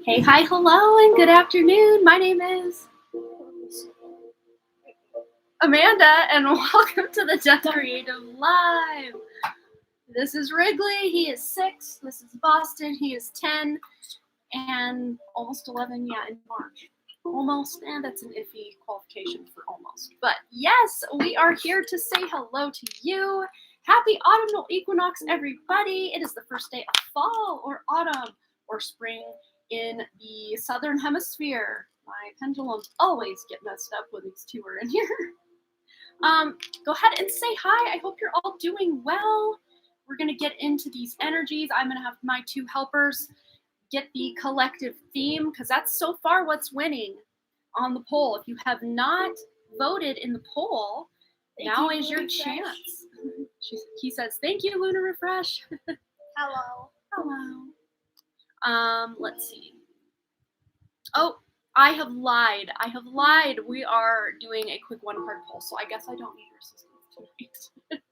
Hey, hi, hello, and good afternoon. My name is Amanda, and welcome to the Death Creative Live. This is Wrigley. He is 6. This is Boston. He is 10 and almost 11. Yeah, in March. Almost, and that's an iffy qualification for almost. But yes, we are here to say hello to you. Happy Autumnal Equinox, everybody. It is the first day of fall or autumn or spring in the southern hemisphere. My pendulums always get messed up when these two are in here. Go ahead and say hi. I hope you're all doing well. We're going to get into these energies. I'm going to have my two helpers get the collective theme, because that's so far what's winning on the poll. If you have not voted in the poll, now is your chance. He says, thank you, Lunar Refresh. Hello. Hello. Let's see. Oh, I have lied. We are doing a quick one-card poll, so I guess I don't need your assistance tonight.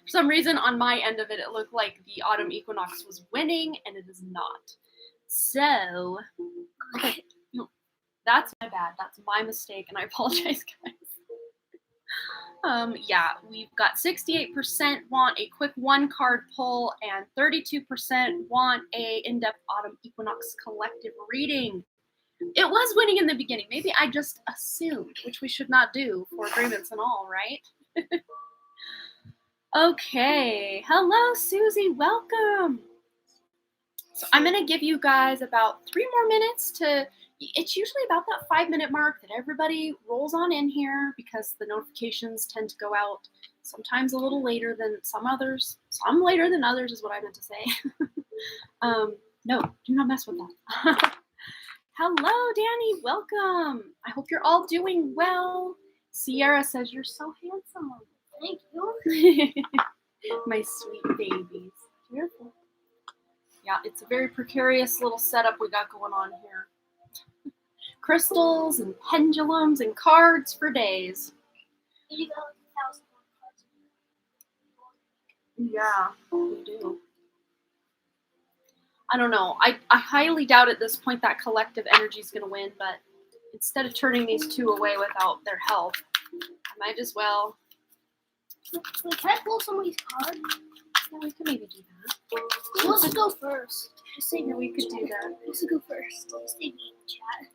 For some reason, on my end of it, it looked like the autumn equinox was winning, and it is not. So, okay, that's my bad. That's my mistake, and I apologize, guys. Yeah, we've got 68% want a quick one-card poll, and 32% want a in-depth autumn equinox collective reading. It was winning in the beginning. Maybe I just assumed, which we should not do for agreements and all, right? Okay. Hello, Susie. Welcome. So I'm going to give you guys about 3 more minutes to, it's usually about that 5-minute mark that everybody rolls on in here, because the notifications tend to go out sometimes a little later than some others. Some later than others is what I meant to say. No, do not mess with that. Hello, Danny. Welcome. I hope you're all doing well. Sierra says you're so handsome. Thank you. My sweet babies. Beautiful. Yeah, it's a very precarious little setup we got going on here. Crystals and pendulums and cards for days. Yeah, we do. I don't know. I highly doubt at this point that collective energy is going to win, but instead of turning these two away without their help, I might as well. Wait, can I pull somebody's card? Yeah, we could maybe do that. Who wants to go first? Just say we could do that. Who wants to go first? Just say me in chat.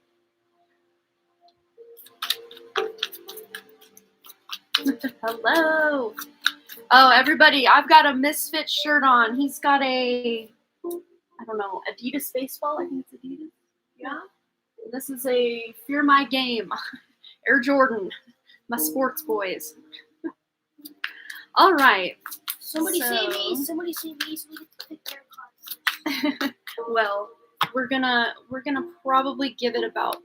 Hello. Oh, everybody, I've got a Misfit shirt on. He's got a, I don't know, Adidas baseball. I think it's Adidas. Yeah. This is a Fear My Game. Air Jordan. My sports boys. All right. Somebody say me. Somebody say me so we get to pick their cards. Well, we're gonna probably give it about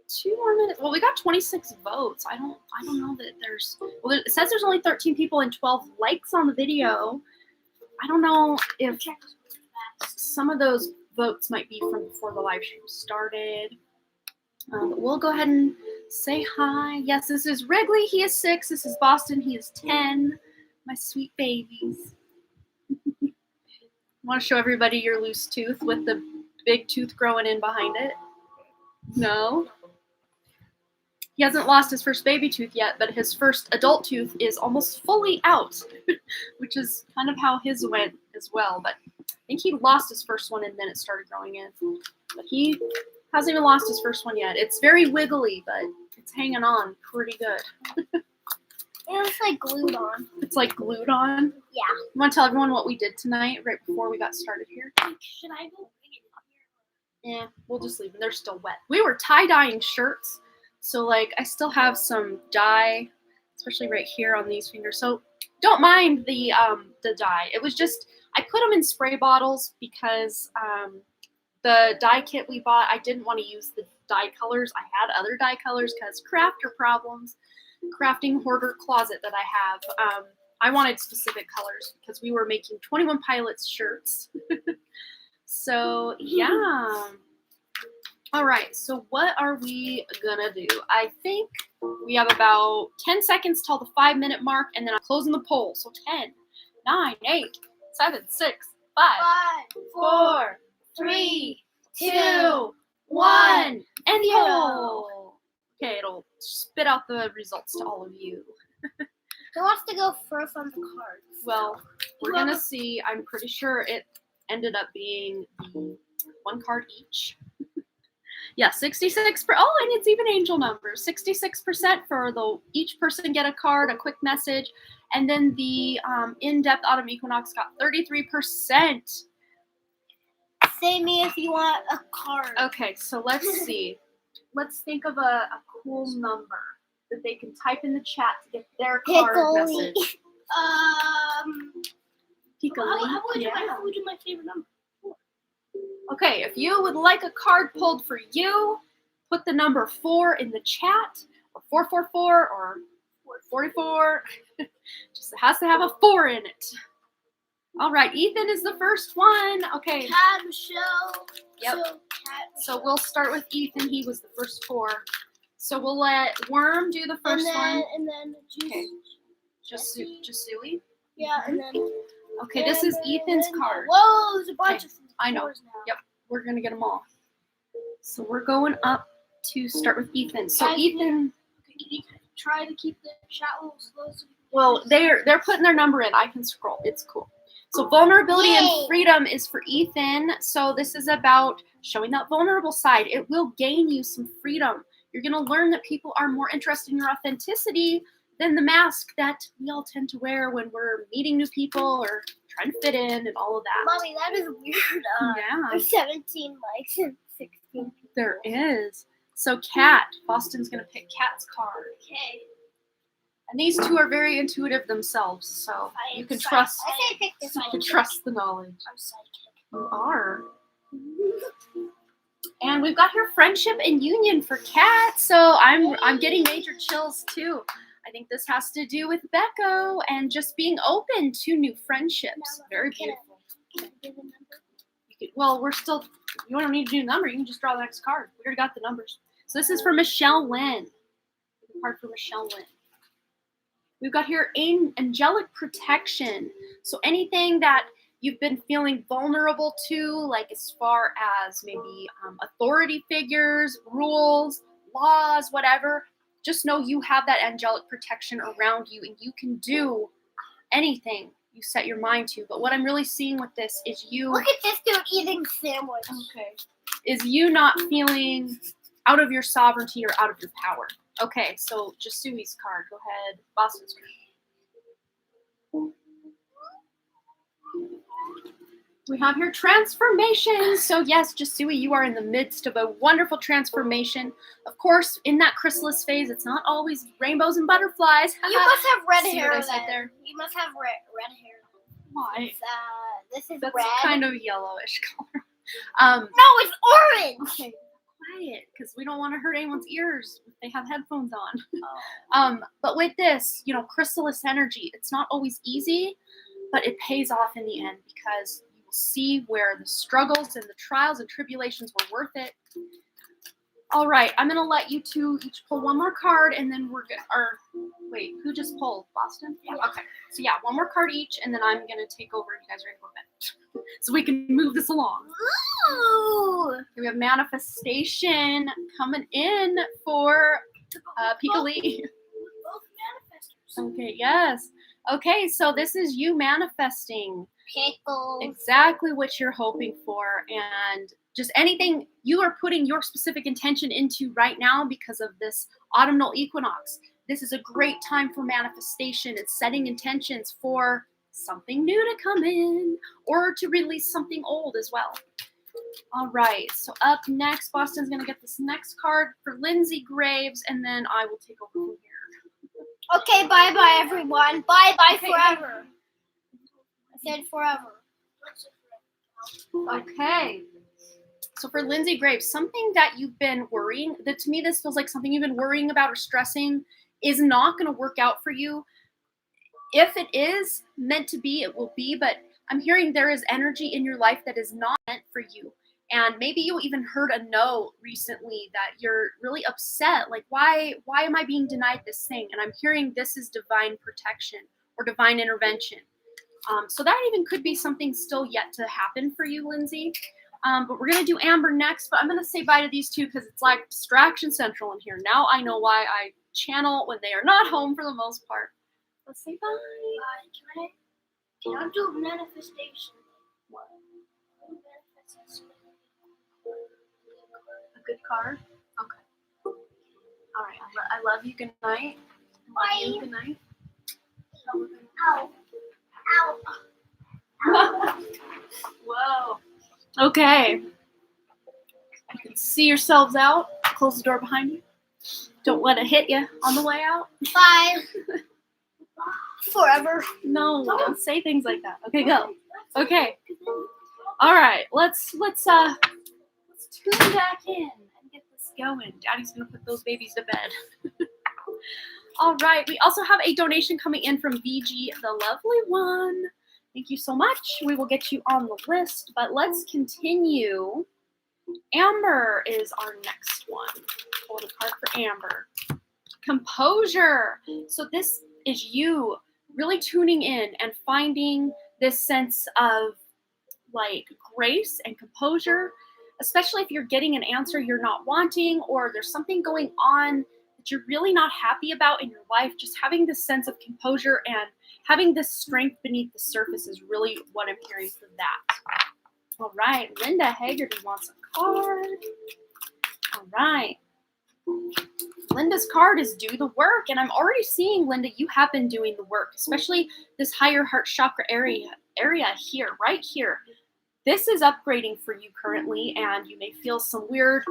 2 more minutes. Well, we got 26 votes. I don't know that there's. Well, it says there's only 13 people and 12 likes on the video. I don't know if some of those votes might be from before the live stream started. But we'll go ahead and say hi. Yes, this is Wrigley. He is 6. This is Boston. He is 10. My sweet babies. Want to show everybody your loose tooth with the big tooth growing in behind it? No? He hasn't lost his first baby tooth yet, but his first adult tooth is almost fully out, which is kind of how his went as well. But I think he lost his first one and then it started growing in. But he hasn't even lost his first one yet. It's very wiggly, but it's hanging on pretty good. It's like glued on. It's like glued on? Yeah. You want to tell everyone what we did tonight right before we got started here? Should I go bring it in here? Yeah, we'll just leave them. They're still wet. We were tie-dyeing shirts. So, like, I still have some dye, especially right here on these fingers. So, don't mind the dye. It was just, I put them in spray bottles because the dye kit we bought, I didn't want to use the dye colors. I had other dye colors because crafter problems. Crafting hoarder closet that I have. I wanted specific colors because we were making 21 Pilots shirts. So, yeah. All right, so what are we gonna do? I think we have about 10 seconds till the 5-minute mark, and then I'm closing the poll. So 10, 9, 8, 7, 6, 5, 4, 3, 2, 1, and 0. oh. Okay, it'll spit out the results to all of you. Who wants to go first on the cards? Well, we're gonna see. I'm pretty sure it ended up being the 1 card each. Yeah, 66%. Oh, and it's even angel numbers. 66% for each person get a card, a quick message, and then the in-depth Autumn Equinox got 33%. Say me if you want a card. Okay, so let's see. Let's think of a cool number that they can type in the chat to get their card Pickly. message. Pickly. How would we do my favorite number? Okay, if you would like a card pulled for you, put the number 4 in the chat, or 444, or 44. Just has to have a 4 in it. All right, Ethan is the first one. Okay. Cat, Michelle. Yep. So we'll start with Ethan. He was the first 4. So we'll let Worm do the first one. And then Jasui. Yeah, and then. Okay, this is Ethan's card. Whoa, there's a bunch of I know. fours now. Yep, we're gonna get them all. So we're going up to start with Ethan. So Guys, Ethan. You can try to keep the chat a little slow. Well, they're putting their number in. I can scroll. It's cool. So vulnerability and freedom is for Ethan. So this is about showing that vulnerable side. It will gain you some freedom. You're going to learn that people are more interested in your authenticity than the mask that we all tend to wear when we're meeting new people or trying to fit in and all of that. Mommy, that is weird. Yeah. There's 17 likes and 16 people. There is. So Kat, Boston's going to pick Kat's card. Okay. And these two are very intuitive themselves, so you can trust. I say pick this one. You can trust the knowledge. I'm psychic. You are. And we've got here friendship and union for Kat. So I'm getting major chills too. I think this has to do with Becco and just being open to new friendships. Very beautiful. Can I give a number? Well, you don't need to do a number. You can just draw the next card. We already got the numbers. So this is for Michelle Lynn. The card for Michelle Lynn. We've got here angelic protection. So anything that you've been feeling vulnerable to, like as far as maybe authority figures, rules, laws, whatever, just know you have that angelic protection around you and you can do anything you set your mind to. But what I'm really seeing with this is you... Look at this dude eating sandwich. Okay. Is you not feeling out of your sovereignty or out of your power. Okay, so Jasui's card. Go ahead. Boston's card. We have here transformation. So yes, Jasui, you are in the midst of a wonderful transformation. Of course, in that chrysalis phase, it's not always rainbows and butterflies. You must have red See hair what I said then. there? You must have red hair. Why? This is That's red. kind of yellowish color. No, it's orange. Okay, quiet, because we don't want to hurt anyone's ears if they have headphones on. Oh. But with this, chrysalis energy, it's not always easy, but it pays off in the end because you will see where the struggles and the trials and tribulations were worth it. All right, I'm going to let you two each pull one more card, and then we're good. Or wait, who just pulled? Boston? Yeah. Okay. So yeah, one more card each, and then I'm going to take over. You guys ready for bed? So we can move this along. Ooh. Here we have manifestation coming in for Pika Lee. Both manifestors. Okay, yes. Okay, so this is you manifesting Pickles. exactly what you're hoping for, and just anything you are putting your specific intention into right now because of this autumnal equinox. This is a great time for manifestation. It's setting intentions for something new to come in or to release something old as well. All right, so up next, Boston's going to get this next card for Lindsay Graves, and then I will take over from here. Okay, bye-bye, everyone. Bye-bye Okay. forever. I said forever. Okay. So for Lindsay Graves, something that you've been worrying, that to me this feels like something you've been worrying about or stressing is not going to work out for you. If it is meant to be, it will be, but I'm hearing there is energy in your life that is not meant for you. And maybe you even heard a no recently that you're really upset. Like, why am I being denied this thing? And I'm hearing this is divine protection or divine intervention. So that even could be something still yet to happen for you, Lindsay. But we're going to do Amber next, but I'm going to say bye to these two because it's like distraction central in here. Now I know why I channel when they are not home for the most part. Let's say bye. Can I do a manifestation? What? A good card? Okay. All right. I love you. Good night. I love you. Good night. Ow. Ow. Whoa. Okay. You can see yourselves out. Close the door behind you. Don't let it hit you on the way out. Bye. Forever. No, don't say things like that. Okay, go. Okay. All right. Let's tune back in and get this going. Daddy's gonna put those babies to bed. All right. We also have a donation coming in from VG, the lovely one. Thank you so much. We will get you on the list, but let's continue. Amber is our next one. Hold a card for Amber. Composure. So this is you really tuning in and finding this sense of like grace and composure, especially if you're getting an answer you're not wanting or there's something going on that you're really not happy about in your life. Just having this sense of composure and having this strength beneath the surface is really what I'm hearing for that. All right, Linda Haggerty wants a card. All right. Linda's card is do the work, and I'm already seeing, Linda, you have been doing the work, especially this higher heart chakra area here, right here. This is upgrading for you currently, and you may feel some weird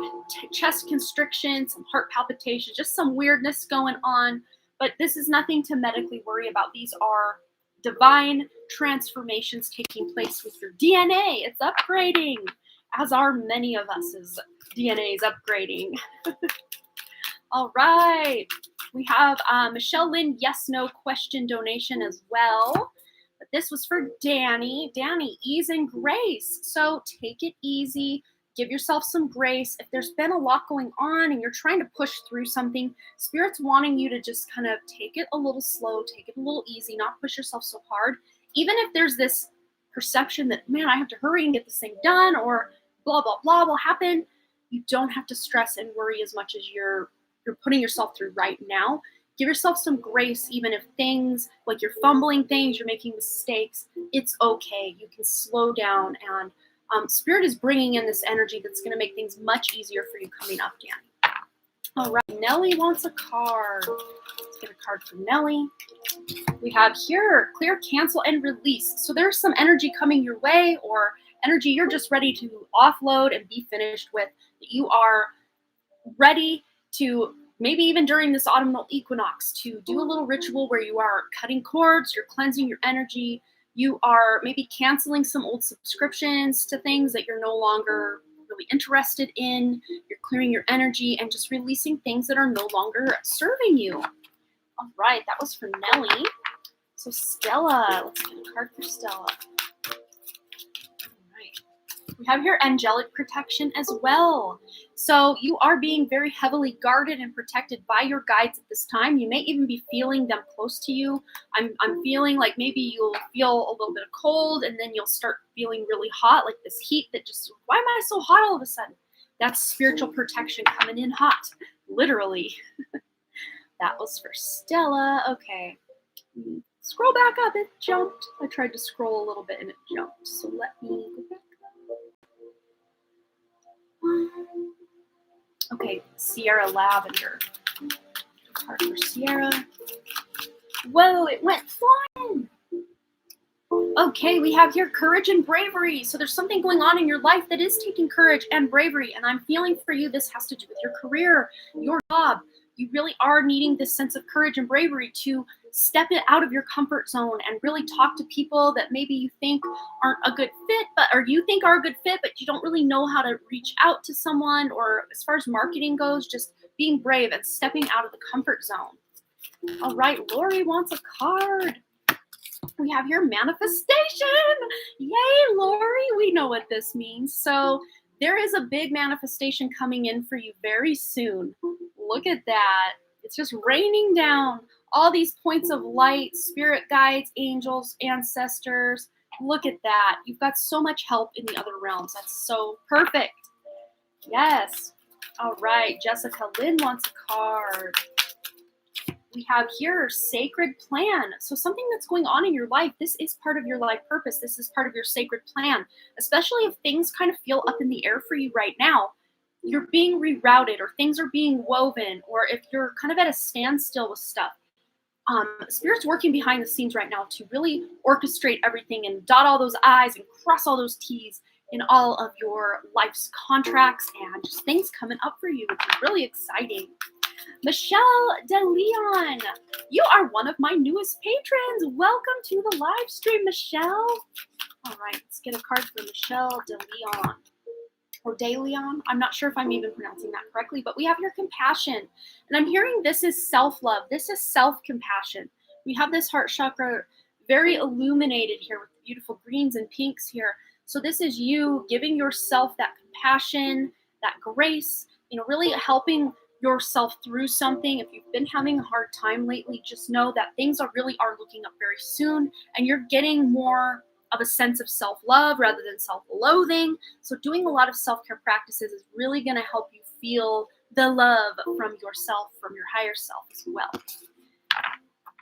chest constriction, some heart palpitations, just some weirdness going on, but this is nothing to medically worry about. These are divine transformations taking place with your DNA. It's upgrading, as are many of us's DNA is upgrading. All right. We have Michelle Lynn yes, no question donation as well. But this was for Danny. Danny, ease and grace. So take it easy. Give yourself some grace. If there's been a lot going on and you're trying to push through something, Spirit's wanting you to just kind of take it a little slow, take it a little easy, not push yourself so hard. Even if there's this perception that, man, I have to hurry and get this thing done or blah, blah, blah will happen, you don't have to stress and worry as much as you're putting yourself through right now. Give yourself some grace, even if things, like you're fumbling things, you're making mistakes, it's okay. You can slow down, and Spirit is bringing in this energy that's going to make things much easier for you coming up, Danny. All right, Nellie wants a card. Let's get a card for Nellie. We have here, clear, cancel, and release. So there's some energy coming your way or energy you're just ready to offload and be finished with. You are ready to, maybe even during this autumnal equinox, to do a little ritual where you are cutting cords, you're cleansing your energy, you are maybe canceling some old subscriptions to things that you're no longer really interested in, you're clearing your energy and just releasing things that are no longer serving you. All right, that was for Nellie. So Stella, let's get a card for Stella. We have here angelic protection as well. So you are being very heavily guarded and protected by your guides at this time. You may even be feeling them close to you. I'm feeling like maybe you'll feel a little bit of cold and then you'll start feeling really hot, like this heat that just, why am I so hot all of a sudden? That's spiritual protection coming in hot, literally. That was for Stella. Okay. Scroll back up. It jumped. I tried to scroll a little bit and it jumped. So let me go back. Okay, Sierra Lavender. Card for Sierra. Whoa, it went flying. Okay, we have here courage and bravery. So there's something going on in your life that is taking courage and bravery. And I'm feeling for you, this has to do with your career, your job. You really are needing this sense of courage and bravery to step it out of your comfort zone and really talk to people that maybe you think aren't a good fit, or you think are a good fit, but you don't really know how to reach out to someone, or as far as marketing goes, just being brave and stepping out of the comfort zone. All right, Lori wants a card. We have your manifestation. Yay, Lori. We know what this means. So there is a big manifestation coming in for you very soon. Look at that. It's just raining down all these points of light, spirit guides, angels, ancestors, Look at that. You've got so much help in the other realms. That's so perfect. Yes. All right. Jessica Lynn wants a card. We have here sacred plan. So something that's going on in your life, this is part of your life purpose. This is part of your sacred plan, especially if things kind of feel up in the air for you right now. You're being rerouted or things are being woven, or if you're kind of at a standstill with stuff. Spirit's working behind the scenes right now to really orchestrate everything and dot all those I's and cross all those T's in all of your life's contracts and just things coming up for you, which is really exciting. Michelle De Leon, you are one of my newest patrons. Welcome to the live stream, Michelle. All right, let's get a card for Michelle De Leon. Or De Leon. I'm not sure if I'm even pronouncing that correctly, but we have your compassion. And I'm hearing this is self-love. This is self-compassion. We have this heart chakra very illuminated here with beautiful greens and pinks here. So this is you giving yourself that compassion, that grace, really helping yourself through something. If you've been having a hard time lately, just know that things are looking up very soon, and you're getting more of a sense of self-love rather than self-loathing. So doing a lot of self-care practices is really going to help you feel the love from yourself, from your higher self as well.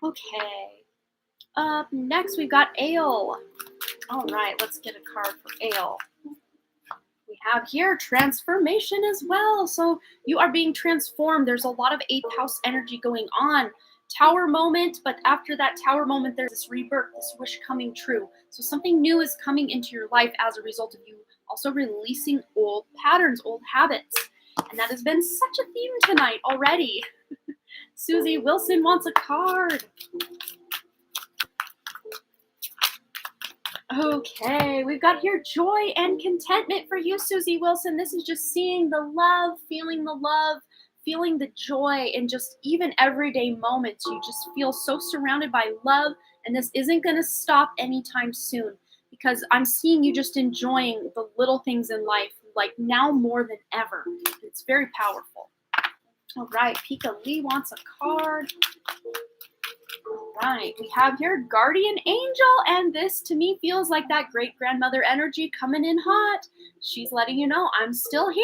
Okay. Up next, we've got Ale. All right, let's get a card for Ale. We have here transformation as well. So you are being transformed. There's a lot of 8th house energy going on. Tower moment, but after that tower moment, there's this rebirth, this wish coming true. So something new is coming into your life as a result of you also releasing old patterns, old habits. And that has been such a theme tonight already. Susie Wilson wants a card. Okay, we've got here joy and contentment for you, Susie Wilson. This is just seeing the love, feeling the joy in just even everyday moments. You just feel so surrounded by love, and this isn't going to stop anytime soon because I'm seeing you just enjoying the little things in life, like now more than ever. It's very powerful. All right, Pika Lee wants a card. All right, we have here Guardian Angel, and this to me feels like that great grandmother energy coming in hot. She's letting you know, I'm still here.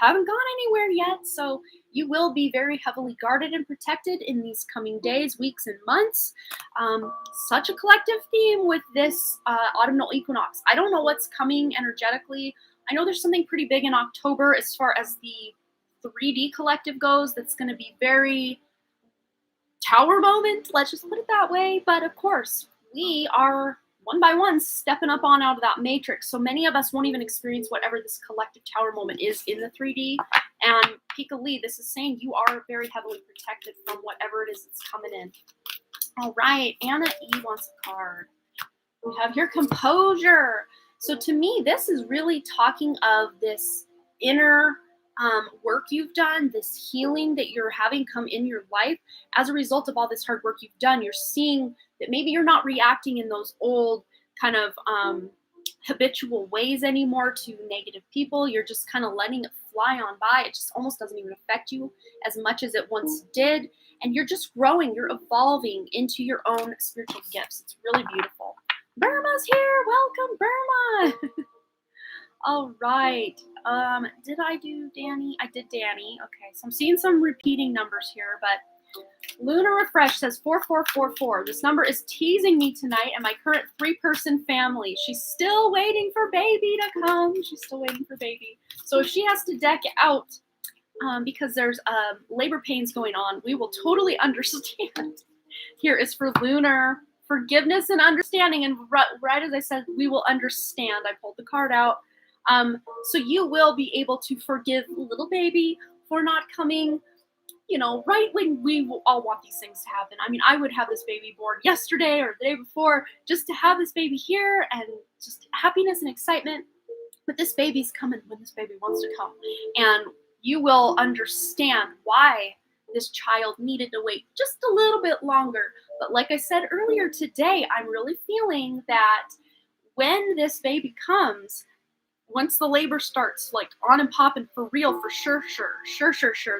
I haven't gone anywhere yet. So you will be very heavily guarded and protected in these coming days, weeks, and months. Such a collective theme with this autumnal equinox. I don't know what's coming energetically. I know there's something pretty big in October as far as the 3D collective goes that's going to be very tower moment, let's just put it that way. But of course, we are one by one stepping up on out of that matrix. So many of us won't even experience whatever this collective tower moment is in the 3D. And Pika Lee, this is saying you are very heavily protected from whatever it is that's coming in. All right, Anna E wants a card. We have here composure. So to me, this is really talking of this inner work you've done, this healing that you're having come in your life as a result of all this hard work you've done. You're seeing that maybe you're not reacting in those old kind of habitual ways anymore to negative people. You're just kind of letting it fly on by. It just almost doesn't even affect you as much as it once did. And you're just growing, you're evolving into your own spiritual gifts. It's really beautiful. Burma's here. Welcome, Burma. All right. Did I do Danny? I did Danny. Okay, so I'm seeing some repeating numbers here, but Luna Refresh says 4444. This number is teasing me tonight and my current 3-person family. She's still waiting for baby to come. She's still waiting for baby. So if she has to deck out because there's labor pains going on, we will totally understand. Here is for Lunar forgiveness and understanding. And right as I said, we will understand. I pulled the card out. So you will be able to forgive little baby for not coming, right when we all want these things to happen. I mean, I would have this baby born yesterday or the day before just to have this baby here and just happiness and excitement. But this baby's coming when this baby wants to come. And you will understand why this child needed to wait just a little bit longer. But like I said earlier today, I'm really feeling that when this baby comes, once the labor starts, like on and popping for real, for sure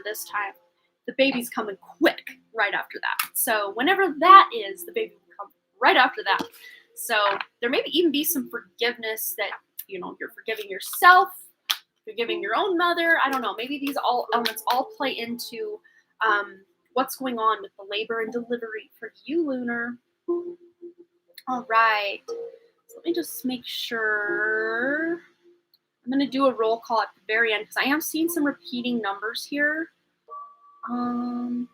this time, the baby's coming quick right after that. So whenever that is, the baby will come right after that. So there may even be some forgiveness that, you know, you're forgiving yourself, forgiving your own mother. I don't know. Maybe these all elements all play into what's going on with the labor and delivery for you, Lunar. All right. So let me just make sure. I'm going to do a roll call at the very end because I am seeing some repeating numbers here. Let's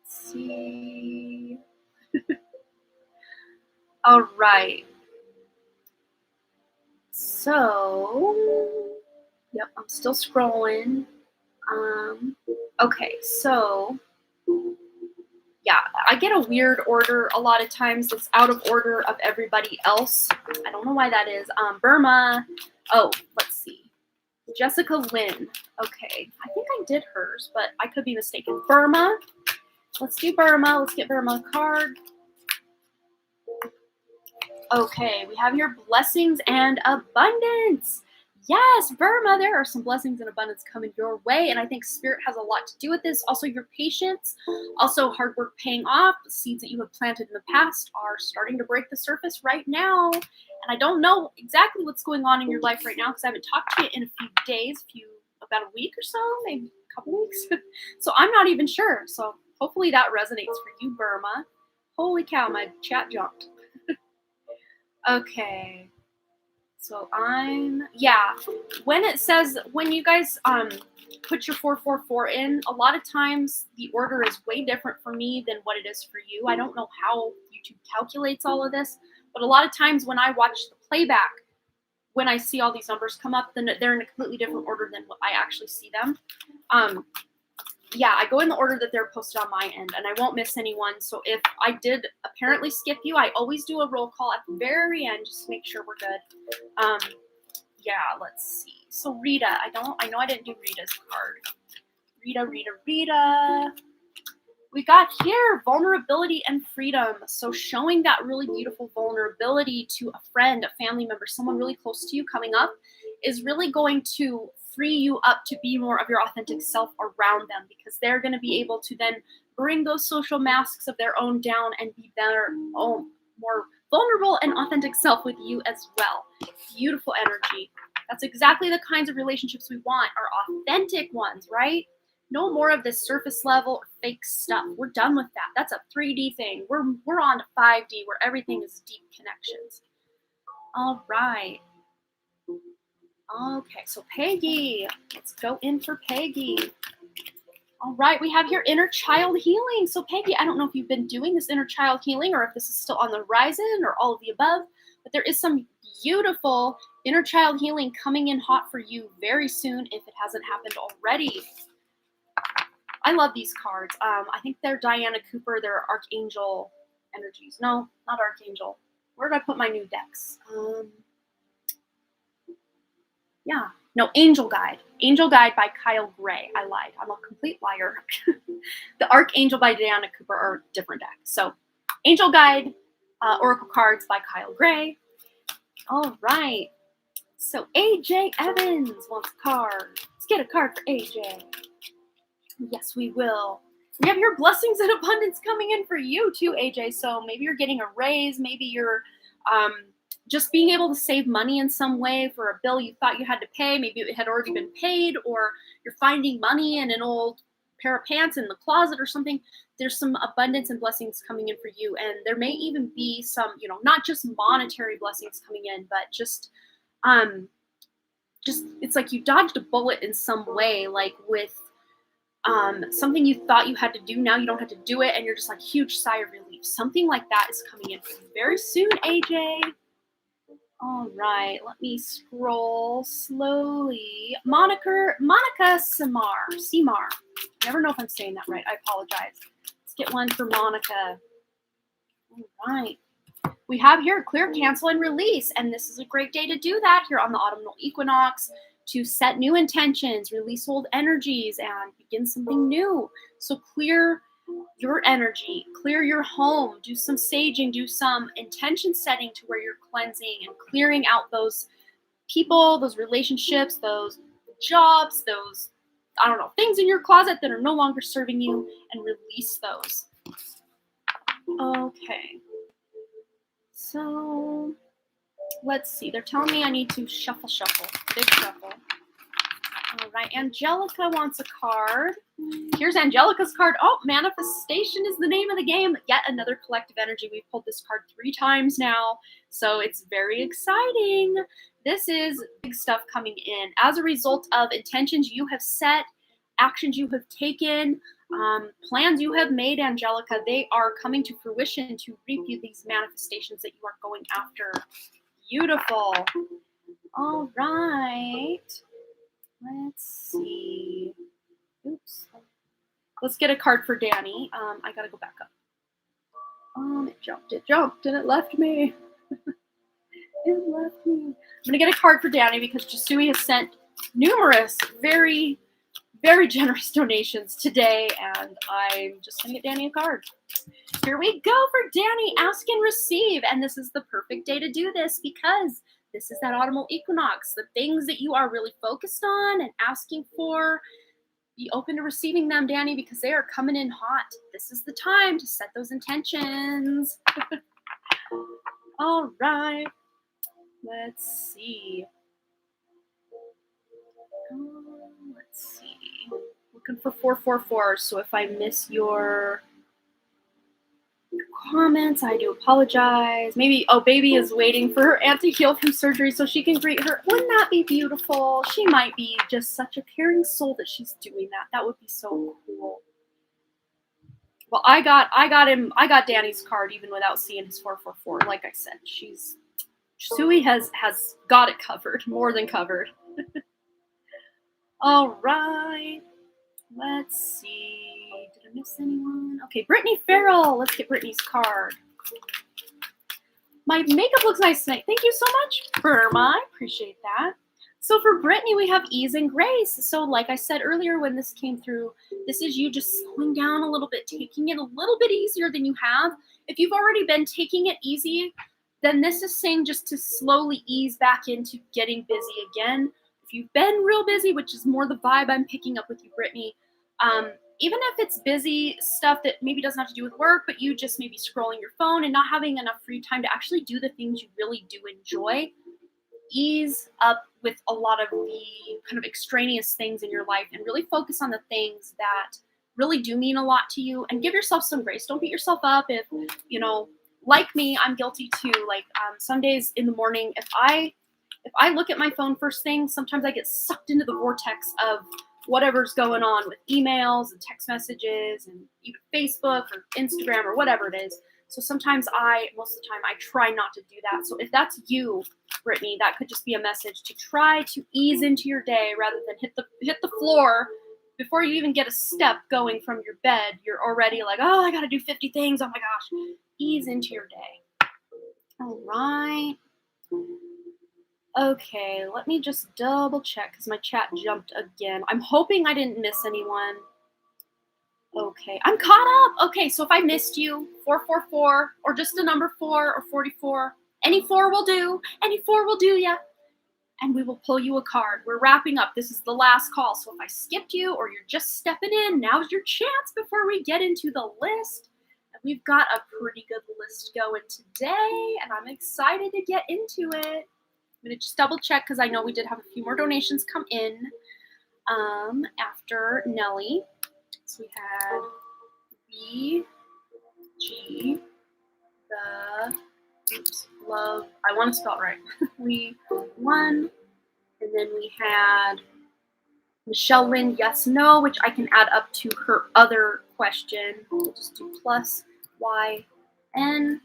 see. All right. So, yep, I'm still scrolling. Okay, so, yeah, I get a weird order a lot of times that's out of order of everybody else. I don't know why that is. Burma. Oh, let's see. Jessica Lynn. Okay, I think I did hers, but I could be mistaken. Burma. Let's do Burma. Let's get Burma a card. Okay, we have your blessings and abundance. Yes, Burma, there are some blessings and abundance coming your way, and I think Spirit has a lot to do with this. Also, your patience, also hard work paying off. The seeds that you have planted in the past are starting to break the surface right now, and I don't know exactly what's going on in your life right now because I haven't talked to you in a few days, about a week or so, maybe a couple weeks. So I'm not even sure. So hopefully that resonates for you, Burma. Holy cow, my chat jumped. Okay. So when it says, when you guys put your 444 in, a lot of times the order is way different for me than what it is for you. I don't know how YouTube calculates all of this, but a lot of times when I watch the playback, when I see all these numbers come up, then they're in a completely different order than what I actually see them. Yeah, I go in the order that they're posted on my end, and I won't miss anyone. So if I did apparently skip you, I always do a roll call at the very end just to make sure we're good. Yeah, let's see. So Rita, I know I didn't do Rita's card. Rita. We got here vulnerability and freedom. So showing that really beautiful vulnerability to a friend, a family member, someone really close to you coming up is really going to free you up to be more of your authentic self around them, because they're going to be able to then bring those social masks of their own down and be their own more vulnerable and authentic self with you as well. Beautiful energy. That's exactly the kinds of relationships we want, are authentic ones, right? No more of this surface level or fake stuff. We're done with that. That's a 3D thing. We're on to 5D where everything is deep connections. All right. Okay, so Peggy. Let's go in for Peggy. All right, we have your inner child healing. So Peggy, I don't know if you've been doing this inner child healing or if this is still on the horizon or all of the above, but there is some beautiful inner child healing coming in hot for you very soon if it hasn't happened already. I love these cards. I think they're Diana Cooper. They're Archangel energies. No, not Archangel. Where did I put my new decks? Yeah. No, Angel Guide. Angel Guide by Kyle Gray. I lied. I'm a complete liar. The Archangel by Diana Cooper are different decks. So Angel Guide, Oracle cards by Kyle Gray. All right. So AJ Evans wants a card. Let's get a card for AJ. Yes, we will. We have your blessings and abundance coming in for you too, AJ. So maybe you're getting a raise. Maybe you're just being able to save money in some way for a bill you thought you had to pay. Maybe it had already been paid, or you're finding money in an old pair of pants in the closet or something. There's some abundance and blessings coming in for you. And there may even be some, not just monetary blessings coming in, but just it's like you dodged a bullet in some way, like with something you thought you had to do, now you don't have to do it, and you're just like huge sigh of relief. Something like that is coming in for you very soon, AJ. All right, let me scroll slowly. Monica Seymour. I never know if I'm saying that right. I apologize. Let's get one for Monica. All right. We have here clear, cancel, and release, and this is a great day to do that here on the Autumnal Equinox, to set new intentions, release old energies, and begin something new. So clear your energy, clear your home, do some saging, do some intention setting to where you're cleansing and clearing out those people, those relationships, those jobs, those, things in your closet that are no longer serving you, and release those. Okay. So let's see. They're telling me I need to shuffle. Big shuffle. All right, Angelica wants a card. Here's Angelica's card. Oh, manifestation is the name of the game. Yet another collective energy. We've pulled this card 3 times now, so it's very exciting. This is big stuff coming in. As a result of intentions you have set, actions you have taken, plans you have made, Angelica, they are coming to fruition to reap you these manifestations that you are going after. Beautiful. All right. Let's see. Oops. Let's get a card for Danny. I gotta go back up. It jumped, and it left me. It left me. I'm gonna get a card for Danny because Jasui has sent numerous, very, very generous donations today, and I'm just gonna get Danny a card. Here we go for Danny. Ask and receive, and this is the perfect day to do this because this is that autumnal equinox. The things that you are really focused on and asking for, be open to receiving them, Danny, because they are coming in hot. This is the time to set those intentions. All right. Let's see. Let's see. Looking for 444. So if I miss your comments, I do apologize. Maybe, oh, baby is waiting for her aunt to heal from surgery so she can greet her. Wouldn't that be beautiful? She might be just such a caring soul that she's doing that. That would be so cool. Well, I got Danny's card even without seeing his 444. Like I said, Sui has got it covered, more than covered. All right. Let's see. Did I miss anyone? Okay, Brittany Farrell. Let's get Brittany's card. My makeup looks nice tonight. Thank you so much, Burma. I appreciate that. So for Brittany, we have ease and grace. So like I said earlier when this came through, this is you just slowing down a little bit, taking it a little bit easier than you have. If you've already been taking it easy, then this is saying just to slowly ease back into getting busy again. If you've been real busy, which is more the vibe I'm picking up with you, Brittany, even if it's busy stuff that maybe doesn't have to do with work, but you just maybe scrolling your phone and not having enough free time to actually do the things you really do enjoy, ease up with a lot of the kind of extraneous things in your life and really focus on the things that really do mean a lot to you and give yourself some grace. Don't beat yourself up if, you know, like me, I'm guilty too. Like some days in the morning, if I look at my phone first thing, sometimes I get sucked into the vortex of whatever's going on with emails and text messages and even Facebook or Instagram or whatever it is. So sometimes most of the time, I try not to do that. So if that's you, Brittany, that could just be a message to try to ease into your day rather than hit the floor before you even get a step going from your bed. You're already like, oh, I got to do 50 things. Oh my gosh. Ease into your day. All right. Okay, let me just double check because my chat jumped again. I'm hoping I didn't miss anyone. Okay, I'm caught up. Okay, so if I missed you, 444 or just a number 4 or 44, any 4 will do. Any 4 will do, yeah. And we will pull you a card. We're wrapping up. This is the last call. So if I skipped you or you're just stepping in, now's your chance before we get into the list. And we've got a pretty good list going today, and I'm excited to get into it. I'm going to just double check because I know we did have a few more donations come in after Nelly. So we had B, G, love. I want to spell it right. We won. And then we had Michelle Lynn, yes, no, which I can add up to her other question. We'll just do plus Y, N.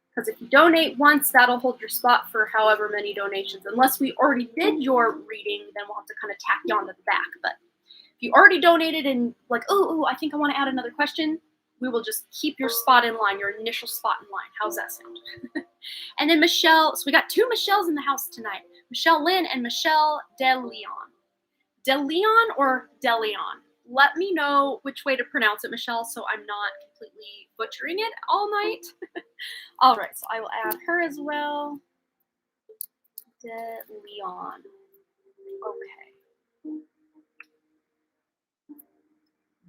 Because if you donate once, that'll hold your spot for however many donations. Unless we already did your reading, then we'll have to kind of tack you onto the back. But if you already donated and like, oh, I think I want to add another question, we will just keep your spot in line, your initial spot in line. How's that sound? And then Michelle, so we got 2 Michelles in the house tonight. Michelle Lynn and Michelle De Leon. De Leon or De Leon? Let me know which way to pronounce it, Michelle, so I'm not completely butchering it all night. All right, so I will add her as well. De Leon. Okay.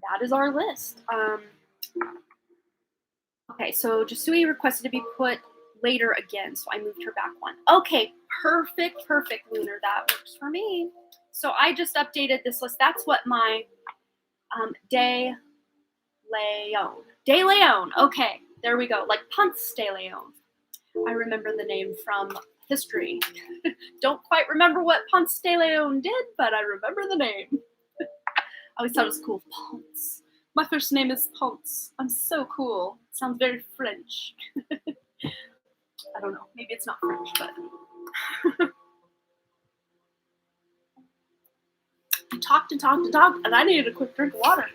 That is our list. Okay, so Jasui requested to be put later again. So I moved her back one. Okay, perfect, Lunar. That works for me. So I just updated this list. That's what my De Leon. Okay, there we go. Like Ponce de Leon. I remember the name from history. Don't quite remember what Ponce de Leon did, but I remember the name. I always thought it was cool. Ponce. My first name is Ponce. I'm so cool. It sounds very French. I don't know. Maybe it's not French, but I talked, and I needed a quick drink of water.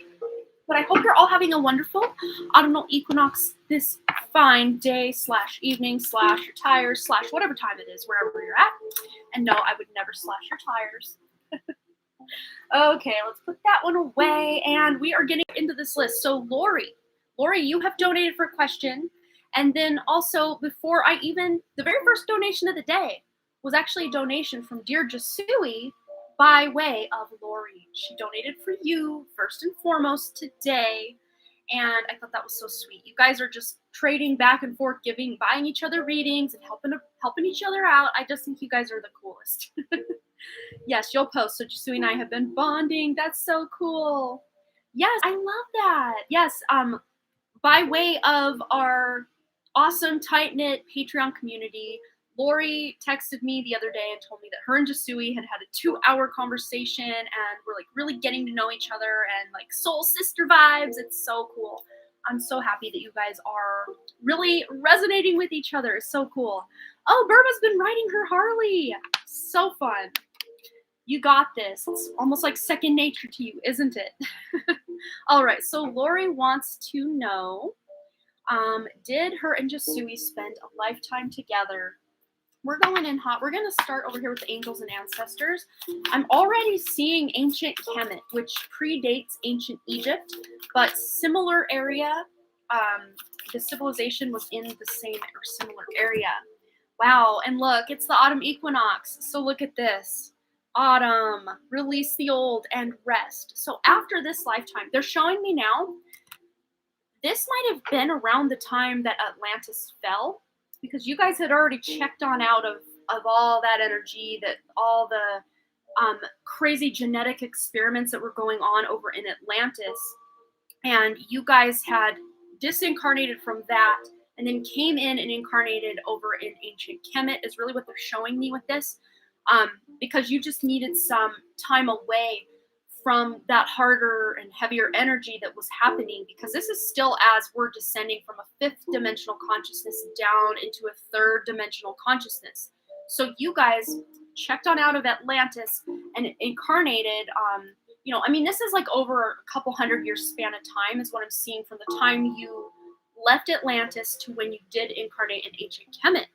But I hope you're all having a wonderful autumnal equinox this fine day / evening / your tires / whatever time it is, wherever you're at. And no, I would never slash your tires. Okay, let's put that one away. And we are getting into this list. So Lori, you have donated for a question. And then also before the very first donation of the day was actually a donation from Dear Jasui by way of Lori. She donated for you first and foremost today. And I thought that was so sweet. You guys are just trading back and forth, buying each other readings and helping each other out. I just think you guys are the coolest. Yes, you'll post. So Jasui and I have been bonding. That's so cool. Yes, I love that. Yes, by way of our awesome tight-knit Patreon community, Lori texted me the other day and told me that her and Jasui had a 2-hour conversation and we're like really getting to know each other and like soul sister vibes. It's so cool. I'm so happy that you guys are really resonating with each other. It's so cool. Oh, Burma's been riding her Harley. So fun. You got this. It's almost like second nature to you, isn't it? All right, so Lori wants to know, did her and Jasui spend a lifetime together? We're going in hot. We're going to start over here with the angels and ancestors. I'm already seeing ancient Kemet, which predates ancient Egypt, but similar area. The civilization was in the same or similar area. Wow, and look, it's the autumn equinox. So look at this. Autumn, release the old and rest. So after this lifetime, they're showing me now, this might have been around the time that Atlantis fell, because you guys had already checked on out of all that energy, that all the crazy genetic experiments that were going on over in Atlantis. And you guys had disincarnated from that and then came in and incarnated over in ancient Kemet is really what they're showing me with this. Because you just needed some time away from that harder and heavier energy that was happening, because this is still as we're descending from a 5th dimensional consciousness down into a 3rd dimensional consciousness. So you guys checked on out of Atlantis and incarnated, this is like over a couple 100 years span of time is what I'm seeing from the time you left Atlantis to when you did incarnate in ancient Kemet.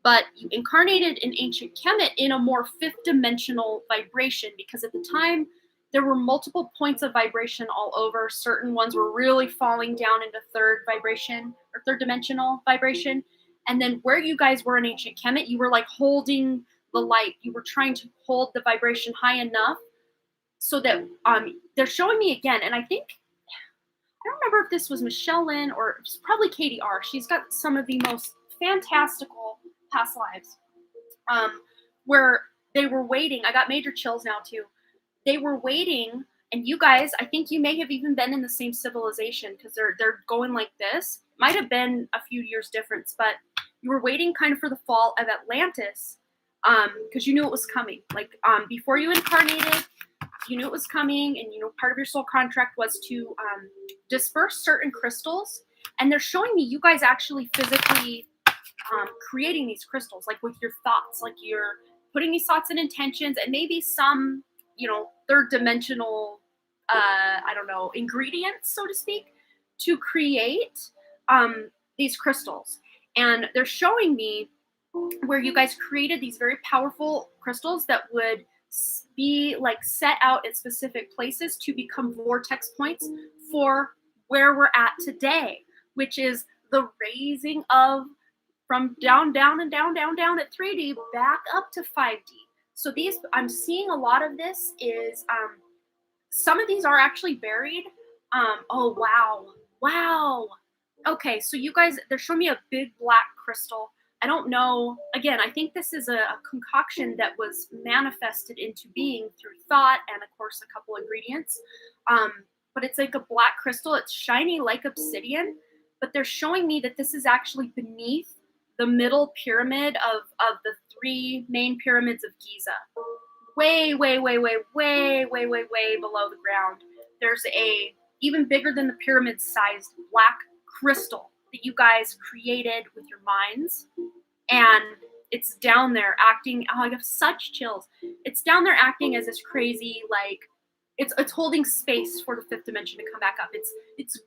But you incarnated in ancient Kemet in a more 5th dimensional vibration, because at the time there were multiple points of vibration all over. Certain ones were really falling down into 3rd vibration or 3rd dimensional vibration. And then where you guys were in ancient Kemet, you were like holding the light. You were trying to hold the vibration high enough so that they're showing me again. And I don't remember if this was Michelle Lynn or it was probably Katie R. She's got some of the most fantastical past lives where they were waiting. I got major chills now too. They were waiting, and you guys, I think you may have even been in the same civilization, because they're going like this. Might have been a few years difference, but you were waiting kind of for the fall of Atlantis, because you knew it was coming. Like before you incarnated, you knew it was coming, and part of your soul contract was to disperse certain crystals. And they're showing me you guys actually physically creating these crystals, like with your thoughts, like you're putting these thoughts and intentions, and maybe some 3rd dimensional ingredients, so to speak, to create these crystals. And they're showing me where you guys created these very powerful crystals that would be like set out at specific places to become vortex points for where we're at today, which is the raising of from down and down at 3D back up to 5D. So these, I'm seeing a lot of this is, some of these are actually buried. Oh, wow. Okay, so you guys, they're showing me a big black crystal I don't know. Again, I think this is a concoction that was manifested into being through thought and, of course, a couple ingredients. But it's like a black crystal. It's shiny like obsidian, but they're showing me that this is actually beneath the middle pyramid of the 3 main pyramids of Giza. Way, way, way, way, way, way, way, way below the ground. There's a even bigger than the pyramid-sized black crystal that you guys created with your minds. And it's down there acting, oh, I have such chills. It's down there acting as this crazy, like, it's holding space for the 5th dimension to come back up. It's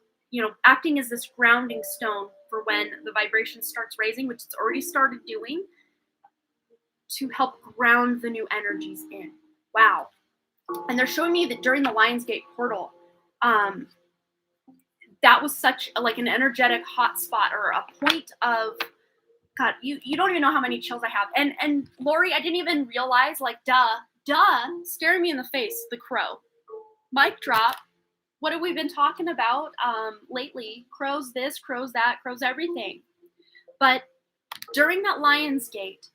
acting as this grounding stone for when the vibration starts raising, which it's already started doing, to help ground the new energies in. Wow. And they're showing me that during the Lionsgate portal, that was such an energetic hotspot or a point of, God, you don't even know how many chills I have. And Lori, I didn't even realize, like, staring me in the face, the crow. Mic drop. What have we been talking about lately? Crows this, crows that, crows everything. But during that Lionsgate,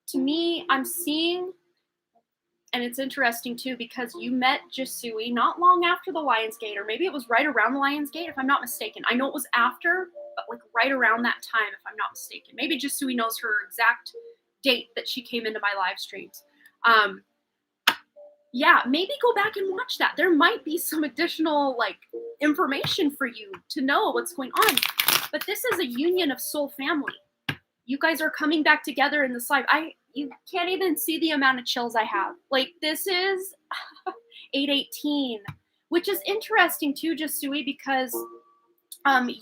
to me, I'm seeing, and it's interesting too, because you met Jisui not long after the Lionsgate, or maybe it was right around the Lionsgate, if I'm not mistaken. I know it was after, but like right around that time, if I'm not mistaken. Maybe Jisui knows her exact date that she came into my live streams. Yeah, maybe go back and watch that. There might be some additional information for you to know what's going on. But this is a union of soul family. You guys are coming back together in this live. You can't even see the amount of chills I have. Like, this is 8/18, which is interesting too, Jisui, because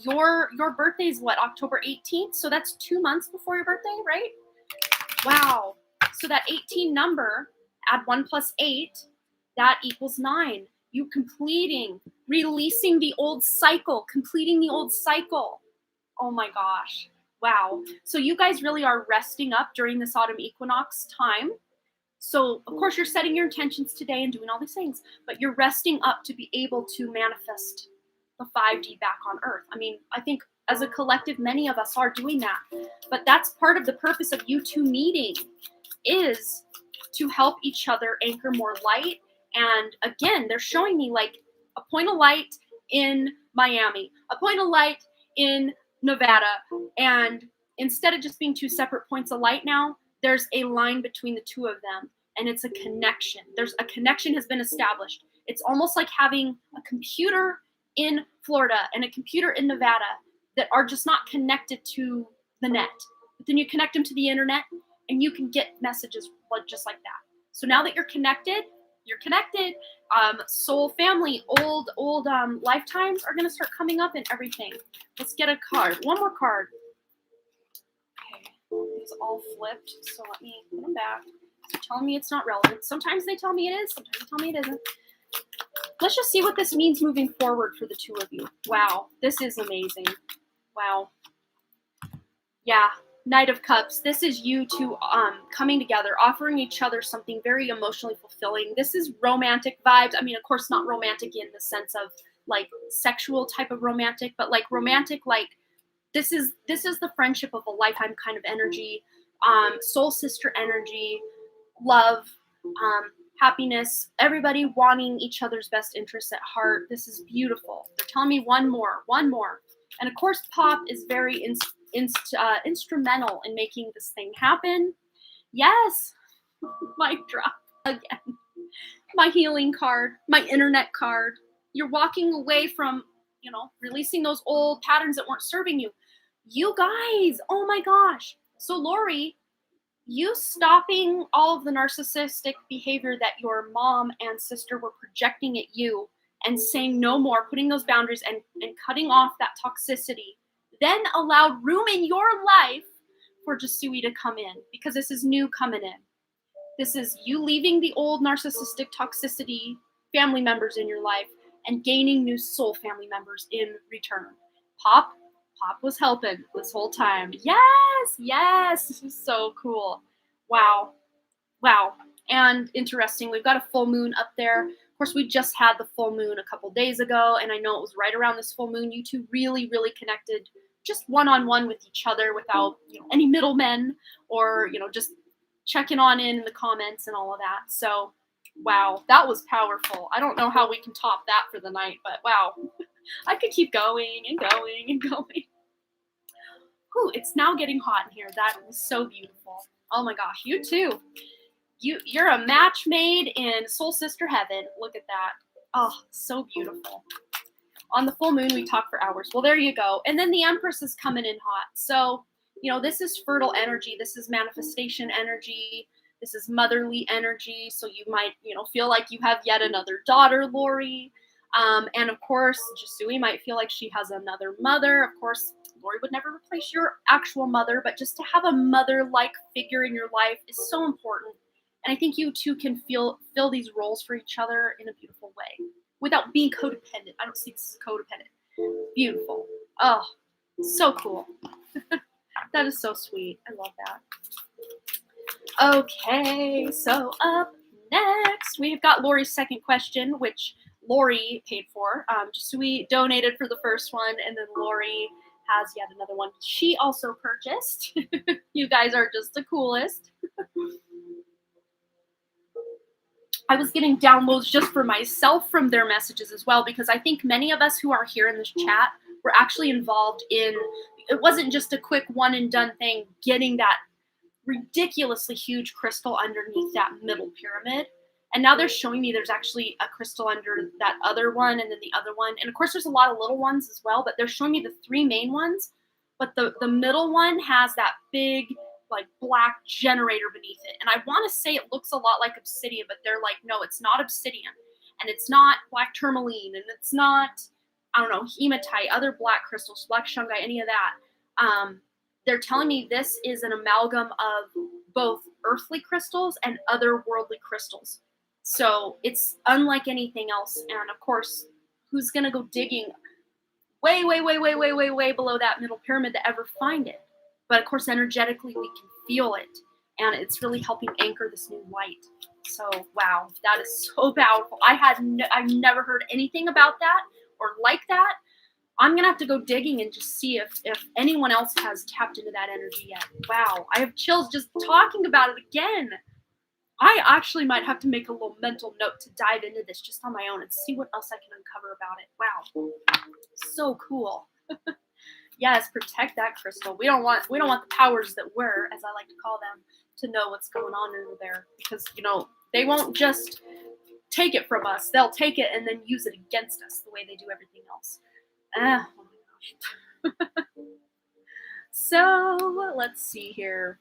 your birthday is what, October 18th? So that's 2 months before your birthday, right? Wow. So that 18 number, add 1 + 8, that equals 9. You releasing the old cycle, completing the old cycle. Oh my gosh. Wow. So you guys really are resting up during this autumn equinox time. So of course you're setting your intentions today and doing all these things, but you're resting up to be able to manifest the 5D back on Earth. I mean, I think as a collective, many of us are doing that, but that's part of the purpose of you two meeting, is to help each other anchor more light. And again, they're showing me like a point of light in Miami, a point of light in Nevada. And instead of just being 2 separate points of light now, there's a line between the 2 of them. And it's a connection. There's a connection has been established. It's almost like having a computer in Florida and a computer in Nevada that are just not connected to the net. But then you connect them to the internet and you can get messages just like that. So now that you're connected. Soul family, old lifetimes are going to start coming up and everything. Let's get a card. One more card. Okay, these all flipped, so let me put them back. They're telling me it's not relevant. Sometimes they tell me it is, sometimes they tell me it isn't. Let's just see what this means moving forward for the 2 of you. Wow, this is amazing. Wow. Yeah. Knight of Cups. This is you two coming together, offering each other something very emotionally fulfilling. This is romantic vibes. I mean, of course, not romantic in the sense of like sexual type of romantic, but like romantic, like this is the friendship of a lifetime kind of energy, soul sister energy, love, happiness, everybody wanting each other's best interests at heart. This is beautiful. They're telling me one more. And of course, Pop is very instrumental in making this thing happen. Yes. Mic drop again. My healing card, my internet card. You're walking away from, releasing those old patterns that weren't serving you. You guys, oh my gosh. So Lori, you stopping all of the narcissistic behavior that your mom and sister were projecting at you and saying no more, putting those boundaries and cutting off that toxicity, then allowed room in your life for Jisui to come in, because this is new coming in. This is you leaving the old narcissistic toxicity family members in your life and gaining new soul family members in return. Pop was helping this whole time. Yes, this is so cool. Wow. And interesting, we've got a full moon up there. Of course, we just had the full moon a couple days ago, and I know it was right around this full moon. You two really, really connected just one-on-one with each other without, any middlemen or, just checking on in the comments and all of that. So, wow, that was powerful. I don't know how we can top that for the night, but wow, I could keep going and going and going. Ooh, it's now getting hot in here. That was so beautiful. Oh my gosh, you too. You're a match made in Soul Sister Heaven. Look at that. Oh, so beautiful. On the full moon, we talk for hours. Well, there you go. And then the Empress is coming in hot. So, this is fertile energy. This is manifestation energy. This is motherly energy. So you might, feel like you have yet another daughter, Lori. And of course, Jasui might feel like she has another mother. Of course, Lori would never replace your actual mother, but just to have a mother-like figure in your life is so important. And I think you two can fill these roles for each other in a beautiful way without being codependent. I don't see this as codependent. Beautiful. Oh, so cool. That is so sweet. I love that. Okay, so up next, we've got Lori's second question, which Lori paid for. Jasui donated for the first one, and then Lori has yet another one she also purchased. You guys are just the coolest. I was getting downloads just for myself from their messages as well, because I think many of us who are here in this chat were actually involved in, it wasn't just a quick one and done thing, getting that ridiculously huge crystal underneath that middle pyramid. And now they're showing me there's actually a crystal under that other one and then the other one. And of course, there's a lot of little ones as well, but they're showing me the three main ones. But the middle one has that big, like, black generator beneath it. And I want to say it looks a lot like obsidian, but they're like, no, it's not obsidian. And it's not black tourmaline. And it's not, I don't know, hematite, other black crystals, black shungite, any of that. They're telling me this is an amalgam of both earthly crystals and otherworldly crystals. So it's unlike anything else. And of course, who's going to go digging way below that middle pyramid to ever find it? But of course, energetically, we can feel it. And it's really helping anchor this new light. So, wow, that is so powerful. I've never heard anything about that or like that. I'm going to have to go digging and just see if anyone else has tapped into that energy yet. Wow, I have chills just talking about it again. I actually might have to make a little mental note to dive into this just on my own and see what else I can uncover about it. Wow, so cool. Yes, protect that crystal. We don't want the powers that were, as I like to call them, to know what's going on over there, because they won't just take it from us. They'll take it and then use it against us the way they do everything else. Oh my gosh. So let's see here.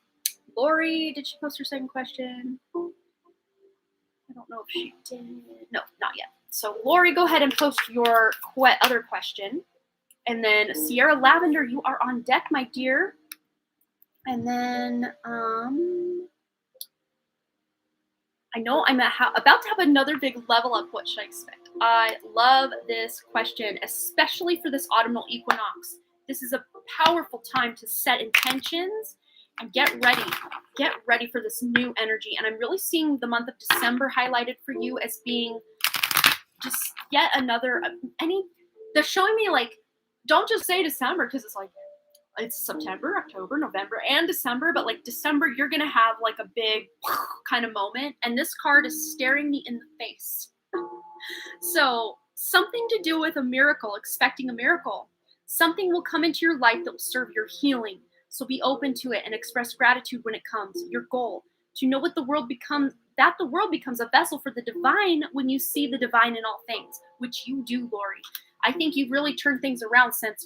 Lori, did she post her second question? I don't know if she did. No, not yet. So Lori, go ahead and post your other question. And then Sierra Lavender, you are on deck, my dear. And then I know I'm about to have another big level up. What should I expect? I love this question, especially for this autumnal equinox. This is a powerful time to set intentions and get ready. Get ready for this new energy. And I'm really seeing the month of December highlighted for you as being just yet another, they're showing me, like, don't just say December, because it's like, it's September, October, November, and December, but like December, you're going to have like a big kind of moment. And this card is staring me in the face. So something to do with a miracle, expecting a miracle. Something will come into your life that will serve your healing. So be open to it and express gratitude when it comes. Your goal, to know what the world becomes, that the world becomes a vessel for the divine when you see the divine in all things, which you do, Lori. I think you've really turned things around since,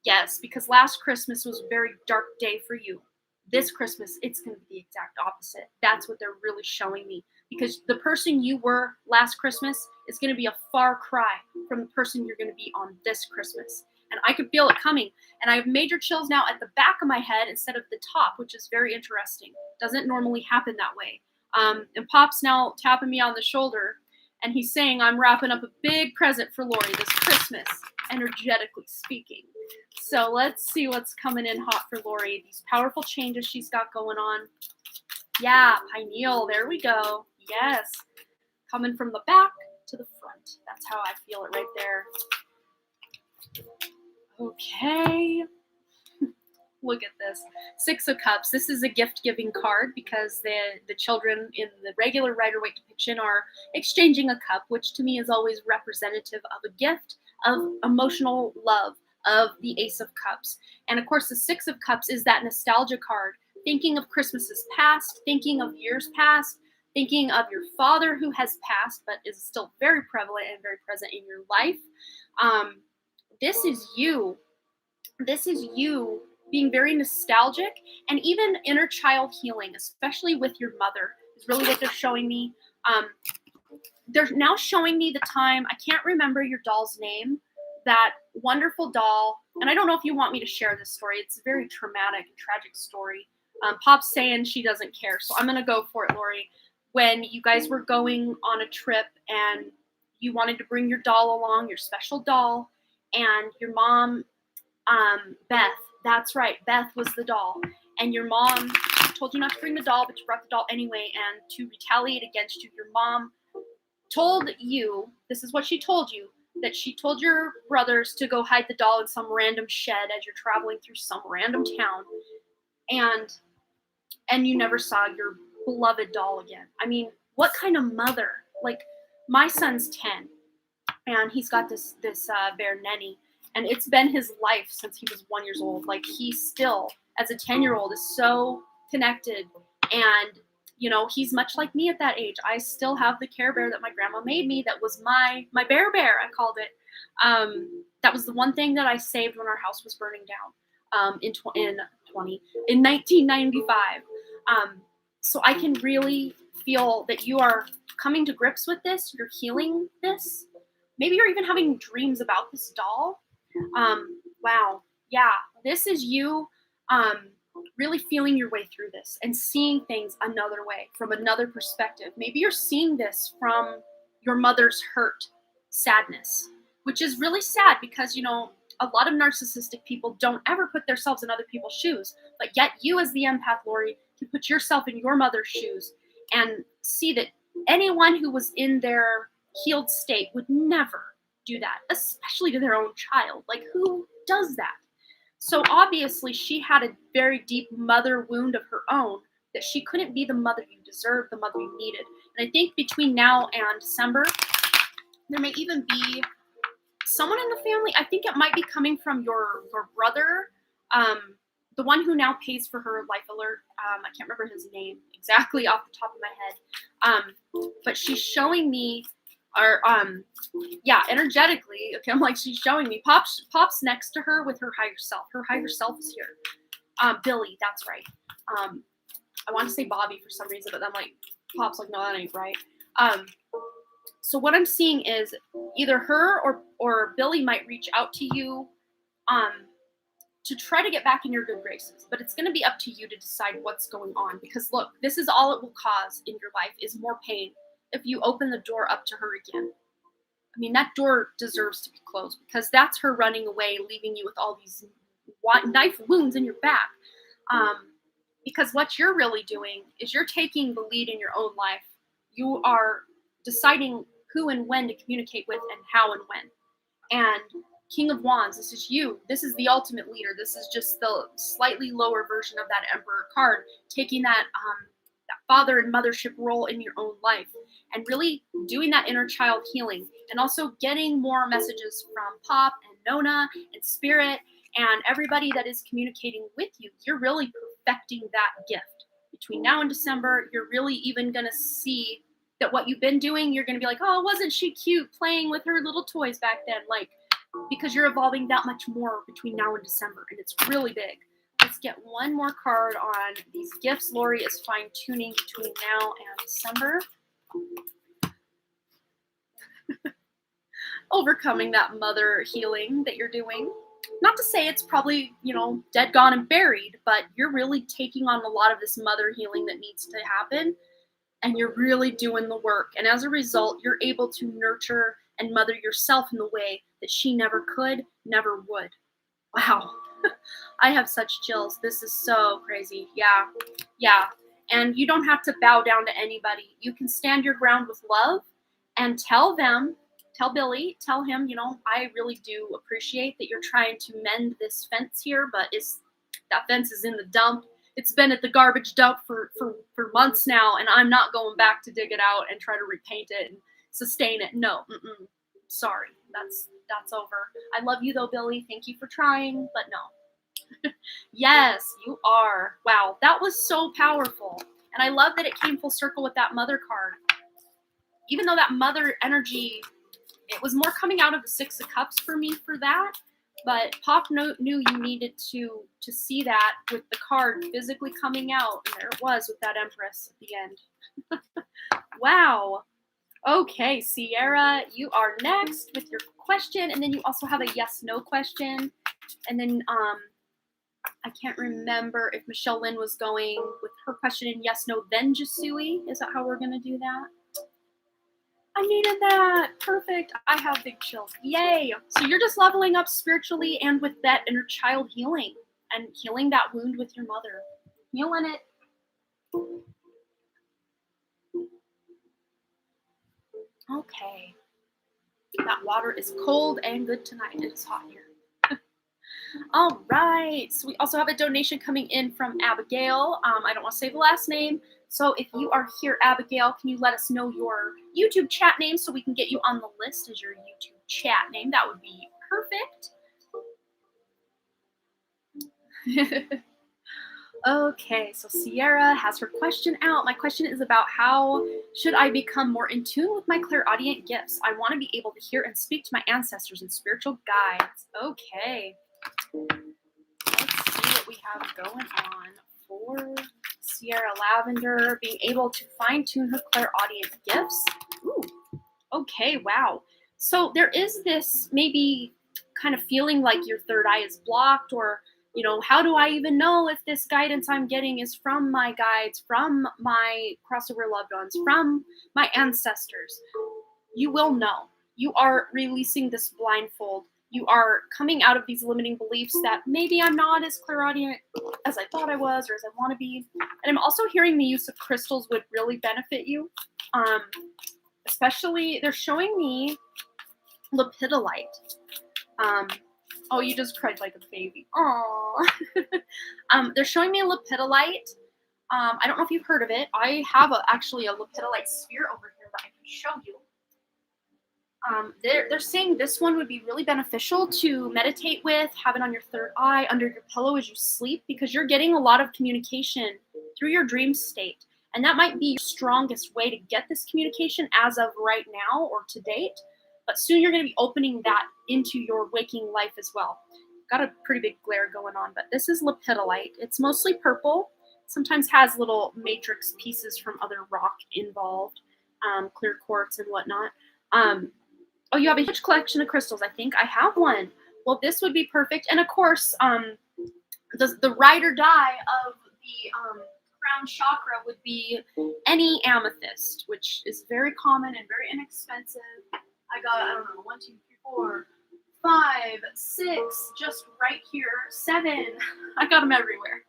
yes, because last Christmas was a very dark day for you. This Christmas, it's going to be the exact opposite. That's what they're really showing me. Because the person you were last Christmas is going to be a far cry from the person you're going to be on this Christmas. And I could feel it coming. And I have major chills now at the back of my head instead of the top, which is very interesting. Doesn't normally happen that way. And Pop's now tapping me on the shoulder. And he's saying I'm wrapping up a big present for Lori this Christmas, energetically speaking. So let's see what's coming in hot for Lori. These powerful changes she's got going on. Yeah, pineal. There we go. Yes. Coming from the back to the front. That's how I feel it right there. Okay. Look at this. 6 of Cups. This is a gift-giving card because the children in the regular Rider-Waite depiction are exchanging a cup, which to me is always representative of a gift, of emotional love, of the Ace of Cups. And of course, the 6 of Cups is that nostalgia card, thinking of Christmases past, thinking of years past, thinking of your father who has passed but is still very prevalent and very present in your life. This is you. This is you being very nostalgic and even inner child healing, especially with your mother, is really what they're showing me. They're now showing me the time, I can't remember your doll's name, that wonderful doll, and I don't know if you want me to share this story. It's a very traumatic and tragic story. Pop's saying she doesn't care, so I'm going to go for it, Lori. When you guys were going on a trip and you wanted to bring your doll along, your special doll, and your mom, Beth, that's right, Beth was the doll, and your mom told you not to bring the doll, but you brought the doll anyway, and to retaliate against you, your mom told you, this is what she told you, that she told your brothers to go hide the doll in some random shed as you're traveling through some random town, and you never saw your beloved doll again. I mean, what kind of mother? Like, my son's 10, and he's got this bear Nenny, and it's been his life since he was 1 year old. Like, he still, as a 10-year-old, is so connected, and you know, he's much like me at that age. I still have the Care Bear that my grandma made me. That was my bear, I called it. That was the one thing that I saved when our house was burning down in 1995. So I can really feel that you are coming to grips with this. You're healing this. Maybe you're even having dreams about this doll. Wow. Yeah, this is you really feeling your way through this and seeing things another way, from another perspective. Maybe you're seeing this from your mother's hurt, sadness, which is really sad because, you know, a lot of narcissistic people don't ever put themselves in other people's shoes. But yet you, as the empath, Lori, can put yourself in your mother's shoes and see that anyone who was in their healed state would never do that, especially to their own child. Like, who does that? So obviously she had a very deep mother wound of her own, that she couldn't be the mother you deserved, the mother you needed. And I think between now and December, there may even be someone in the family. I think it might be coming from your brother, the one who now pays for her life alert. I can't remember his name exactly off the top of my head. But she's showing me, or energetically, okay, I'm like, she's showing me. Pop's next to her with her higher self. Her higher self is here. Billy, that's right. I want to say Bobby for some reason, but then like Pop's like, no, that ain't right. So what I'm seeing is either her or Billy might reach out to you to try to get back in your good graces, but it's going to be up to you to decide what's going on, because look, this is all it will cause in your life is more pain if you open the door up to her again. I mean, that door deserves to be closed, because that's her running away, leaving you with all these knife wounds in your back. Because what you're really doing is you're taking the lead in your own life. You are deciding who and when to communicate with and how and when. And King of Wands, this is you. This is the ultimate leader. This is just the slightly lower version of that Emperor card, taking that father and mothership role in your own life and really doing that inner child healing, and also getting more messages from Pop and Nona and Spirit and everybody that is communicating with you. You're really perfecting that gift. Between now and December, you're really even going to see that what you've been doing, you're going to be like, oh, wasn't she cute playing with her little toys back then? Like, because you're evolving that much more between now and December, and it's really big. Let's get one more card on these gifts Lori is fine-tuning between now and December. Overcoming that mother healing that you're doing. Not to say it's probably, dead, gone, and buried, but you're really taking on a lot of this mother healing that needs to happen, and you're really doing the work. And as a result, you're able to nurture and mother yourself in the way that she never could, never would. Wow. I have such chills. This is so crazy. Yeah. And you don't have to bow down to anybody. You can stand your ground with love and tell them tell Billy, tell him, you know, I really do appreciate that you're trying to mend this fence here, but that fence is in the dump. It's been at the garbage dump for months now, and I'm not going back to dig it out and try to repaint it and sustain it. No, sorry, that's over. I love you though, Billy. Thank you for trying, but no. Yes, you are. Wow, that was so powerful. And I love that it came full circle with that mother card. Even though that mother energy, it was more coming out of the Six of Cups for me for that. But Pop knew you needed to see that with the card physically coming out. And there it was with that Empress at the end. Wow. Okay, Sierra, you are next with your question. And then you also have a yes-no question. And then I can't remember if Michelle Lynn was going with her question in yes, no, then Jasui. Is that how we're going to do that? I needed that. Perfect. I have big chills. Yay. So you're just leveling up spiritually and with that inner child healing and healing that wound with your mother. Healing it. Okay. That water is cold and good tonight. It is hot here. All right. So we also have a donation coming in from Abigail. I don't want to say the last name. So if you are here, Abigail, can you let us know your YouTube chat name so we can get you on the list as your YouTube chat name? That would be perfect. Okay, so Sierra has her question out. My question is about how should I become more in tune with my clairaudient gifts? I want to be able to hear and speak to my ancestors and spiritual guides. Okay. Let's see what we have going on for Sierra Lavender being able to fine-tune her clairaudient gifts. Ooh, okay, wow. So there is this maybe kind of feeling like your third eye is blocked, or, you know, how do I even know if this guidance I'm getting is from my guides, from my crossover loved ones, from my ancestors? You will know. You are releasing this blindfold. You are coming out of these limiting beliefs that maybe I'm not as clairaudient as I thought I was or as I want to be. And I'm also hearing the use of crystals would really benefit you. Especially, they're showing me lepidolite. Oh, you just cried like a baby. Aww. They're showing me lepidolite. I don't know if you've heard of it. I have actually a lepidolite sphere over here that I can show you. They're saying this one would be really beneficial to meditate with, have it on your third eye, under your pillow as you sleep, because you're getting a lot of communication through your dream state. And that might be your strongest way to get this communication as of right now or to date. But soon you're going to be opening that into your waking life as well. Got a pretty big glare going on, but this is lepidolite. It's mostly purple. Sometimes has little matrix pieces from other rock involved, clear quartz and whatnot. Oh, you have a huge collection of crystals. I think I have one. Well, this would be perfect. And of course, the ride or die of the crown chakra would be any amethyst, which is very common and very inexpensive. I got, I don't know, 1, 2, 3, 4, 5, 6, just right here. 7. I got them everywhere.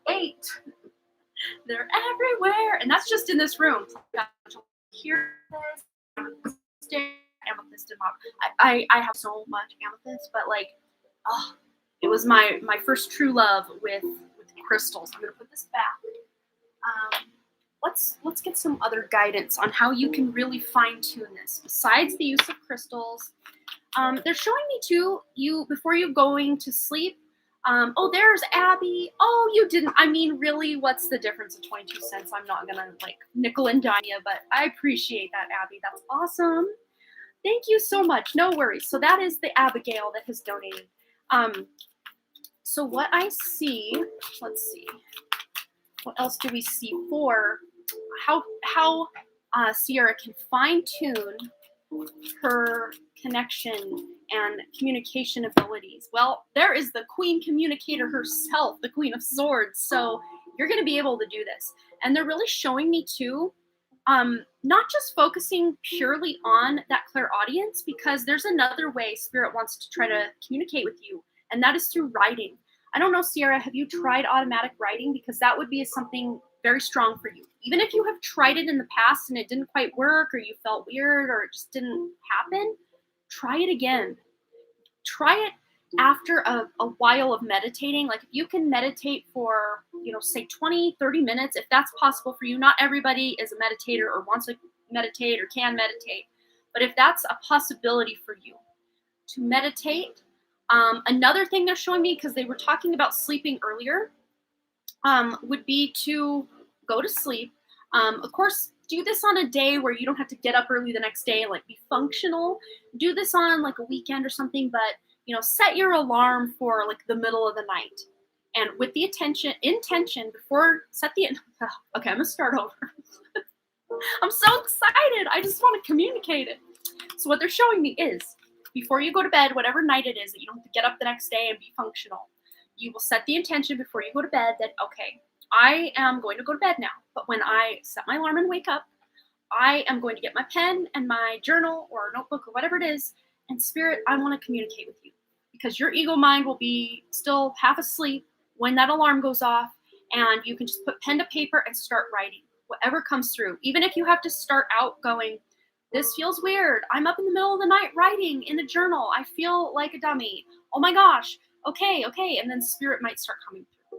8. They're everywhere. And that's just in this room. Here, amethyst and mop. I have so much amethyst, but like, oh, it was my first true love with crystals. I'm gonna put this back. Let's get some other guidance on how you can really fine tune this besides the use of crystals. They're showing me too, you before you going to sleep. Oh, there's Abby. Oh, you didn't. I mean, really, what's the difference of 22 cents? I'm not gonna like nickel and dime you, but I appreciate that, Abby. That's awesome. Thank you so much. No worries. So that is the Abigail that has donated. So what I see, let's see. What else do we see for how Sierra can fine tune her connection and communication abilities? Well, there is the Queen Communicator herself, the Queen of Swords. So you're going to be able to do this. And they're really showing me too, not just focusing purely on that clairaudience, because there's another way Spirit wants to try to communicate with you, and that is through writing. I don't know, Sierra, have you tried automatic writing? Because that would be something very strong for you. Even if you have tried it in the past and it didn't quite work, or you felt weird, or it just didn't happen, try it again. Try it after a while of meditating. Like if you can meditate for, say 20, 30 minutes, if that's possible for you. Not everybody is a meditator or wants to meditate or can meditate. But if that's a possibility for you to meditate, another thing they're showing me, because they were talking about sleeping earlier, would be to go to sleep. Of course, do this on a day where you don't have to get up early the next day and like be functional. Do this on like a weekend or something, but set your alarm for like the middle of the night. And with the intention before, okay, I'm gonna start over. I'm so excited. I just want to communicate it. So what they're showing me is, before you go to bed, whatever night it is that you don't have to get up the next day and be functional, you will set the intention before you go to bed that, okay, I am going to go to bed now. But when I set my alarm and wake up, I am going to get my pen and my journal or notebook or whatever it is, and Spirit, I want to communicate with you. Because your ego mind will be still half asleep when that alarm goes off, and you can just put pen to paper and start writing whatever comes through. Even if you have to start out going, this feels weird. I'm up in the middle of the night writing in a journal. I feel like a dummy. Oh my gosh. Okay. And then Spirit might start coming through.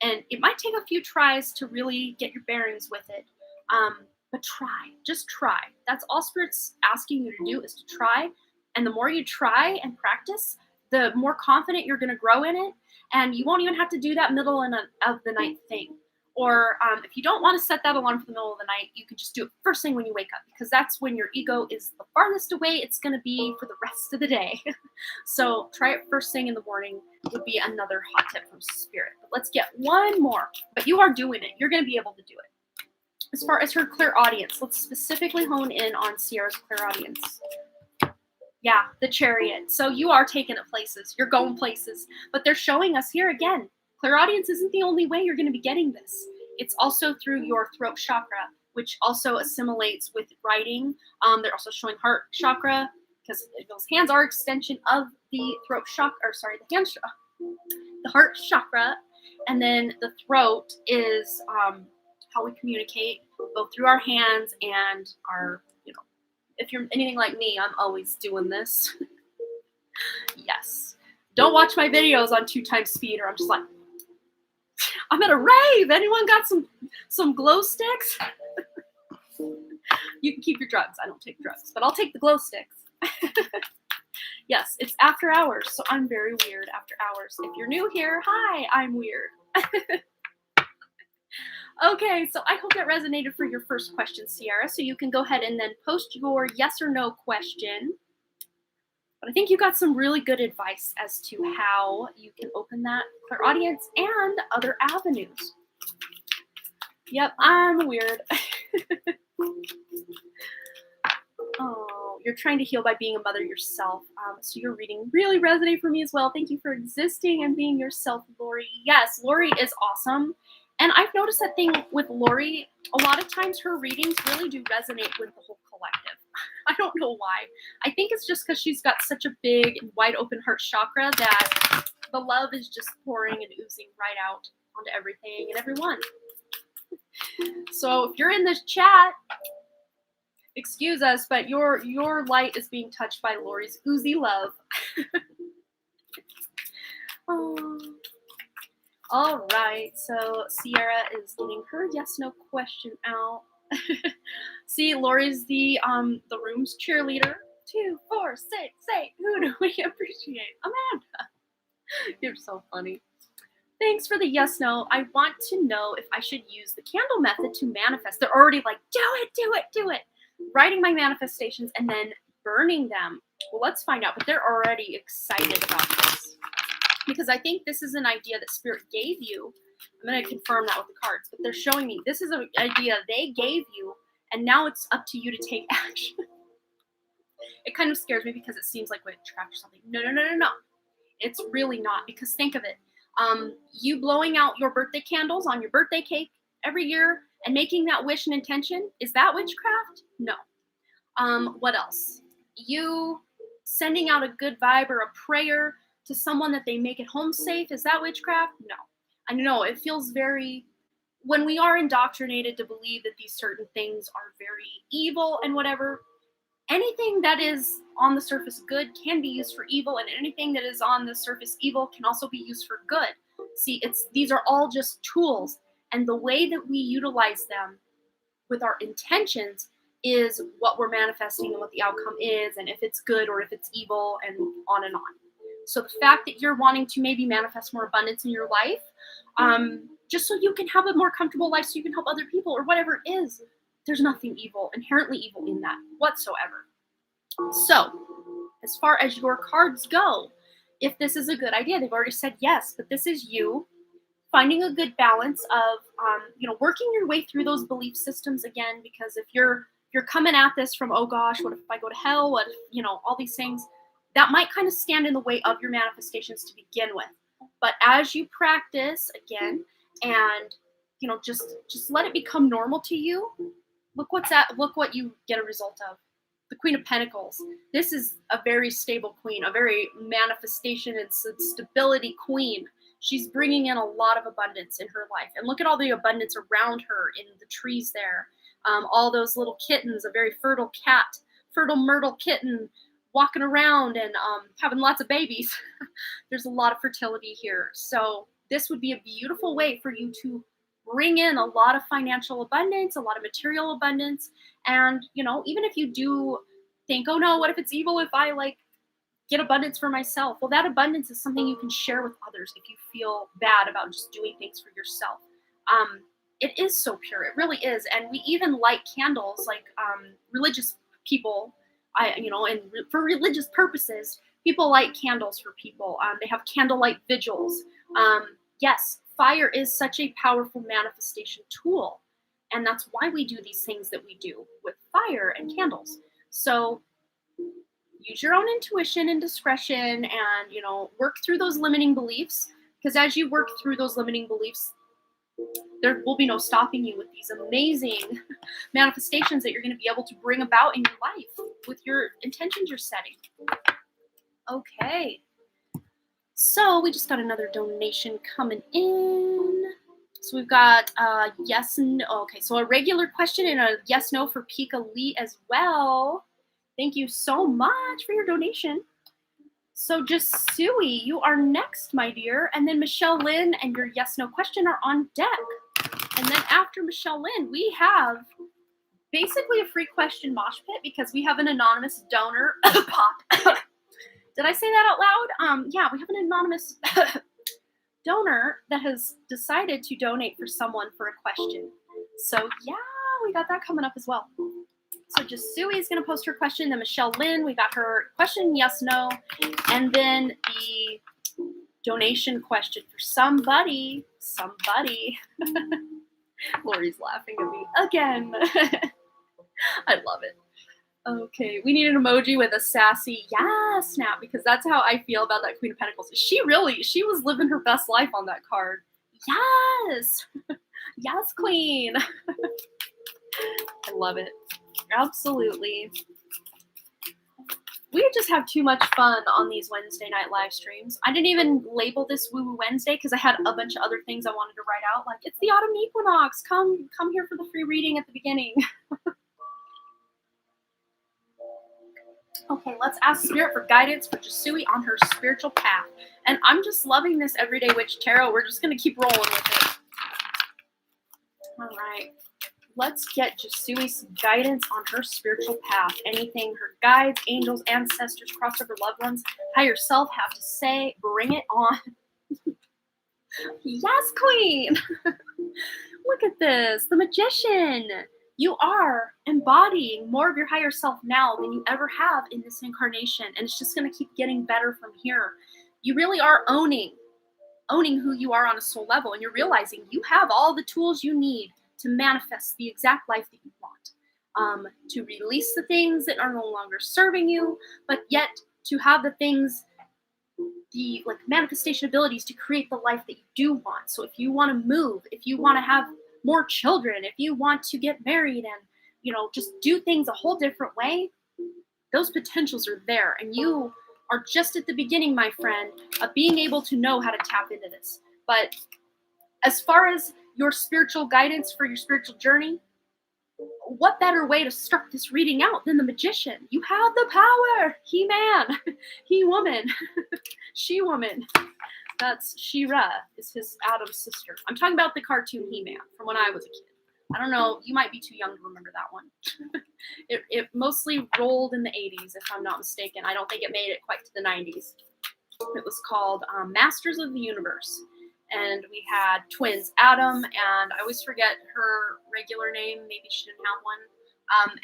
And it might take a few tries to really get your bearings with it. But try. Just try. That's all Spirit's asking you to do, is to try. And the more you try and practice, the more confident you're going to grow in it. And you won't even have to do that middle of the night thing. Or if you don't want to set that alarm for the middle of the night, you can just do it first thing when you wake up, because that's when your ego is the farthest away it's going to be for the rest of the day. So try it first thing in the morning would be another hot tip from Spirit. But let's get one more. But you are doing it. You're going to be able to do it. As far as her clairaudience, let's specifically hone in on Sierra's clairaudience. Yeah, the Chariot. So you are taking it places. You're going places. But they're showing us here again, clairaudience isn't the only way you're going to be getting this. It's also through your throat chakra, which also assimilates with writing. They're also showing heart chakra, because those hands are extension of the throat chakra, the heart chakra. And then the throat is how we communicate, both through our hands and our, if you're anything like me, I'm always doing this. Yes. Don't watch my videos on 2x speed, or I'm just like, I'm at a rave. Anyone got some glow sticks? You can keep your drugs. I don't take drugs, but I'll take the glow sticks. Yes, it's after hours, so I'm very weird after hours. If you're new here, hi, I'm weird. Okay, so I hope that resonated for your first question, Sierra. So you can go ahead and then post your yes or no question. But I think you got some really good advice as to how you can open that clairaudience and other avenues. Yep, I'm weird. Oh, you're trying to heal by being a mother yourself. So your reading really resonated for me as well. Thank you for existing and being yourself, Lori. Yes, Lori is awesome. And I've noticed that thing with Lori, a lot of times her readings really do resonate with the whole collective. I don't know why. I think it's just because she's got such a big and wide open heart chakra that the love is just pouring and oozing right out onto everything and everyone. So if you're in this chat, excuse us, but your light is being touched by Lori's oozy love. Oh. All right, so Sierra is getting her yes/no question out. See, Lori's the room's cheerleader. 2, 4, 6, 8. Who do we appreciate? Amanda. You're so funny. Thanks for the yes/no. I want to know if I should use the candle method to manifest. They're already like, do it. Writing my manifestations and then burning them. Well, let's find out. But they're already excited about this, because I think this is an idea that Spirit gave you. I'm going to confirm that with the cards, but they're showing me this is an idea they gave you, and now it's up to you to take action. It kind of scares me because it seems like witchcraft or something. No. It's really not, because think of it. You blowing out your birthday candles on your birthday cake every year and making that wish and intention, is that witchcraft? No. What else? You sending out a good vibe or a prayer to someone that they make it home safe, is that witchcraft? No. I know it feels very, when we are indoctrinated to believe that these certain things are very evil and whatever, anything that is on the surface good can be used for evil, and anything that is on the surface evil can also be used for good. See, these are all just tools, and the way that we utilize them with our intentions is what we're manifesting and what the outcome is, and if it's good or if it's evil, and on and on. So the fact that you're wanting to maybe manifest more abundance in your life, just so you can have a more comfortable life, so you can help other people or whatever it is, there's nothing evil, inherently evil in that whatsoever. So as far as your cards go, if this is a good idea, they've already said yes, but this is you finding a good balance of, working your way through those belief systems again, because if you're coming at this from, oh gosh, what if I go to hell? What if, all these things, that might kind of stand in the way of your manifestations to begin with. But as you practice again, and, just let it become normal to you, look what you get a result of. The Queen of Pentacles. This is a very stable queen, a very manifestation and stability queen. She's bringing in a lot of abundance in her life. And look at all the abundance around her in the trees there. All those little kittens, a very fertile myrtle kitten walking around and having lots of babies. There's a lot of fertility here. So this would be a beautiful way for you to bring in a lot of financial abundance, a lot of material abundance. And, even if you do think, oh no, what if it's evil if I get abundance for myself? Well, that abundance is something you can share with others if you feel bad about just doing things for yourself. It is so pure. It really is. And we even light candles, religious people, and for religious purposes, people light candles for people. They have candlelight vigils. Yes, fire is such a powerful manifestation tool. And that's why we do these things that we do with fire and candles. So use your own intuition and discretion and, work through those limiting beliefs. Because as you work through those limiting beliefs, there will be no stopping you with these amazing manifestations that you're going to be able to bring about in your life with your intentions you're setting. Okay. So we just got another donation coming in. So we've got yes, no. Okay, so a regular question and a yes, no for Pika Lee as well. Thank you so much for your donation. So just Suey, you are next, my dear. And then Michelle Lynn and your yes, no question are on deck. And then after Michelle Lynn, we have basically a free question mosh pit because we have an anonymous donor. Pop. Did I say that out loud? Yeah, we have an anonymous donor that has decided to donate for someone for a question. So yeah, we got that coming up as well. So just Suey's going to post her question. Then Michelle Lynn, we got her question, yes, no. And then the donation question for somebody. Lori's laughing at me again. I love it. Okay, we need an emoji with a sassy snap, because that's how I feel about that Queen of Pentacles. She was living her best life on that card. Yes. Yes, Queen. I love it. Absolutely. We just have too much fun on these Wednesday night live streams. I didn't even label this Woo Woo Wednesday because I had a bunch of other things I wanted to write out. Like, it's the Autumnal Equinox. Come here for the free reading at the beginning. Okay, let's ask Spirit for guidance for Jasui on her spiritual path. And I'm just loving this Everyday Witch Tarot. We're just going to keep rolling with it. All right. Let's get Jasui some guidance on her spiritual path. Anything her guides, angels, ancestors, crossover loved ones, higher self have to say, bring it on. Yes, Queen. Look at this. The Magician. You are embodying more of your higher self now than you ever have in this incarnation. And it's just going to keep getting better from here. You really are owning who you are on a soul level. And you're realizing you have all the tools you need to manifest the exact life that you want. To release the things that are no longer serving you, but yet to have the things, the manifestation abilities to create the life that you do want. So if you want to move, if you want to have more children, if you want to get married and, just do things a whole different way, those potentials are there. And you are just at the beginning, my friend, of being able to know how to tap into this. But as far as your spiritual guidance for your spiritual journey, what better way to start this reading out than the magician? You have the power. He-man, he-woman, she-woman. That's She-Ra, is his Adam's sister. I'm talking about the cartoon He-Man from when I was a kid. I don't know, you might be too young to remember that one. It mostly rolled in the 80s, if I'm not mistaken. I don't think it made it quite to the 90s. It was called Masters of the Universe. And we had twins, Adam, and I always forget her regular name. Maybe she didn't have one.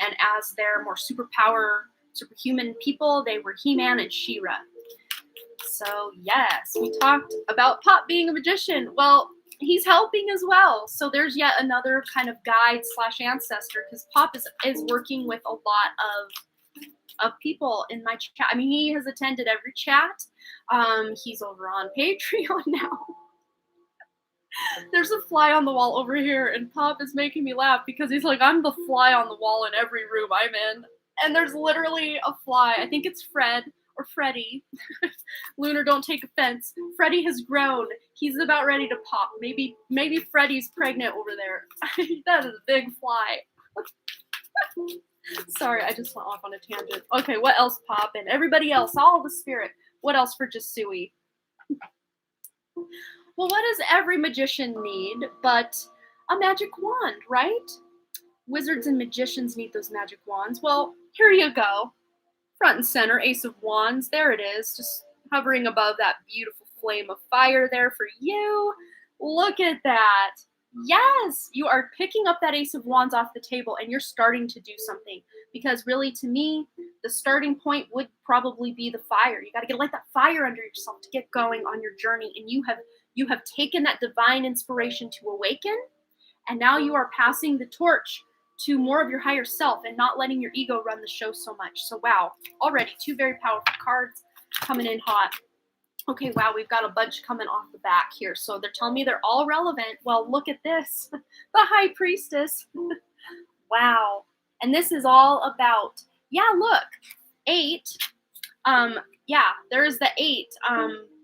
And as their more superhuman people, they were He-Man and She-Ra. So yes, we talked about Pop being a magician. Well, he's helping as well. So there's yet another kind of guide / ancestor, because Pop is working with a lot of people in my chat. I mean, he has attended every chat. He's over on Patreon now. There's a fly on the wall over here, and Pop is making me laugh because he's like, I'm the fly on the wall in every room I'm in. And there's literally a fly. I think it's Fred or Freddy. Lunar, don't take offense. Freddy has grown. He's about ready to pop. Maybe Freddy's pregnant over there. That is a big fly. Sorry, I just went off on a tangent. Okay, what else, Pop? And everybody else, all the spirit. What else for Jasui? Well, what does every magician need but a magic wand, right? Wizards and magicians need those magic wands. Well, here you go. Front and center, Ace of Wands. There it is, just hovering above that beautiful flame of fire there for you. Look at that. Yes, you are picking up that Ace of Wands off the table and you're starting to do something. Because really, to me, the starting point would probably be the fire. You got to light that fire under yourself to get going on your journey. And you have taken that divine inspiration to awaken. And now you are passing the torch to more of your higher self and not letting your ego run the show so much. So wow, already 2 very powerful cards coming in hot. Okay, wow, we've got a bunch coming off the back here. So they're telling me they're all relevant. Well, look at this. The High Priestess. Wow. And this is all about, yeah, look, 8. Yeah, there is the 8.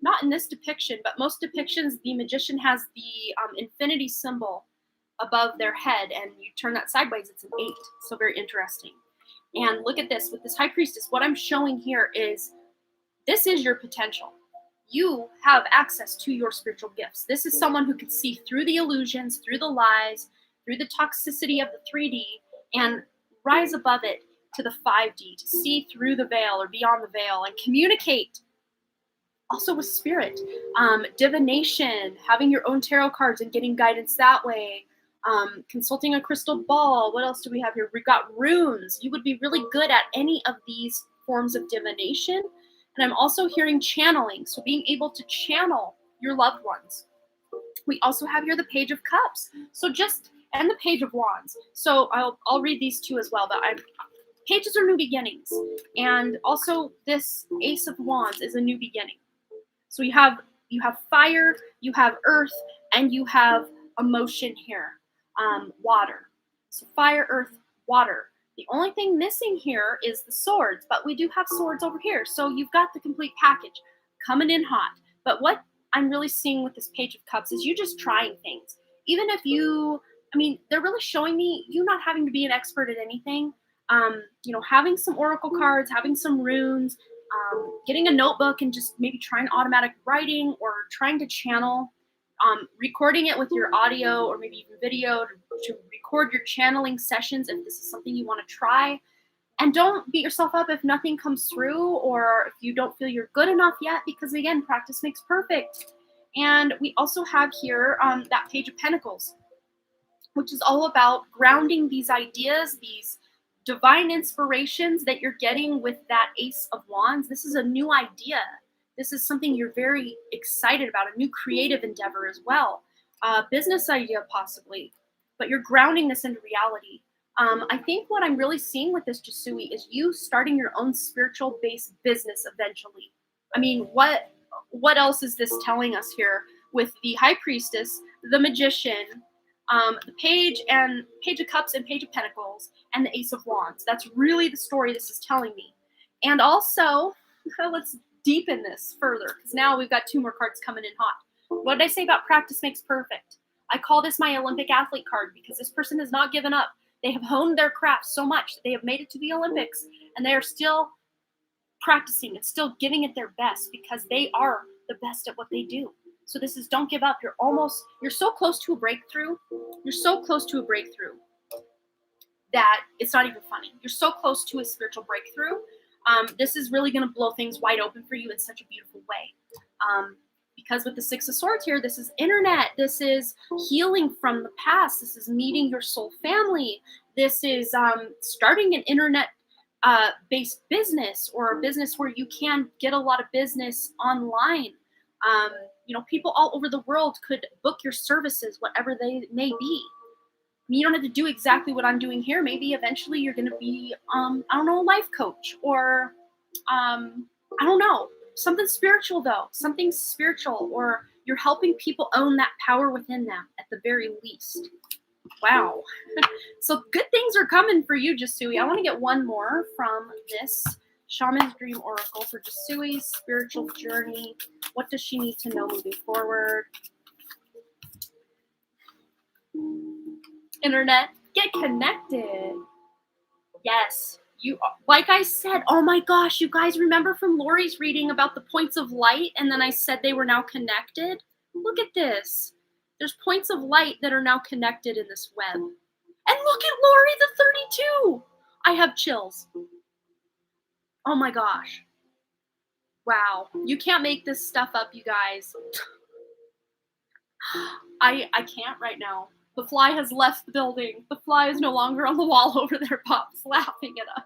Not in this depiction, but most depictions, the magician has the infinity symbol above their head, and you turn that sideways, it's an 8. So very interesting. And look at this, with this High Priestess, what I'm showing here is this is your potential. You have access to your spiritual gifts. This is someone who can see through the illusions, through the lies, through the toxicity of the 3D, and rise above it to the 5D, to see through the veil or beyond the veil and communicate also with spirit. Divination, having your own tarot cards and getting guidance that way. Consulting a crystal ball. What else do we have here? We've got runes. You would be really good at any of these forms of divination. And I'm also hearing channeling, so being able to channel your loved ones. We also have here the Page of Cups, and the Page of Wands. So I'll read these 2 as well, but pages are new beginnings, and also this Ace of Wands is a new beginning. So you have fire, you have earth, and you have emotion here, water. So fire, earth, water. The only thing missing here is the swords, but we do have swords over here. So you've got the complete package coming in hot. But what I'm really seeing with this Page of Cups is you just trying things. Even if they're really showing me you not having to be an expert at anything. Having some oracle cards, having some runes, getting a notebook and just maybe trying automatic writing or trying to channel. Recording it with your audio or maybe even video to record your channeling sessions if this is something you want to try. And don't beat yourself up if nothing comes through or if you don't feel you're good enough yet, because again, practice makes perfect. And we also have here that Page of Pentacles, which is all about grounding these ideas, these divine inspirations that you're getting with that Ace of Wands. This is a new idea. This is something you're very excited about, a new creative endeavor as well. Business idea possibly, but you're grounding this into reality. I think what I'm really seeing with this, Jasui, is you starting your own spiritual-based business eventually. I mean, what else is this telling us here with the High Priestess, the Magician, the Page of Cups and Page of Pentacles, and the Ace of Wands? That's really the story this is telling me. And also, let's deepen this further, because now we've got 2 more cards coming in hot. What did I say about practice makes perfect? I call this my Olympic athlete card because this person has not given up. They have honed their craft so much that they have made it to the Olympics, and they are still practicing and still giving it their best because they are the best at what they do. So this is don't give up. You're so close to a breakthrough. You're so close to a breakthrough that it's not even funny. You're so close to a spiritual breakthrough. This is really going to blow things wide open for you in such a beautiful way. Because with the Six of Swords here, this is internet. This is healing from the past. This is meeting your soul family. This is starting an internet-based business, or a business where you can get a lot of business online. People all over the world could book your services, whatever they may be. You don't have to do exactly what I'm doing here. Maybe eventually you're going to be, a life coach, or, something spiritual though, something spiritual, or you're helping people own that power within them at the very least. Wow. So good things are coming for you, Jasui. I want to get one more from this Shaman's Dream Oracle for Jasui's spiritual journey. What does she need to know moving forward? Internet, get connected. Yes, like I said, oh my gosh, you guys remember from Lori's reading about the points of light, and then I said they were now connected? Look at this. There's points of light that are now connected in this web. And look at Lori the 32. I have chills. Oh my gosh. Wow. You can't make this stuff up, you guys. I can't right now. The fly has left the building. The fly is no longer on the wall over there, Pop's laughing at us.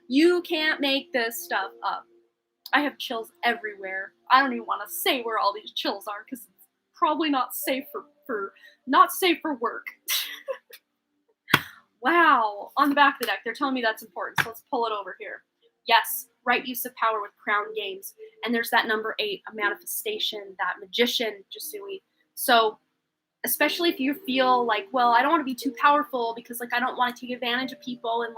You can't make this stuff up. I have chills everywhere. I don't even want to say where all these chills are because it's probably not safe for work. Wow. On the back of the deck, they're telling me that's important, so let's pull it over here. Yes, right use of power with crown games. And there's that number 8, a manifestation, that magician, Jasui. So especially if you feel like, well, I don't want to be too powerful because I don't want to take advantage of people, and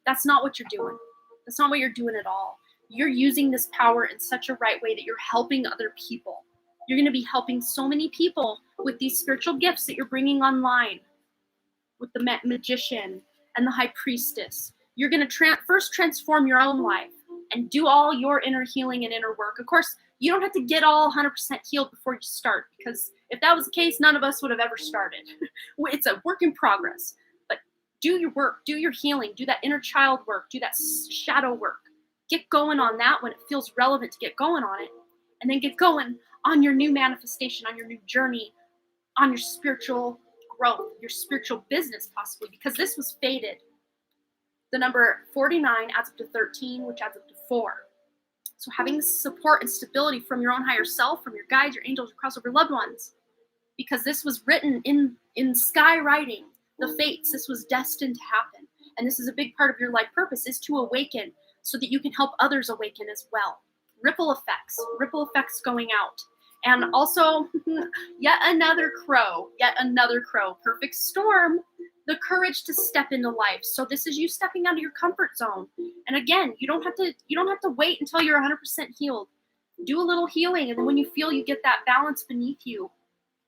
that's not what you're doing. That's not what you're doing at all. You're using this power in such a right way that you're helping other people. You're going to be helping so many people with these spiritual gifts that you're bringing online with the magician and the high priestess. You're going to first transform your own life and do all your inner healing and inner work. Of course, you don't have to get all 100% healed before you start, because if that was the case, none of us would have ever started. It's a work in progress. But do your work, do your healing, do that inner child work, do that shadow work. Get going on that when it feels relevant to get going on it. And then get going on your new manifestation, on your new journey, on your spiritual growth, your spiritual business possibly, because this was fated. The number 49 adds up to 13, which adds up to 4. So having support and stability from your own higher self, from your guides, your angels, your crossover loved ones, because this was written in sky writing, the fates. This was destined to happen. And this is a big part of your life purpose, is to awaken so that you can help others awaken as well. Ripple effects going out. And also, yet another crow, perfect storm, the courage to step into life. So this is you stepping out of your comfort zone. And again, you don't have to wait until you're 100% healed. Do a little healing, and then when you feel you get that balance beneath you,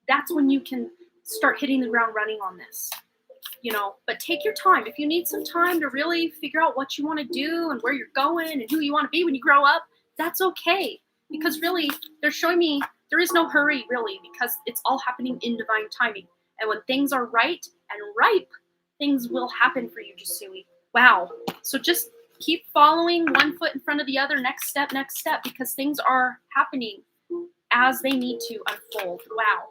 that's when you can start hitting the ground running on this. But take your time. If you need some time to really figure out what you want to do and where you're going and who you want to be when you grow up, that's okay. Because really, they're showing me there is no hurry, really, because it's all happening in divine timing. And when things are right and ripe, things will happen for you, Jasui. Wow. So just keep following one foot in front of the other, next step, because things are happening as they need to unfold. Wow.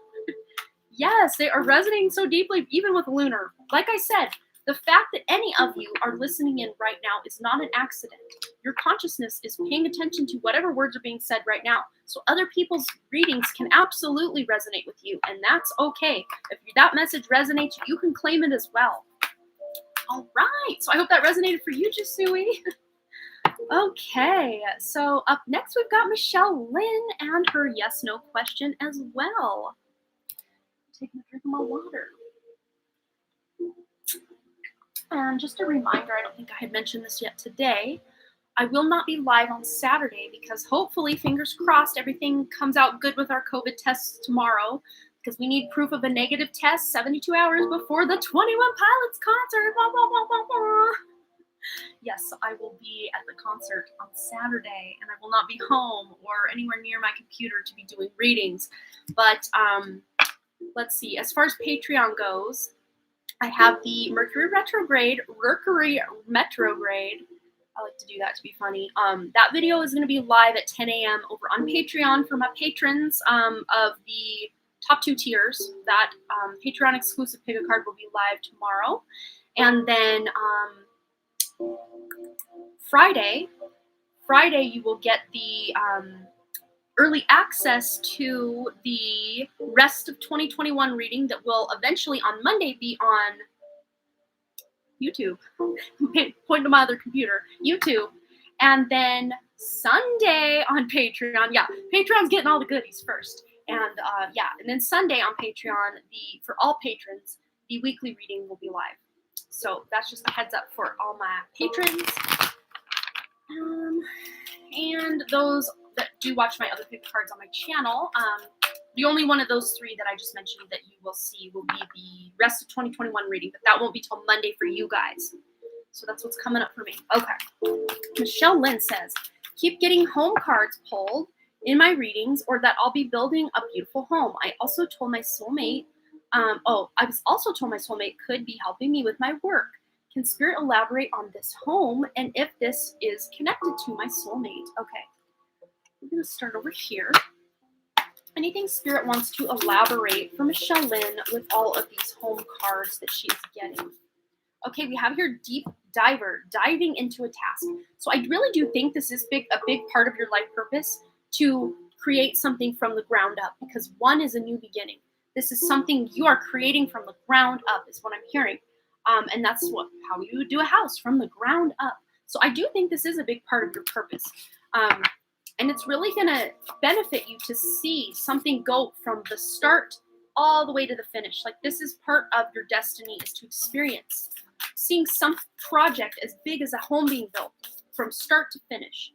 Yes, they are resonating so deeply, even with Lunar. Like I said, the fact that any of you are listening in right now is not an accident. Your consciousness is paying attention to whatever words are being said right now. So other people's readings can absolutely resonate with you, and that's okay. If that message resonates, you can claim it as well. All right, so I hope that resonated for you, Jasui. Okay, so up next we've got Michelle Lynn and her yes/no question as well. Taking a drink of my water. And just a reminder, I don't think I had mentioned this yet today, I will not be live on Saturday because hopefully, fingers crossed, everything comes out good with our COVID tests tomorrow, because we need proof of a negative test 72 hours before the 21 Pilots concert. Blah, blah, blah, blah, blah. Yes, I will be at the concert on Saturday, and I will not be home or anywhere near my computer to be doing readings. But let's see. As far as Patreon goes, I have the Mercury retrograde. I like to do that to be funny. That video is going to be live at 10 a.m. over on Patreon for my patrons of the top 2 tiers. That Patreon exclusive pick a card will be live tomorrow. And then Friday you will get the early access to the rest of 2021 reading that will eventually on Monday be on YouTube. Point to my other computer. YouTube. And then Sunday on Patreon. Yeah, Patreon's getting all the goodies first. And and then Sunday on Patreon, for all patrons, the weekly reading will be live. So that's just a heads up for all my patrons. And those that do watch my other pick cards on my channel, the only one of those 3 that I just mentioned that you will see will be the rest of 2021 reading, but that won't be till Monday for you guys. So that's what's coming up for me. Okay. Michelle Lynn says, keep getting home cards pulled in my readings or that I'll be building a beautiful home. I also told my soulmate, could be helping me with my work. Can Spirit elaborate on this home and if this is connected to my soulmate? Okay. I'm going to start over here. Anything Spirit wants to elaborate for Michelle Lynn with all of these home cards that she's getting. Okay, we have here Deep Diver, diving into a task. So I really do think this is a big part of your life purpose to create something from the ground up because 1 is a new beginning. This is something you are creating from the ground up is what I'm hearing. And that's how you do a house, from the ground up. So I do think this is a big part of your purpose. And it's really going to benefit you to see something go from the start all the way to the finish. Like this is part of your destiny, is to experience seeing some project as big as a home being built from start to finish.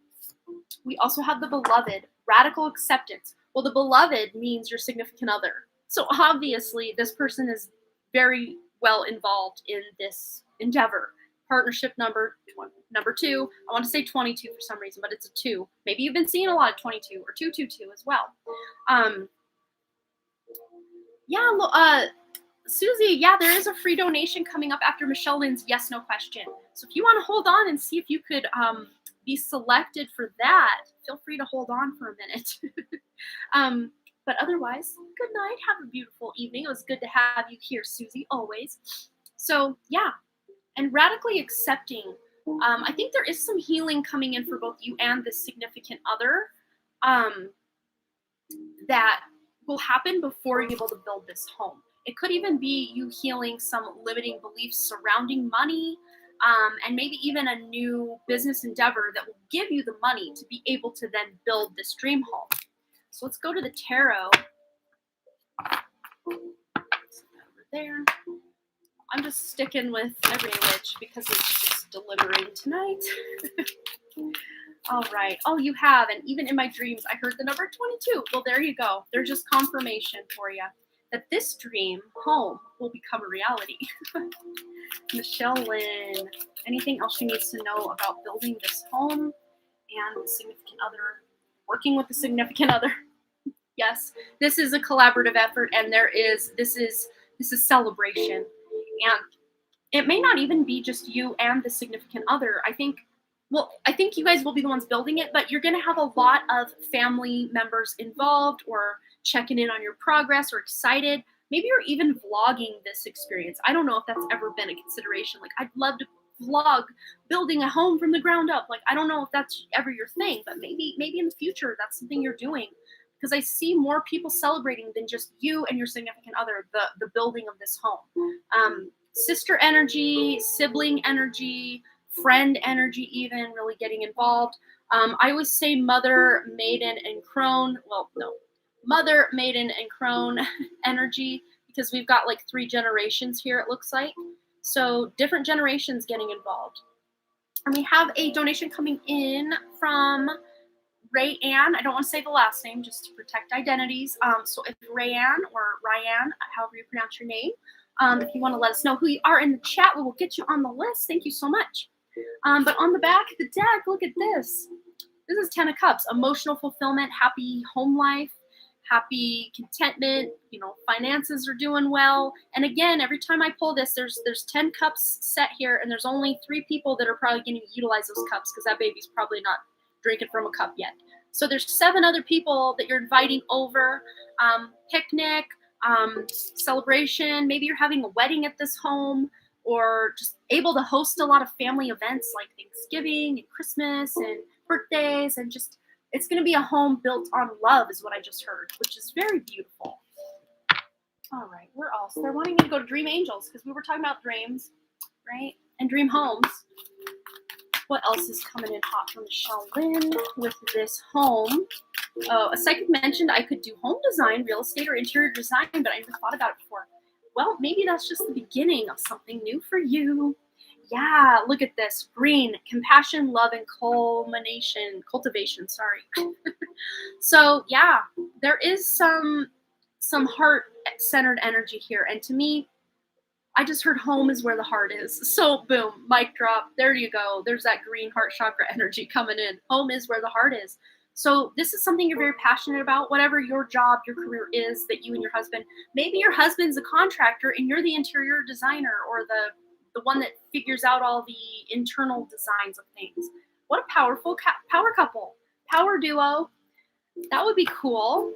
We also have the Beloved, radical acceptance. Well, the Beloved means your significant other. So obviously this person is very well involved in this endeavor. Partnership number 2. I want to say 22 for some reason, but it's a 2. Maybe you've been seeing a lot of 22 or 222 as well. Susie, yeah, there is a free donation coming up after Michelle Lynn's yes, no question. So if you want to hold on and see if you could be selected for that, feel free to hold on for a minute. But otherwise, good night. Have a beautiful evening. It was good to have you here, Susie, always. So yeah, and radically accepting. I think there is some healing coming in for both you and this significant other that will happen before you're able to build this home. It could even be you healing some limiting beliefs surrounding money, and maybe even a new business endeavor that will give you the money to be able to then build this dream home. So let's go to the tarot. Over there. I'm just sticking with every witch because it's just delivering tonight. All right. Oh, you have. And even in my dreams, I heard the number 22. Well, there you go. There's just confirmation for you that this dream home will become a reality. Michelle Lynn, anything else she needs to know about building this home and the significant other, working with the significant other? Yes, this is a collaborative effort, and this is celebration. And it may not even be just you and the significant other. I think you guys will be the ones building it, but you're going to have a lot of family members involved or checking in on your progress or excited. Maybe you're even vlogging this experience. I don't know if that's ever been a consideration. Like, I'd love to vlog building a home from the ground up. Like, I don't know if that's ever your thing, but maybe in the future that's something you're doing. Because I see more people celebrating than just you and your significant other, the building of this home. Sister energy, sibling energy, friend energy even, really getting involved. I always say mother, maiden, and crone. Well, no. Mother, maiden, and crone energy, because we've got like 3 generations here, it looks like. So different generations getting involved. And we have a donation coming in from Ray Ann, I don't want to say the last name just to protect identities. So if Ray Ann or Ryan, however you pronounce your name, if you want to let us know who you are in the chat, we will get you on the list. Thank you so much. But on the back of the deck, look at this. This is 10 of Cups, emotional fulfillment, happy home life, happy contentment, finances are doing well. And again, every time I pull this, there's 10 cups set here, and there's only 3 people that are probably going to utilize those cups because that baby's probably not drinking from a cup yet. So there's 7 other people that you're inviting over, picnic, celebration. Maybe you're having a wedding at this home, or just able to host a lot of family events like Thanksgiving and Christmas and birthdays, and just it's going to be a home built on love is what I just heard, which is very beautiful. All right, where else? They're wanting me to go to Dream Angels because we were talking about dreams, right? And dream homes. What else is coming in hot from Michelle Lynn with this home? A psychic mentioned I could do home design, real estate, or interior design, but I never thought about it before. Well, maybe that's just the beginning of something new for you. Yeah, look at this. Green, compassion, love, and cultivation, sorry. So yeah, there is some heart-centered energy here. And to me, I just heard home is where the heart is. So boom, mic drop. There you go. There's that green heart chakra energy coming in. Home is where the heart is. So this is something you're very passionate about, whatever your job, your career is that you and your husband, maybe your husband's a contractor and you're the interior designer or the one that figures out all the internal designs of things. What a powerful power couple, power duo. That would be cool.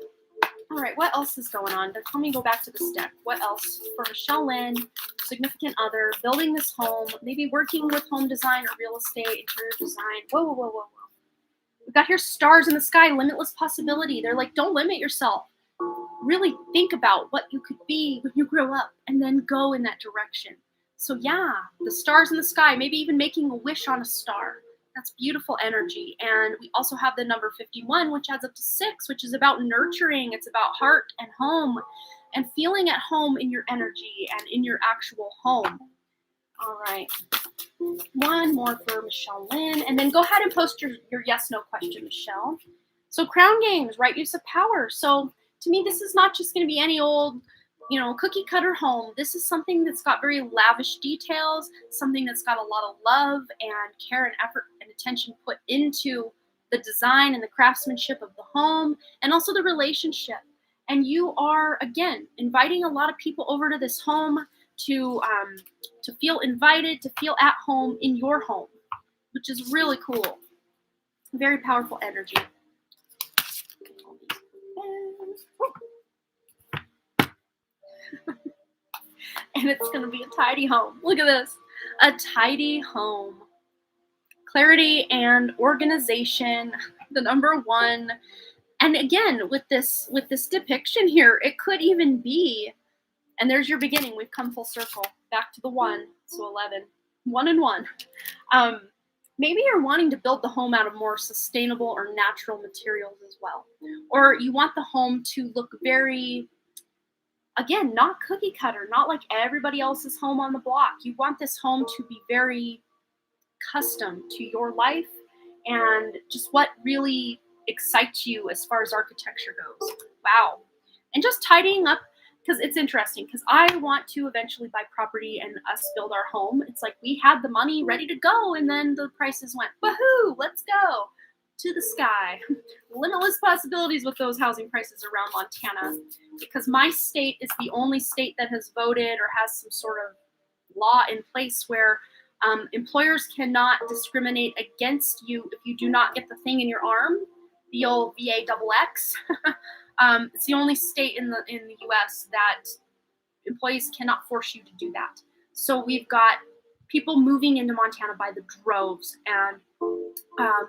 All right, what else is going on? Let me go back to this deck. What else? For Michelle Lynn, significant other, building this home, maybe working with home design or real estate, interior design. Whoa. We've got here stars in the sky, limitless possibility. They're like, don't limit yourself. Really think about what you could be when you grow up and then go in that direction. So yeah, the stars in the sky, maybe even making a wish on a star. That's beautiful energy. And we also have the number 51, which adds up to 6, which is about nurturing. It's about heart and home and feeling at home in your energy and in your actual home. All right. One more for Michelle Lynn. And then go ahead and post your yes/no question, Michelle. So crown games, right use of power. So to me, this is not just going to be any old cookie cutter home. This is something that's got very lavish details, something that's got a lot of love and care and effort and attention put into the design and the craftsmanship of the home and also the relationship. And you are, again, inviting a lot of people over to this home to feel invited, to feel at home in your home, which is really cool. Very powerful energy. And it's going to be a tidy home. Look at this. A tidy home. Clarity and organization, the number 1. And again, with this depiction here, it could even be, and there's your beginning. We've come full circle. Back to the 1. So 11. 1 and 1. Maybe you're wanting to build the home out of more sustainable or natural materials as well. Or you want the home to look very, again, not cookie cutter, not like everybody else's home on the block. You want this home to be very custom to your life and just what really excites you as far as architecture goes. Wow. And just tidying up, because it's interesting, because I want to eventually buy property and us build our home. It's like we had the money ready to go, and then the prices went, woohoo, let's go to the sky. Limitless possibilities with those housing prices around Montana, because my state is the only state that has voted or has some sort of law in place where employers cannot discriminate against you if you do not get the thing in your arm, the old VAXX. It's the only state in the U.S. that employees cannot force you to do that. So we've got people moving into Montana by the droves, and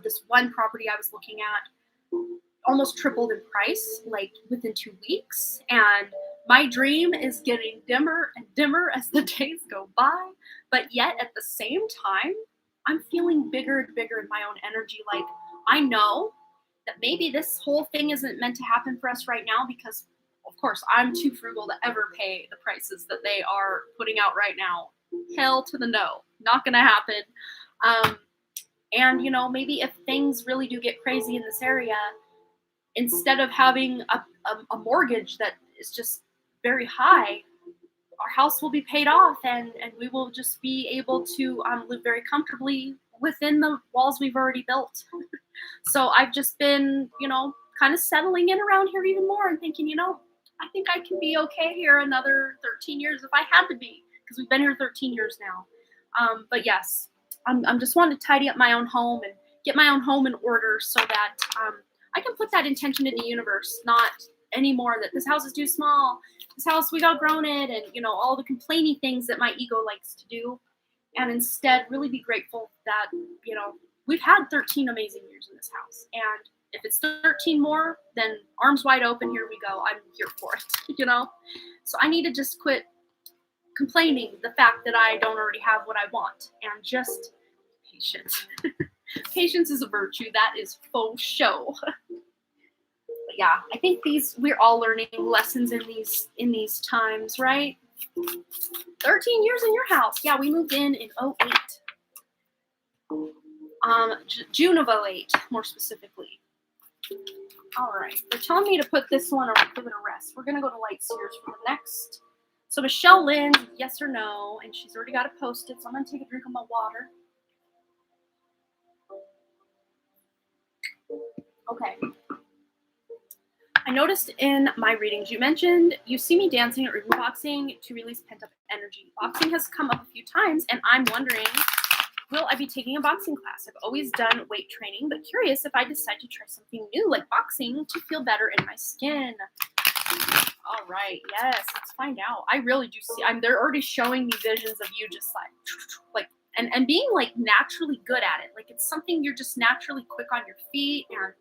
this one property I was looking at almost tripled in price, like within 2 weeks. And my dream is getting dimmer and dimmer as the days go by. But yet at the same time, I'm feeling bigger and bigger in my own energy. Like, I know that maybe this whole thing isn't meant to happen for us right now because, of course, I'm too frugal to ever pay the prices that they are putting out right now. Hell to the no. Not going to happen. And, you know, maybe if things really do get crazy in this area, instead of having a mortgage that is just very high, our house will be paid off, and we will just be able to live very comfortably within the walls we've already built. So I've just been, you know, kind of settling in around here even more and thinking, you know, I think I can be okay here another 13 years if I had to be, because we've been here 13 years now. But yes, I'm just wanting to tidy up my own home and get my own home in order so that I can put that intention in the universe, not anymore that this house is too small, this house, we've outgrown it, and, you know, all the complaining things that my ego likes to do. And instead really be grateful that, you know, we've had 13 amazing years in this house. And if it's 13 more, then arms wide open, here we go. I'm here for it, you know? So I need to just quit complaining the fact that I don't already have what I want and just patience. Patience is a virtue. That is faux show. But yeah, I think we're all learning lessons in these times, right? 13 years in your house. Yeah, we moved in 08. June of 08, more specifically. All right, they're telling me to put this one or give it a rest. We're gonna go to Light Seers for the next. So Michelle Lynn, yes or no, and she's already got it posted, so I'm gonna take a drink of my water. Okay. I noticed in my readings, you mentioned you see me dancing or even boxing to release pent-up energy. Boxing has come up a few times, and I'm wondering, will I be taking a boxing class? I've always done weight training, but curious if I decide to try something new like boxing to feel better in my skin. All right, yes, let's find out. I really do see, they're already showing me visions of you just like, and being like naturally good at it. Like it's something you're just naturally quick on your feet and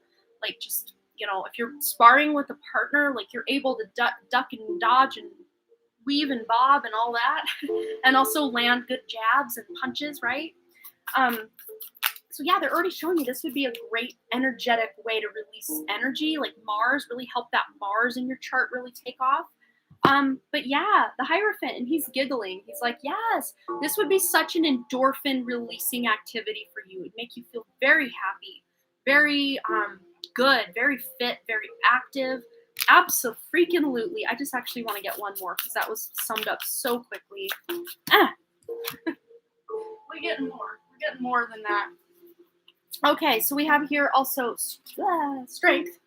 like just, you know, if you're sparring with a partner, like you're able to duck and dodge and weave and bob and all that, and also land good jabs and punches, right? So yeah, they're already showing me this would be a great energetic way to release energy, like Mars, really help that Mars in your chart really take off. But yeah, the Hierophant, and he's giggling. He's like, yes, this would be such an endorphin releasing activity for you. It'd make you feel very happy, very good, very fit, very active. Absolutely. I just actually want to get one more because that was summed up so quickly. We're getting more. We're getting more than that. Okay, so we have here also strength.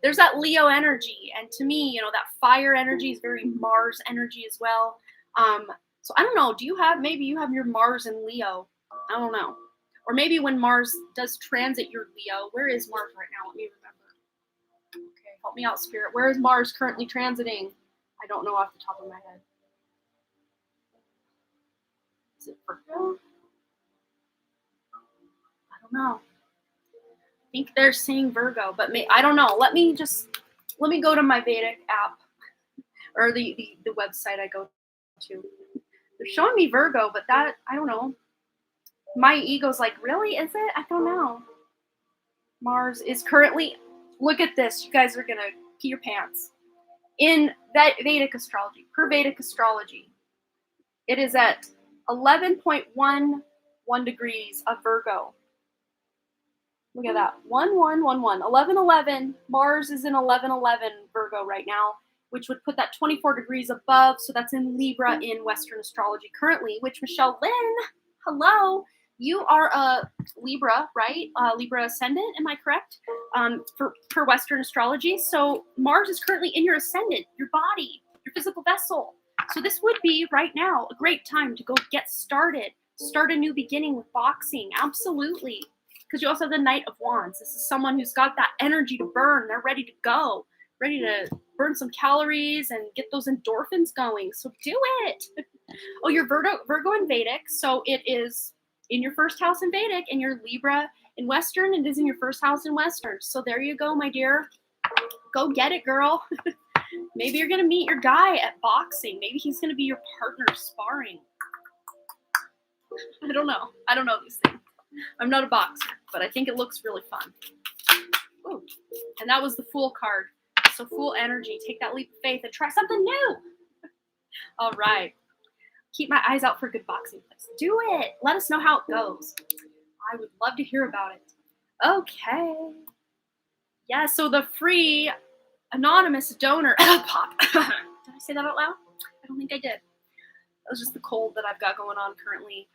There's that Leo energy, and to me, you know, that fire energy is very Mars energy as well. So I don't know. Maybe you have your Mars in Leo? I don't know. Or maybe when Mars does transit your Leo, where is Mars right now? Let me remember. Okay, help me out, Spirit. Where is Mars currently transiting? I don't know off the top of my head. Is it Virgo? I don't know. I think they're saying Virgo, but I don't know. Let me go to my Vedic app or the website I go to. They're showing me Virgo, but that, I don't know. My ego's like, really? Is it? I don't know. Mars is currently, look at this. You guys are going to pee your pants. In that Vedic astrology, per Vedic astrology, it is at 11.11 degrees of Virgo. Look at that. 1111. 1111. Mars is in 1111 Virgo right now, which would put that 24 degrees above. So that's in Libra in Western astrology currently, which Michelle Lynn, hello. You are a Libra, right? Libra ascendant, am I correct? For Western astrology. So Mars is currently in your ascendant, your body, your physical vessel. So this would be right now a great time to go get started. Start a new beginning with boxing. Absolutely. Because you also have the Knight of Wands. This is someone who's got that energy to burn. They're ready to go, ready to burn some calories and get those endorphins going. So do it. Oh, you're Virgo in Vedic. So it is in your first house in Vedic, and your Libra in Western, and it is in your first house in Western. So there you go, my dear. Go get it, girl. Maybe you're going to meet your guy at boxing. Maybe he's going to be your partner sparring. I don't know. I don't know these things. I'm not a boxer, but I think it looks really fun. Ooh. And that was the Fool card. So Fool energy. Take that leap of faith and try something new. All right. Keep my eyes out for a good boxing place. Do it. Let us know how it goes. I would love to hear about it. Okay. Yeah, so the free anonymous donor pop. Did I say that out loud? I don't think I did. That was just the cold that I've got going on currently.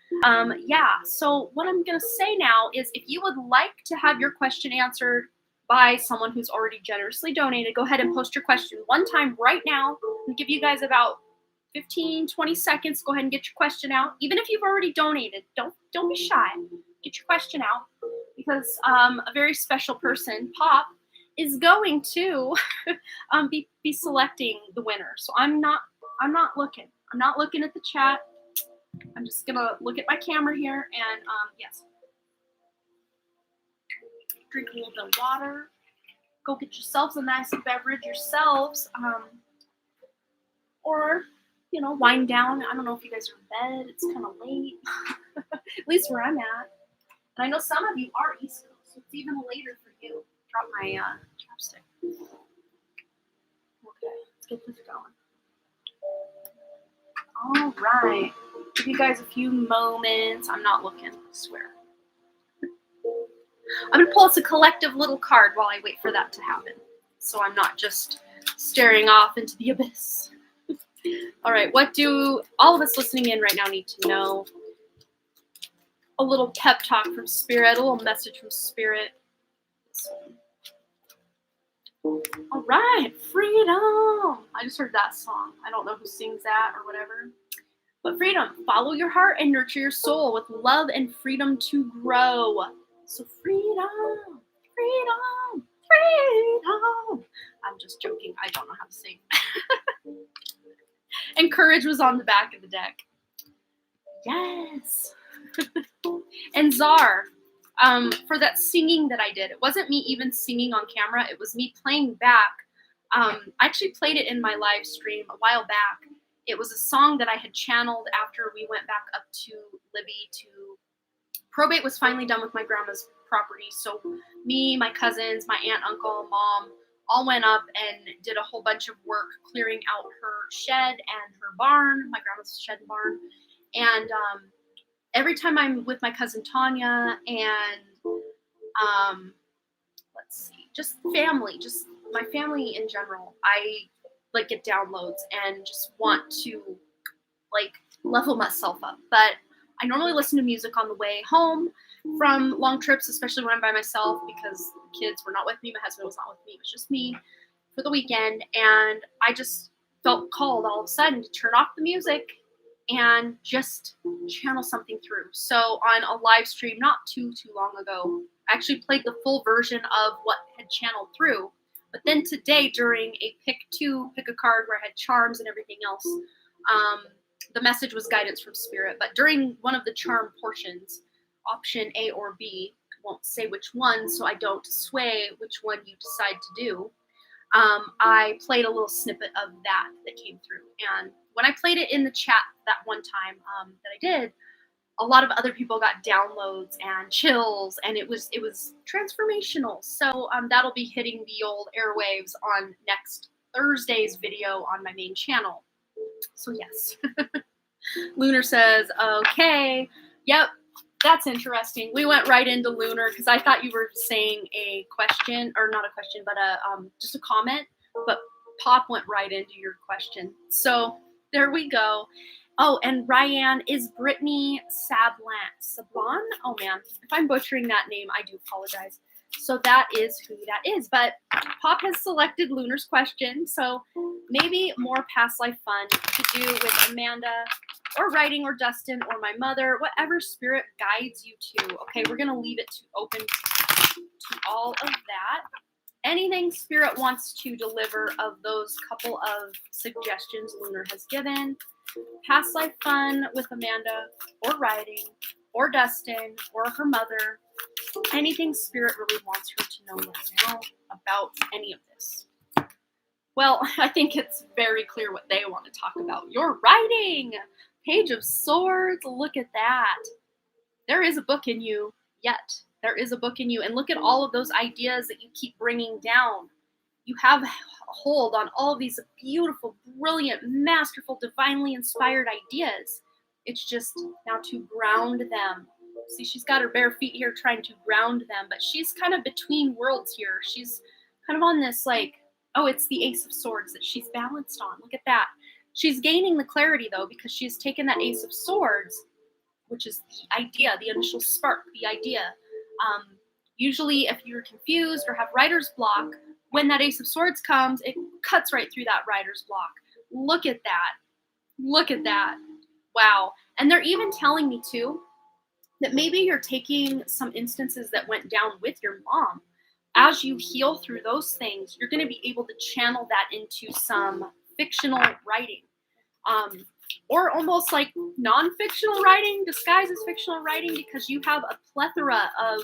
Yeah, so what I'm going to say now is if you would like to have your question answered by someone who's already generously donated, go ahead and post your question one time right now. I'll give you guys about 15, 20 seconds. Go ahead and get your question out. Even if you've already donated, don't be shy. Get your question out because a very special person, Pop, is going to be selecting the winner. So I'm not looking. I'm not looking at the chat. I'm just gonna look at my camera here and yes. Drink a little bit of water. Go get yourselves a nice beverage yourselves. Or, you know, wind down. I don't know if you guys are in bed. It's kind of late. At least where I'm at. And I know some of you are East Coast, so it's even later for you. Drop my chapstick. Okay, let's get this going. All right. Give you guys a few moments. I'm not looking, I swear. I'm going to pull us a collective little card while I wait for that to happen. So I'm not just staring off into the abyss. All right, what do all of us listening in right now need to know? A little pep talk from Spirit, a little message from Spirit. All right, freedom. I just heard that song. I don't know who sings that or whatever. But freedom, follow your heart and nurture your soul with love and freedom to grow. So freedom, freedom, freedom. I'm just joking. I don't know how to sing. And courage was on the back of the deck. Yes. And Czar, for that singing that I did, it wasn't me even singing on camera. It was me playing back. I actually played it in my live stream a while back. It was a song that I had channeled after we went back up to Libby to probate was finally done with my grandma's property. So me, my cousins, my aunt, uncle, mom, all went up and did a whole bunch of work clearing out her shed and her barn, my grandma's shed and barn. And every time I'm with my cousin Tanya and let's see, just family, just my family in general, I like get downloads and just want to like level myself up. But I normally listen to music on the way home from long trips, especially when I'm by myself because the kids were not with me. My husband was not with me. It was just me for the weekend. And I just felt called all of a sudden to turn off the music and just channel something through. So on a live stream not too long ago, I actually played the full version of what had channeled through. But then today during a pick a card where I had charms and everything else, the message was guidance from Spirit. But during one of the charm portions, option A or B, I won't say which one so I don't sway which one you decide to do, I played a little snippet of that came through. And when I played it in the chat that one time that I did, a lot of other people got downloads and chills, and it was transformational. So that'll be hitting the old airwaves on next Thursday's video on my main channel. So yes. Lunar says, okay, yep, that's interesting. We went right into Lunar because I thought you were saying a question, or not a question, but just a comment. But Pop went right into your question. So there we go. Oh, and Ryan is Brittany Sablon. Oh man, if I'm butchering that name, I do apologize. So that is who that is. But Pop has selected Lunar's question. So maybe more past life fun to do with Amanda or writing or Dustin or my mother, whatever Spirit guides you to. Okay, we're going to leave it open to all of that. Anything Spirit wants to deliver of those couple of suggestions Lunar has given. Past life fun with Amanda or writing or Dustin or her mother. Anything Spirit really wants her to know right now about any of this. Well, I think it's very clear what they want to talk about. Your writing! Page of Swords, look at that. There is a book in you yet. There is a book in you. And look at all of those ideas that you keep bringing down. You have a hold on all of these beautiful, brilliant, masterful, divinely inspired ideas. It's just now to ground them See, she's got her bare feet here trying to ground them, but she's kind of between worlds here. She's kind of on this like, oh, it's the Ace of Swords that she's balanced on. Look at that. She's gaining the clarity though, because she's taken that Ace of Swords, which is the idea, the initial spark, the idea. Usually if you're confused or have writer's block, when that Ace of Swords comes, it cuts right through that writer's block. Look at that. Look at that. Wow. And they're even telling me too, that maybe you're taking some instances that went down with your mom. As you heal through those things, you're going to be able to channel that into some fictional writing. Or almost like non-fictional writing disguised as fictional writing, because you have a plethora of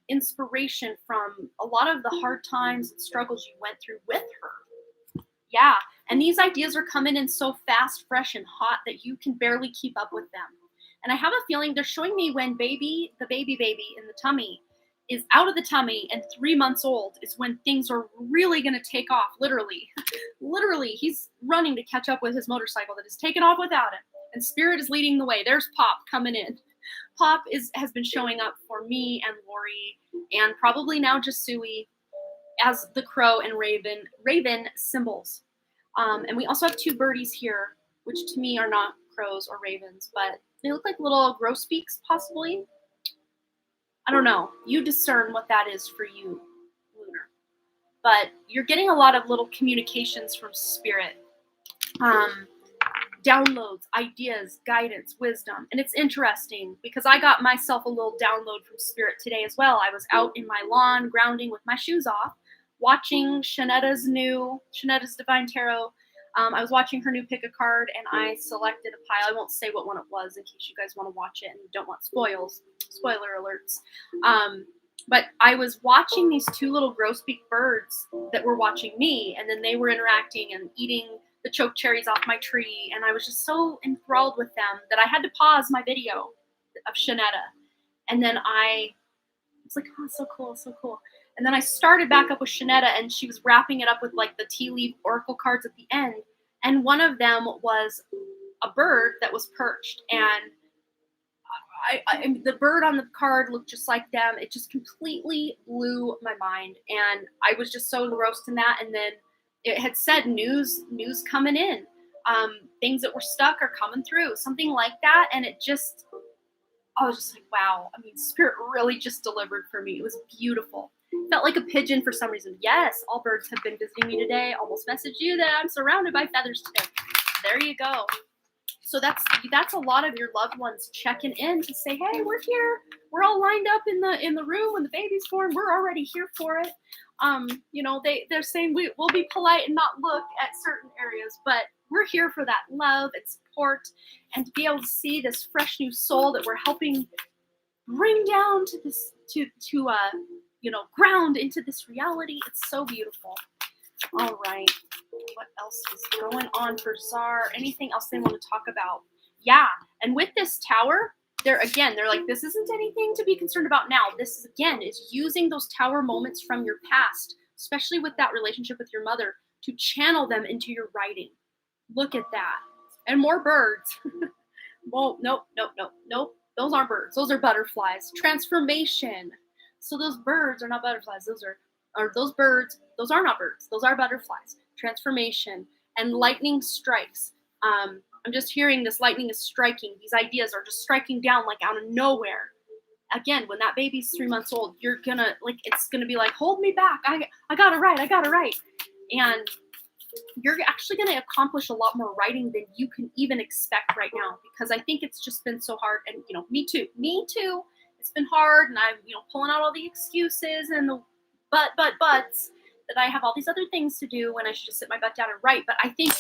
inspiration from a lot of the hard times and struggles you went through with her. Yeah, and these ideas are coming in so fast, fresh, and hot that you can barely keep up with them. And I have a feeling they're showing me when the baby in the tummy is out of the tummy and 3 months old is when things are really going to take off, literally. Literally, he's running to catch up with his motorcycle that has taken off without him. And Spirit is leading the way. There's Pop coming in. Pop has been showing up for me and Lori, and probably now just Suey, as the crow and raven symbols. And we also have 2 birdies here, which to me are not crows or ravens, but they look like little grosbeaks, possibly. I don't know. You discern what that is for you, Lunar. But you're getting a lot of little communications from Spirit. Downloads, ideas, guidance, wisdom. And it's interesting because I got myself a little download from Spirit today as well. I was out in my lawn grounding with my shoes off, watching Shanetta's Divine Tarot. I was watching her new pick a card, and I selected a pile. I won't say what one it was in case you guys want to watch it and don't want spoiler alerts. But I was watching these 2 little grosbeak birds that were watching me, and then they were interacting and eating the choke cherries off my tree, and I was just so enthralled with them that I had to pause my video of Shanetta. And then I was like, oh, so cool, so cool. And then I started back up with Shanetta, and she was wrapping it up with like the tea leaf oracle cards at the end. And one of them was a bird that was perched. And the bird on the card looked just like them. It just completely blew my mind. And I was just so engrossed in that. And then it had said news coming in. Things that were stuck are coming through. Something like that. And I was just like, wow. I mean, Spirit really just delivered for me. It was beautiful. Felt like a pigeon for some reason. Yes, all birds have been visiting me today. Almost messaged you that I'm surrounded by feathers today. There you go. So that's a lot of your loved ones checking in to say, hey, we're here. We're all lined up in the room when the baby's born. We're already here for it. They're saying we'll be polite and not look at certain areas, but we're here for that love and support, and to be able to see this fresh new soul that we're helping bring down to this ground into this reality. It's so beautiful. All right. What else is going on for Czar? Anything else they want to talk about? Yeah. And with this tower, they're like, this isn't anything to be concerned about now. This is using those tower moments from your past, especially with that relationship with your mother, to channel them into your writing. Look at that. And more birds. Well, nope. Those aren't birds. Those are butterflies. Transformation. So those birds are not butterflies. Those birds. Those are not birds. Those are butterflies. Transformation and lightning strikes. I'm just hearing this lightning is striking. These ideas are just striking down like out of nowhere. Again, when that baby's 3 months old, it's gonna be like, hold me back. I got it right. And you're actually going to accomplish a lot more writing than you can even expect right now, because I think it's just been so hard. And, me too. It's been hard, and I'm, pulling out all the excuses and the buts that I have all these other things to do when I should just sit my butt down and write. But I think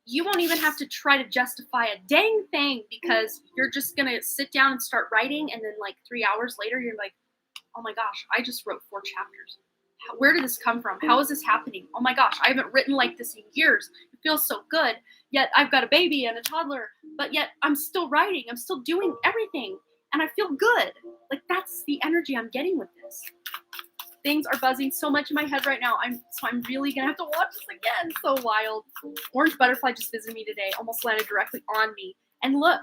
you won't even have to try to justify a dang thing, because you're just going to sit down and start writing. And then like 3 hours later, you're like, oh my gosh, I just wrote 4 chapters. Where did this come from? How is this happening? Oh my gosh, I haven't written like this in years. It feels so good. Yet I've got a baby and a toddler, but yet I'm still writing. I'm still doing everything, and I feel good. Like, that's the energy I'm getting with this. Things are buzzing so much in my head right now. I'm really gonna have to watch this again. So wild. Orange butterfly just visited me today. Almost landed directly on me. And look,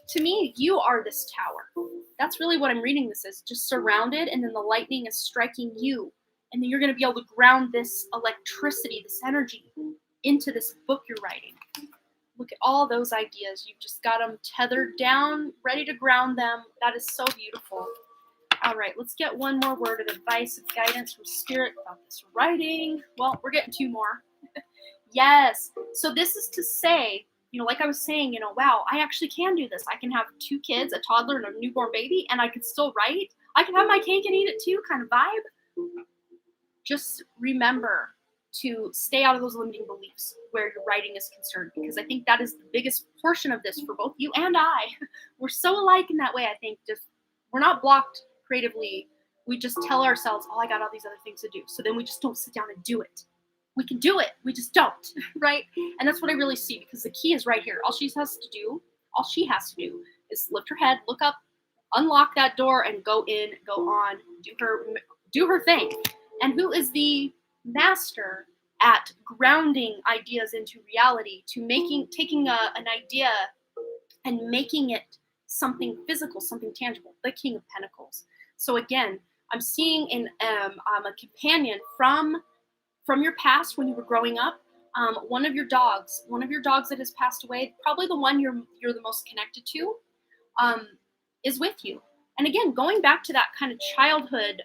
to me, you are this tower. That's really what I'm reading this as, just surrounded, and then the lightning is striking you. And then you're going to be able to ground this electricity, this energy, into this book you're writing. Look at all those ideas. You've just got them tethered down, ready to ground them. That is so beautiful. All right, let's get one more word of advice and guidance from Spirit about this writing. Well, we're getting two more. Yes. So this is to say, like I was saying, wow, I actually can do this. I can have 2 kids, a toddler and a newborn baby, and I can still write. I can have my cake and eat it too kind of vibe. Just remember to stay out of those limiting beliefs where your writing is concerned, because I think that is the biggest portion of this for both you and I. We're so alike in that way. I think just we're not blocked creatively. We just tell ourselves, oh, I got all these other things to do. So then we just don't sit down and do it. We can do it. We just don't, right? And that's what I really see, because the key is right here. All she has to do is lift her head, look up, unlock that door, and go in, go on, do her thing. And who is the master at grounding ideas into reality, to taking an idea and making it something physical, something tangible? The King of Pentacles. So again, I'm seeing a companion from your past when you were growing up. One of your dogs that has passed away, probably the one you're the most connected to, is with you. And again, going back to that kind of childhood,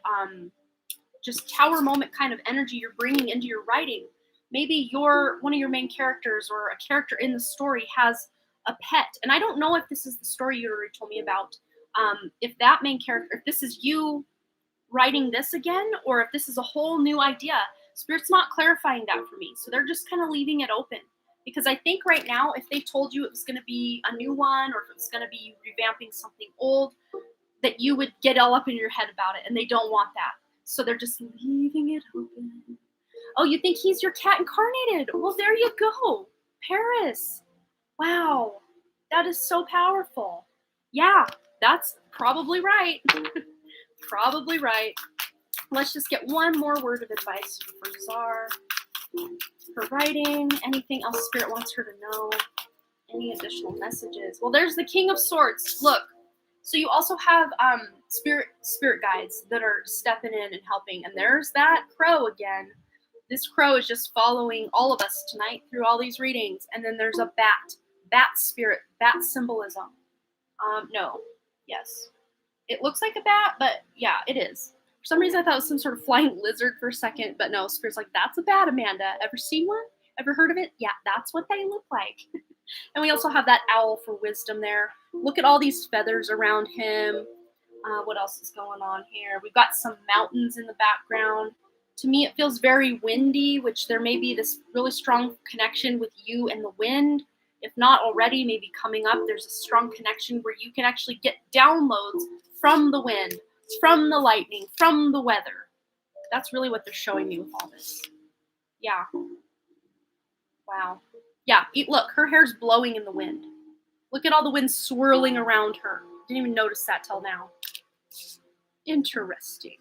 just tower moment kind of energy you're bringing into your writing. Maybe one of your main characters or a character in the story has a pet. And I don't know if this is the story you already told me about. If that main character, if this is you writing this again, or if this is a whole new idea. Spirit's not clarifying that for me. So they're just kind of leaving it open. Because I think right now, if they told you it was going to be a new one, or if it was going to be revamping something old, that you would get all up in your head about it, and they don't want that. So they're just leaving it open. Oh, you think he's your cat incarnated? Well, there you go. Paris. Wow. That is so powerful. Yeah, that's probably right. Probably right. Let's just get one more word of advice for Czar. For writing. Anything else Spirit wants her to know? Any additional messages? Well, there's the King of Swords. Look. So you also have spirit guides that are stepping in and helping. And there's that crow again. This crow is just following all of us tonight through all these readings. And then there's a bat spirit, bat symbolism. No, yes. It looks like a bat, but yeah, it is. For some reason, I thought it was some sort of flying lizard for a second, but no, Spirit's like, that's a bat, Amanda. Ever seen one? Ever heard of it? Yeah, that's what they look like. And we also have that owl for wisdom there. Look at all these feathers around him. What else is going on here? We've got some mountains in the background. To me, it feels very windy, which there may be this really strong connection with you and the wind. If not already, maybe coming up, there's a strong connection where you can actually get downloads from the wind, from the lightning, from the weather. That's really what they're showing me with all this. Yeah. Wow. Yeah, look, her hair's blowing in the wind. Look at all the wind swirling around her. Didn't even notice that till now. Interesting.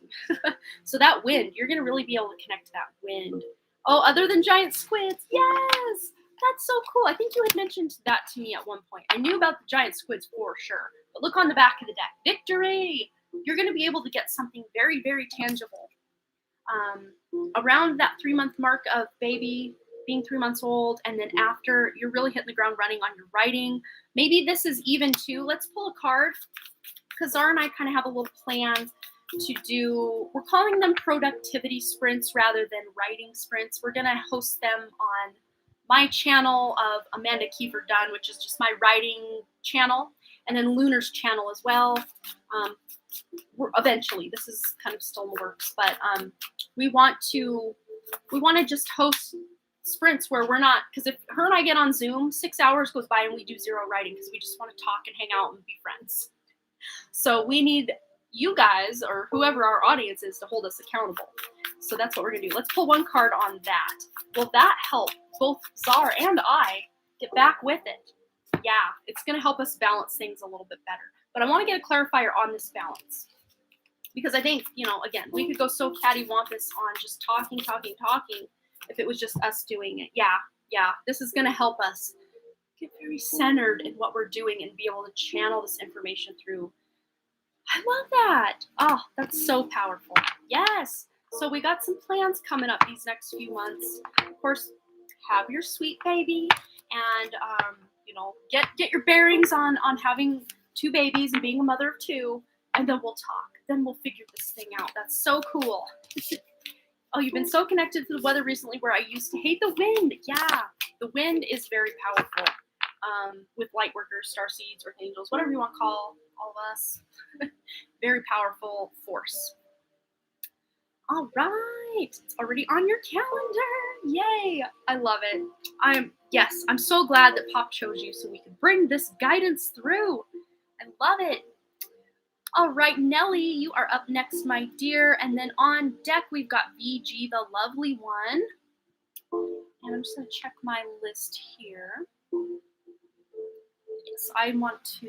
So that wind, you're going to really be able to connect to that wind. Oh, other than giant squids. Yes! That's so cool. I think you had mentioned that to me at one point. I knew about the giant squids for sure. But look on the back of the deck. Victory! You're going to be able to get something very, very tangible. Around that 3-month mark of baby being 3 months old, and then after, you're really hitting the ground running on your writing. Maybe this is even too. Let's pull a card, because Zara and I kind of have a little plan to do, we're calling them productivity sprints rather than writing sprints. We're going to host them on my channel of Amanda Kiefer Dunn, which is just my writing channel, and then Lunar's channel as well. Eventually, this is kind of still in the works, but we want to just host sprints where we're not, because if her and I get on Zoom, 6 hours goes by and we do zero writing because we just want to talk and hang out and be friends. So we need you guys, or whoever our audience is, to hold us accountable. So that's what we're going to do. Let's pull one card on that. Will that help both Czar and I get back with it? Yeah, it's going to help us balance things a little bit better. But I want to get a clarifier on this balance. Because I think, again, we could go so cattywampus on just talking, if it was just us doing it. Yeah, this is going to help us get very centered in what we're doing and be able to channel this information through. I love that. Oh, that's so powerful. Yes. So we got some plans coming up these next few months. Of course, have your sweet baby and get your bearings on having 2 babies and being a mother of 2, and then we'll talk. Then we'll figure this thing out. That's so cool. Oh, you've been so connected to the weather recently where I used to hate the wind. Yeah, the wind is very powerful. With light workers, starseeds, or angels, whatever you want to call all of us. Very powerful force. All right, it's already on your calendar. Yay, I love it. I'm so glad that Pop chose you so we can bring this guidance through. I love it. All right, Nellie, you are up next, my dear. And then on deck, we've got VG, the lovely one. And I'm just going to check my list here. Yes, I want to.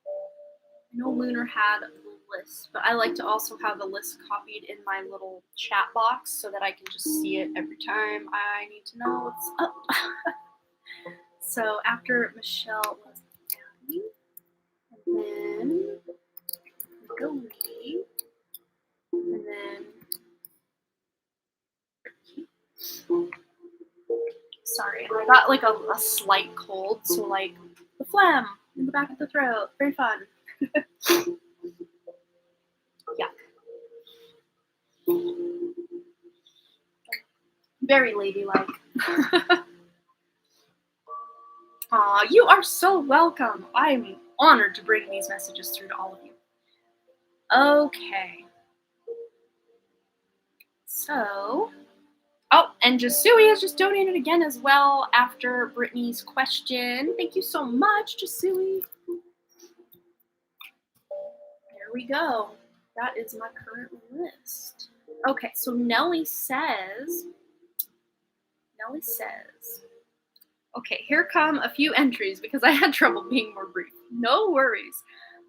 I know Lunar had the list, but I like to also have the list copied in my little chat box so that I can just see it every time I need to know what's up. So after Michelle was Abby, and then Goldie, and then Ricky. Sorry, I got like a slight cold, so like the phlegm in the back of the throat. Very fun. Yuck. Very ladylike. Aw, you are so welcome. I'm honored to bring these messages through to all of you. Okay. So, oh, and Jasui has just donated again as well after Brittany's question. Thank you so much, Jasui. There we go. That is my current list. Okay, so Nellie says, okay, here come a few entries because I had trouble being more brief. No worries.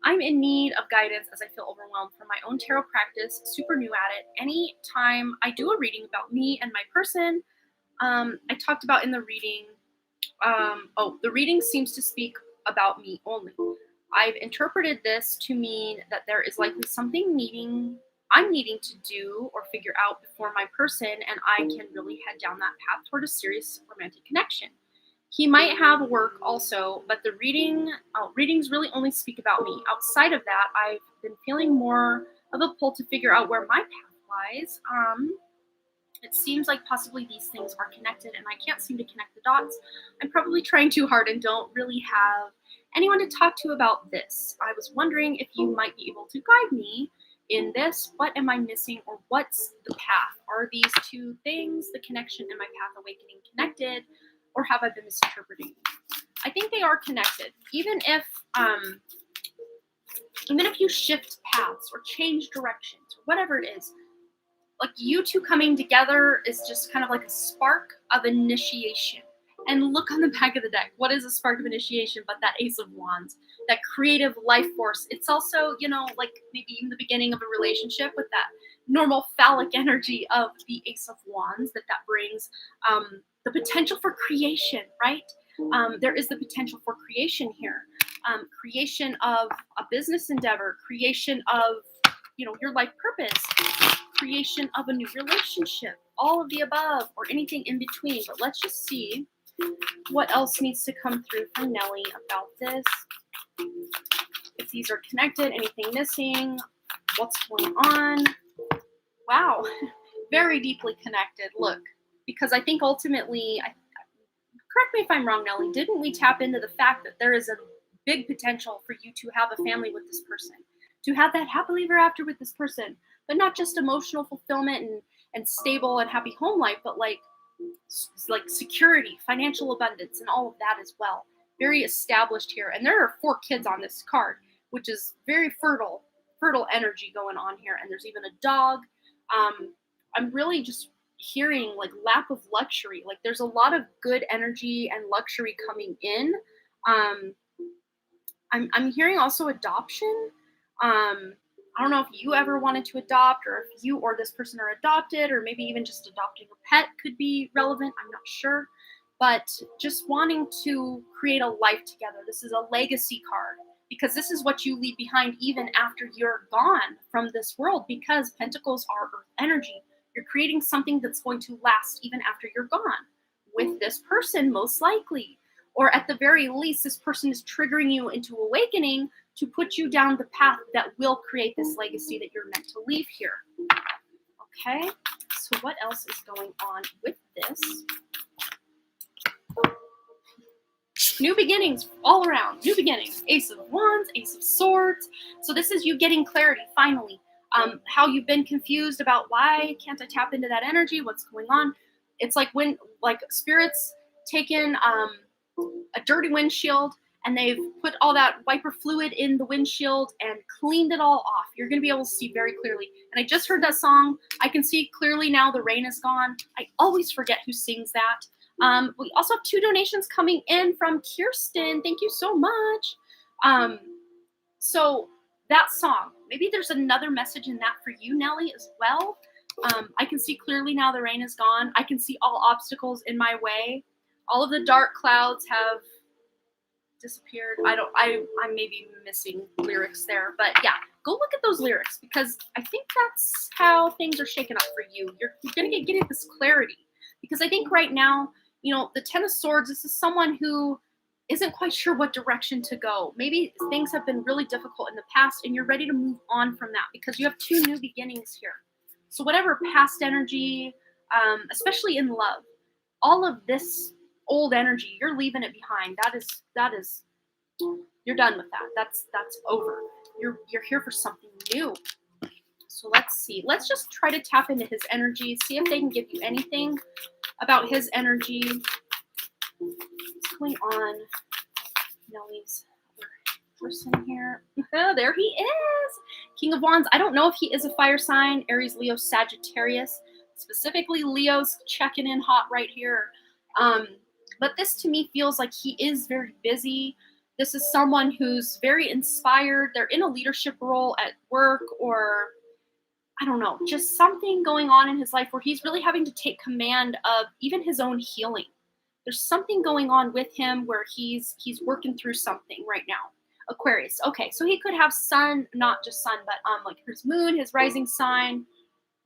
I'm in need of guidance as I feel overwhelmed from my own tarot practice, super new at it. Anytime I do a reading about me and my person, I talked about in the reading, the reading seems to speak about me only. I've interpreted this to mean that there is likely something I'm needing to do or figure out before my person and I can really head down that path toward a serious romantic connection. He might have work also, but the readings really only speak about me. Outside of that, I've been feeling more of a pull to figure out where my path lies. It seems like possibly these things are connected and I can't seem to connect the dots. I'm probably trying too hard and don't really have anyone to talk to about this. I was wondering if you might be able to guide me in this. What am I missing or what's the path? Are these 2 things, the connection and my path awakening, connected? Or have I been misinterpreting? I think they are connected. Even if you shift paths or change directions, or whatever it is, like you 2 coming together is just kind of like a spark of initiation. And look on the back of the deck. What is a spark of initiation but that Ace of Wands, that creative life force? It's also, like maybe even the beginning of a relationship with that normal phallic energy of the Ace of Wands that brings the potential for creation, right? There is the potential for creation here. Creation of a business endeavor, creation of, your life purpose, creation of a new relationship, all of the above or anything in between. But let's just see what else needs to come through from Nellie about this. If these are connected, anything missing, what's going on? Wow, very deeply connected. Look, because I think ultimately, correct me if I'm wrong, Nellie, didn't we tap into the fact that there is a big potential for you to have a family with this person, to have that happily ever after with this person, but not just emotional fulfillment and stable and happy home life, but like security, financial abundance, and all of that as well. Very established here. And there are 4 kids on this card, which is very fertile energy going on here. And there's even a dog. I'm really just hearing like lap of luxury. Like there's a lot of good energy and luxury coming in. I'm hearing also adoption. I don't know if you ever wanted to adopt or if you or this person are adopted or maybe even just adopting a pet could be relevant. I'm not sure. but just wanting to create a life together. This is a legacy card, because this is what you leave behind even after you're gone from this world, because Pentacles are earth energy. You're creating something that's going to last even after you're gone with this person, most likely. Or at the very least, this person is triggering you into awakening to put you down the path that will create this legacy that you're meant to leave here. Okay, so what else is going on with this? New beginnings all around. New beginnings. Ace of Wands, Ace of Swords. So this is you getting clarity, finally. How you've been confused about why can't I tap into that energy? What's going on? It's like when spirits taken a dirty windshield and they've put all that wiper fluid in the windshield and cleaned it all off. You're going to be able to see very clearly. And I just heard that song. I can see clearly now the rain is gone. I always forget who sings that. We also have 2 donations coming in from Kirsten. Thank you so much. So that song, maybe there's another message in that for you, Nelly, as well. I can see clearly now the rain is gone. I can see all obstacles in my way. All of the dark clouds have disappeared. I'm maybe missing lyrics there, but yeah, go look at those lyrics, because I think that's how things are shaking up for you. You're going to get this clarity, because I think right now, the Ten of Swords, this is someone who isn't quite sure what direction to go. Maybe things have been really difficult in the past and you're ready to move on from that, because you have 2 new beginnings here. So whatever past energy, especially in love, all of this old energy, you're leaving it behind. That is you're done with that. That's over. You're here for something new. So let's see. Let's just try to tap into his energy, see if they can give you anything about his energy. What's going on? Nelly's other person here. There he is. King of Wands. I don't know if he is a fire sign. Aries, Leo, Sagittarius. Specifically, Leo's checking in hot right here. But this to me feels like he is very busy. This is someone who's very inspired. They're in a leadership role at work, or I don't know, just something going on in his life where he's really having to take command of even his own healing. There's something going on with him where he's working through something right now. Aquarius. Okay, so he could have sun, not just sun, but like his moon, his rising sign,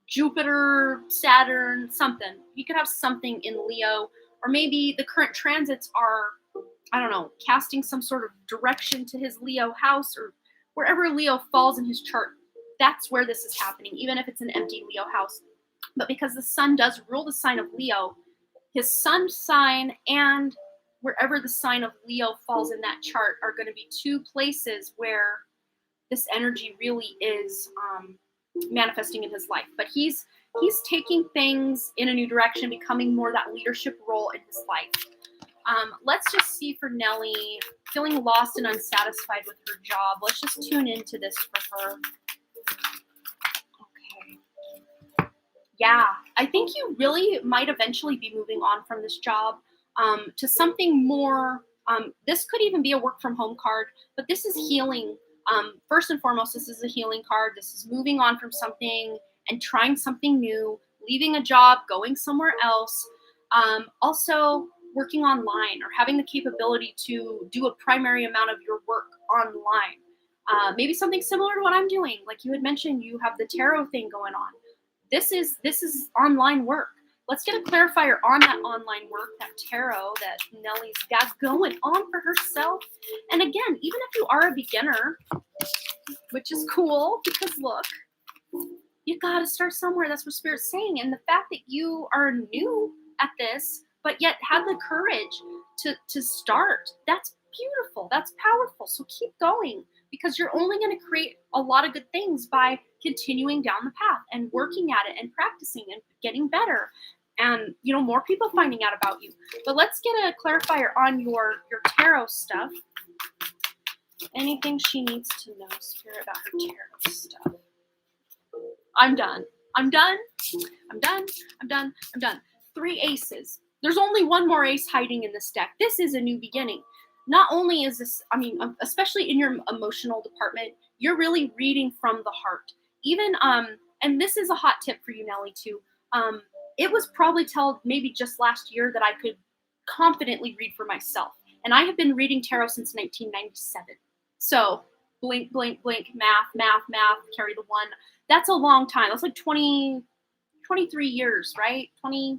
Jupiter, Saturn, something. He could have something in Leo, or maybe the current transits are, I don't know, casting some sort of direction to his Leo house, or wherever Leo falls in his chart. That's where this is happening, even if it's an empty Leo house. But because the sun does rule the sign of Leo, his sun sign and wherever the sign of Leo falls in that chart are going to be 2 places where this energy really is manifesting in his life. But he's taking things in a new direction, becoming more that leadership role in his life. Let's just see for Nelly, feeling lost and unsatisfied with her job. Let's just tune into this for her. Okay. Yeah, I think you really might eventually be moving on from this job to something more. This could even be a work from home card, but this is healing. First and foremost, this is a healing card. This is moving on from something and trying something new, leaving a job, going somewhere else. Also working online or having the capability to do a primary amount of your work online. Maybe something similar to what I'm doing. Like you had mentioned, you have the tarot thing going on. This is online work. Let's get a clarifier on that online work, that tarot that Nelly's got going on for herself. And again, even if you are a beginner, which is cool, because look, you got to start somewhere. That's what Spirit's saying. And the fact that you are new at this, but yet have the courage to start, that's beautiful. That's powerful. So keep going, because you're only going to create a lot of good things by continuing down the path and working at it and practicing and getting better. And, more people finding out about you. But let's get a clarifier on your tarot stuff. Anything she needs to know, Spirit, about her tarot stuff. I'm done. 3 aces. There's only one more ace hiding in this deck. This is a new beginning. Not only is this, especially in your emotional department, you're really reading from the heart. Even, and this is a hot tip for you, Nelly, too. It was probably told maybe just last year that I could confidently read for myself. And I have been reading tarot since 1997. So blink, blink, blink, math, math, math, carry the one. That's a long time. That's like 23 years, right? 20,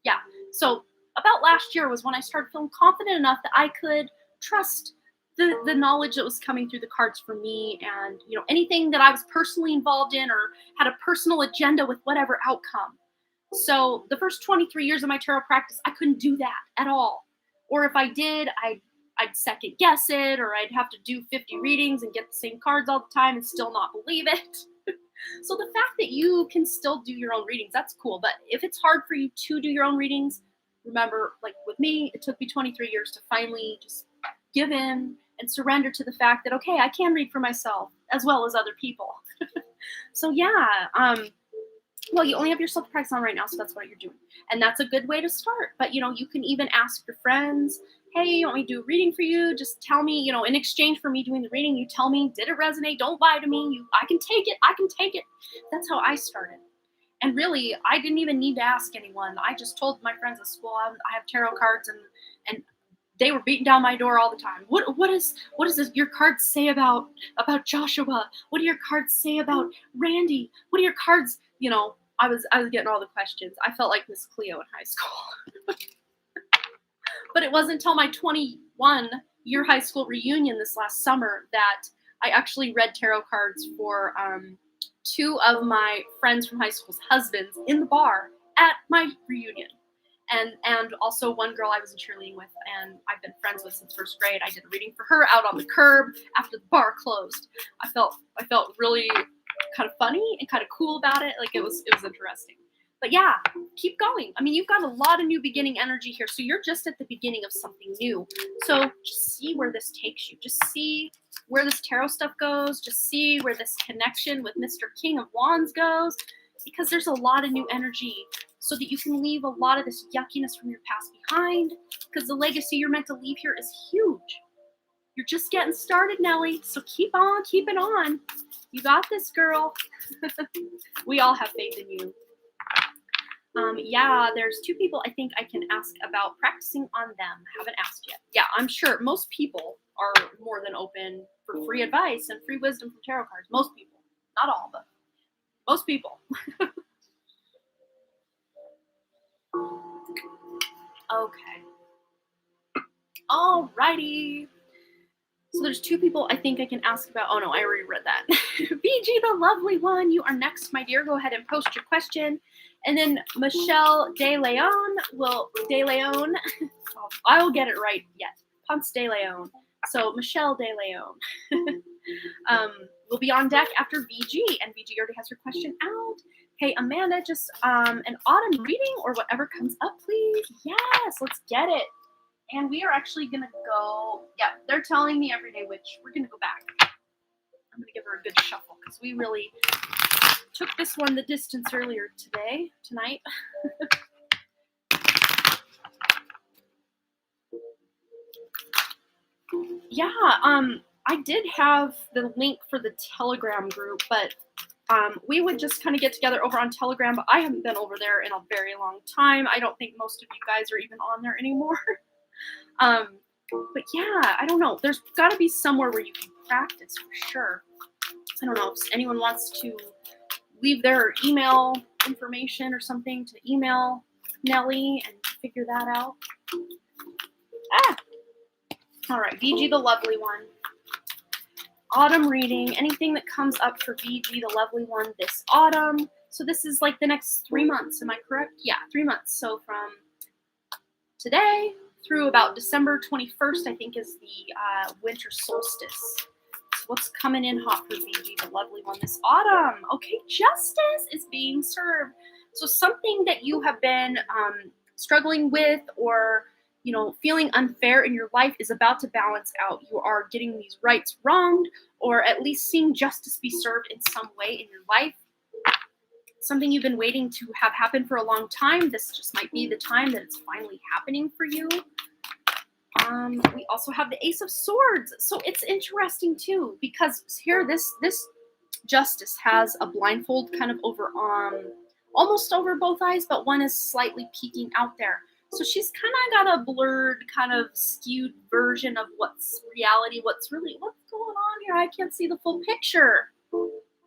yeah. So about last year was when I started feeling confident enough that I could trust the knowledge that was coming through the cards for me, and anything that I was personally involved in or had a personal agenda with whatever outcome. So the first 23 years of my tarot practice, I couldn't do that at all. Or if I did, I'd second guess it, or I'd have to do 50 readings and get the same cards all the time and still not believe it. So the fact that you can still do your own readings, that's cool. But if it's hard for you to do your own readings, remember, like with me, it took me 23 years to finally just give in and surrender to the fact that, okay, I can read for myself as well as other people. So yeah, well, you only have yourself to practice on right now, so that's what you're doing. And that's a good way to start. But, you can even ask your friends, hey, you want me to do a reading for you? Just tell me, in exchange for me doing the reading, you tell me, did it resonate? Don't lie to me. I can take it. I can take it. That's how I started. And really, I didn't even need to ask anyone. I just told my friends at school, I have tarot cards, and they were beating down my door all the time. What does your cards say about Joshua? What do your cards say about Randy? What do your cards, I was getting all the questions. I felt like Miss Cleo in high school. But it wasn't until my 21-year high school reunion this last summer that I actually read tarot cards for two of my friends from high school's husbands in the bar at my reunion. And also one girl I was in cheerleading with and I've been friends with since first grade. I did a reading for her out on the curb after the bar closed. I felt really kind of funny and kind of cool about it. Like it was interesting. But yeah, keep going. I mean, you've got a lot of new beginning energy here. So you're just at the beginning of something new. So just see where this takes you. Just see where this tarot stuff goes. Just see where this connection with Mr. King of Wands goes. Because there's a lot of new energy so that you can leave a lot of this yuckiness from your past behind. Because the legacy you're meant to leave here is huge. You're just getting started, Nellie. So keep on keeping on. You got this, girl. We all have faith in you. Yeah, there's two people I think I can ask about practicing on them. Haven't asked yet. Yeah, I'm sure most people are more than open for free advice and free wisdom from tarot cards. Most people. Not all, but most people. Okay. Alrighty. So there's two people I think I can ask about. Oh no, I already read that. BG, the lovely one, you are next, my dear. Go ahead and post your question. And then Michelle De Leon, I will get it right yet. Ponce de Leon. So Michelle De Leon will be on deck after VG, and VG already has her question out. Hey, Amanda, just an autumn reading or whatever comes up, please. Yes, let's get it. And we are actually going to go, yeah, they're telling me Everyday Witch. We're going to go back. I'm going to give her a good shuffle because we really took this one the distance earlier tonight. Yeah, I did have the link for the Telegram group, but we would just kind of get together over on Telegram, but I haven't been over there in a very long time. I don't think most of you guys are even on there anymore. But yeah, I don't know. There's got to be somewhere where you can practice for sure. I don't know if anyone wants to leave their email information or something to email Nellie and figure that out. All right, VG the lovely one. Autumn reading, anything that comes up for VG the lovely one this autumn. So this is like the next 3 months, am I correct? Yeah, 3 months. So from today through about December 21st, I think is the winter solstice. So what's coming in hot for VG the lovely one this autumn? Okay, justice is being served. So something that you have been struggling with or feeling unfair in your life is about to balance out. You are getting these rights wronged, or at least seeing justice be served in some way in your life. Something you've been waiting to have happen for a long time. This just might be the time that it's finally happening for you. We also have the Ace of Swords. So it's interesting too, because here this justice has a blindfold kind of over almost over both eyes, but one is slightly peeking out there. So she's kind of got a blurred, kind of skewed version of what's reality, what's going on here. I can't see the full picture.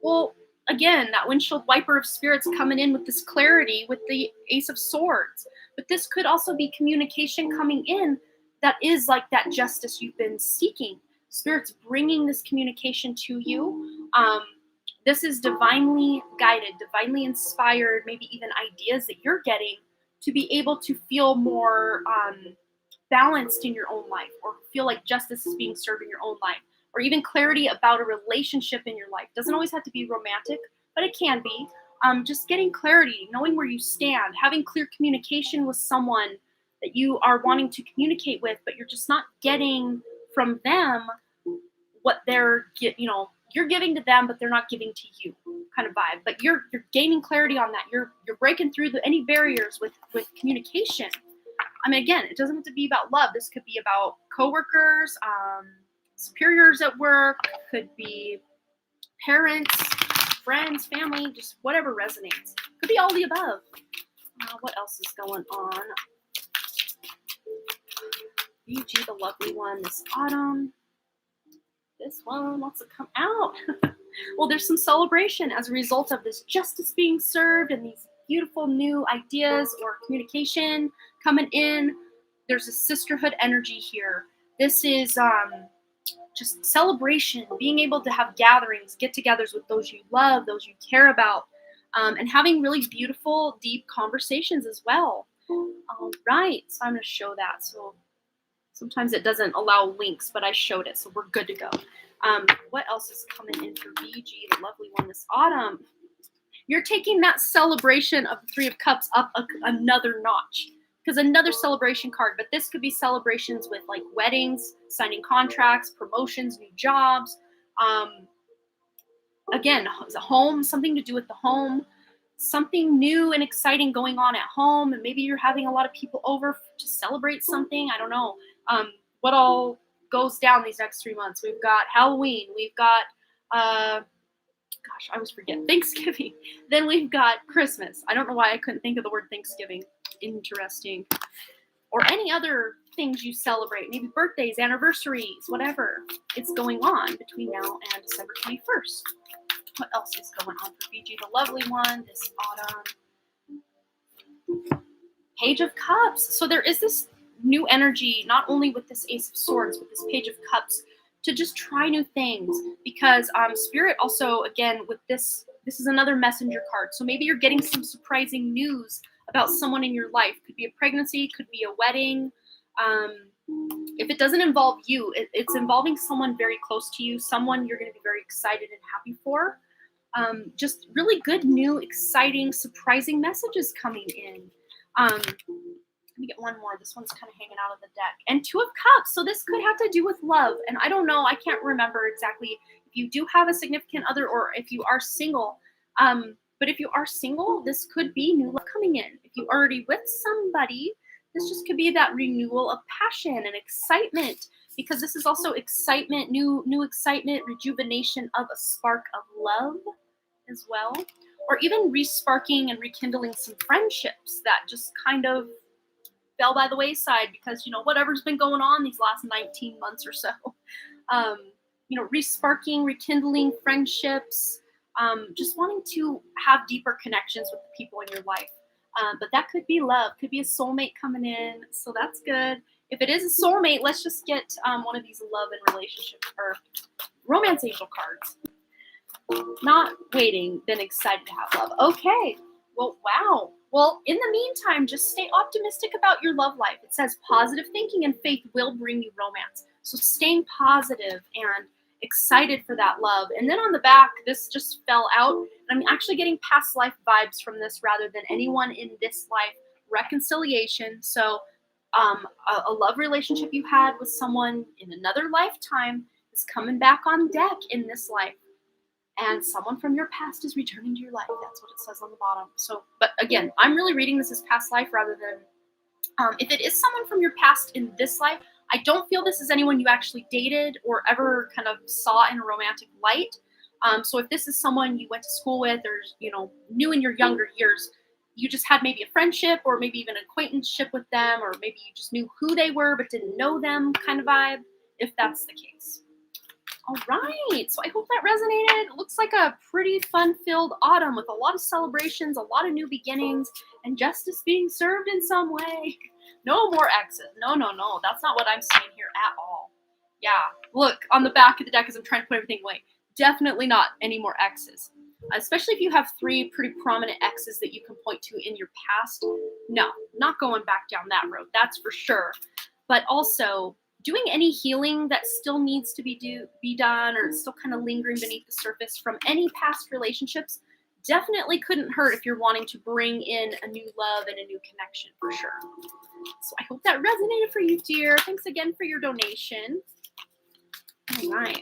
Well, again, that windshield wiper of spirits coming in with this clarity with the Ace of Swords. But this could also be communication coming in that is like that justice you've been seeking. Spirits bringing this communication to you. This is divinely guided, divinely inspired, maybe even ideas that you're getting to be able to feel more balanced in your own life, or feel like justice is being served in your own life, or even clarity about a relationship in your life. Doesn't always have to be romantic, but it can be. Just getting clarity, knowing where you stand, having clear communication with someone that you are wanting to communicate with, but you're just not getting from them what you're giving to them, but they're not giving to you, kind of vibe. But you're gaining clarity on that. You're breaking through any barriers with communication. I mean, again, it doesn't have to be about love. This could be about coworkers, superiors at work, could be parents, friends, family, just whatever resonates. Could be all the above. What else is going on? BG, the lovely one, this autumn. This one wants to come out. Well, there's some celebration as a result of this justice being served and these beautiful new ideas or communication coming in. There's a sisterhood energy here. This is just celebration, being able to have gatherings, get-togethers with those you love, those you care about, and having really beautiful, deep conversations as well. All right, so I'm going to show that. So sometimes it doesn't allow links, but I showed it, so we're good to go. What else is coming in for BG, the lovely one, this autumn? You're taking that celebration of the Three of Cups up another notch, because another celebration card, but this could be celebrations with like weddings, signing contracts, promotions, new jobs. Again, a home, something to do with the home, something new and exciting going on at home, and maybe you're having a lot of people over to celebrate something. I don't know. What all goes down these next 3 months? We've got Halloween. We've got, I always forget, Thanksgiving. Then we've got Christmas. I don't know why I couldn't think of the word Thanksgiving. Interesting. Or any other things you celebrate. Maybe birthdays, anniversaries, whatever. It's going on between now and December 21st. What else is going on for BG, the lovely one, this autumn? Page of Cups. So there is this new energy, not only with this Ace of Swords, but this Page of Cups, to just try new things. Because Spirit also, again, with this is another messenger card. So maybe you're getting some surprising news about someone in your life. Could be a pregnancy, could be a wedding. If it doesn't involve you, it's involving someone very close to you, someone you're going to be very excited and happy for. Just really good, new, exciting, surprising messages coming in. Let me get one more. This one's kind of hanging out of the deck. And Two of Cups. So this could have to do with love. And I don't know. I can't remember exactly if you do have a significant other or if you are single. But if you are single, this could be new love coming in. If you're already with somebody, this just could be that renewal of passion and excitement. Because this is also excitement, new excitement, rejuvenation of a spark of love as well. Or even resparking and rekindling some friendships that just kind of fell by the wayside because, whatever's been going on these last 19 months or so. Resparking, rekindling friendships, just wanting to have deeper connections with the people in your life. But that could be love, could be a soulmate coming in, so that's good. If it is a soulmate, let's just get one of these love and relationship or romance angel cards. Not waiting, then excited to have love. Okay. Well, wow. Well, in the meantime, just stay optimistic about your love life. It says positive thinking and faith will bring you romance. So staying positive and excited for that love. And then on the back, this just fell out. And I'm actually getting past life vibes from this rather than anyone in this life. Reconciliation. So a love relationship you had with someone in another lifetime is coming back on deck in this life. And someone from your past is returning to your life. That's what it says on the bottom. So, but again, I'm really reading this as past life rather than, if it is someone from your past in this life, I don't feel this is anyone you actually dated or ever kind of saw in a romantic light. So if this is someone you went to school with or, knew in your younger years, you just had maybe a friendship or maybe even an acquaintanceship with them, or maybe you just knew who they were but didn't know them kind of vibe, if that's the case. All right, so I hope that resonated. It looks like a pretty fun-filled autumn with a lot of celebrations, a lot of new beginnings, and justice being served in some way. No more exes. No, that's not what I'm seeing here at all. Yeah, look, on the back of the deck as I'm trying to put everything away, definitely not any more exes. Especially if you have 3 pretty prominent exes that you can point to in your past. No, not going back down that road, that's for sure. But also, doing any healing that still needs to be done, or still kind of lingering beneath the surface from any past relationships, definitely couldn't hurt if you're wanting to bring in a new love and a new connection, for sure. So I hope that resonated for you, dear. Thanks again for your donation. All right.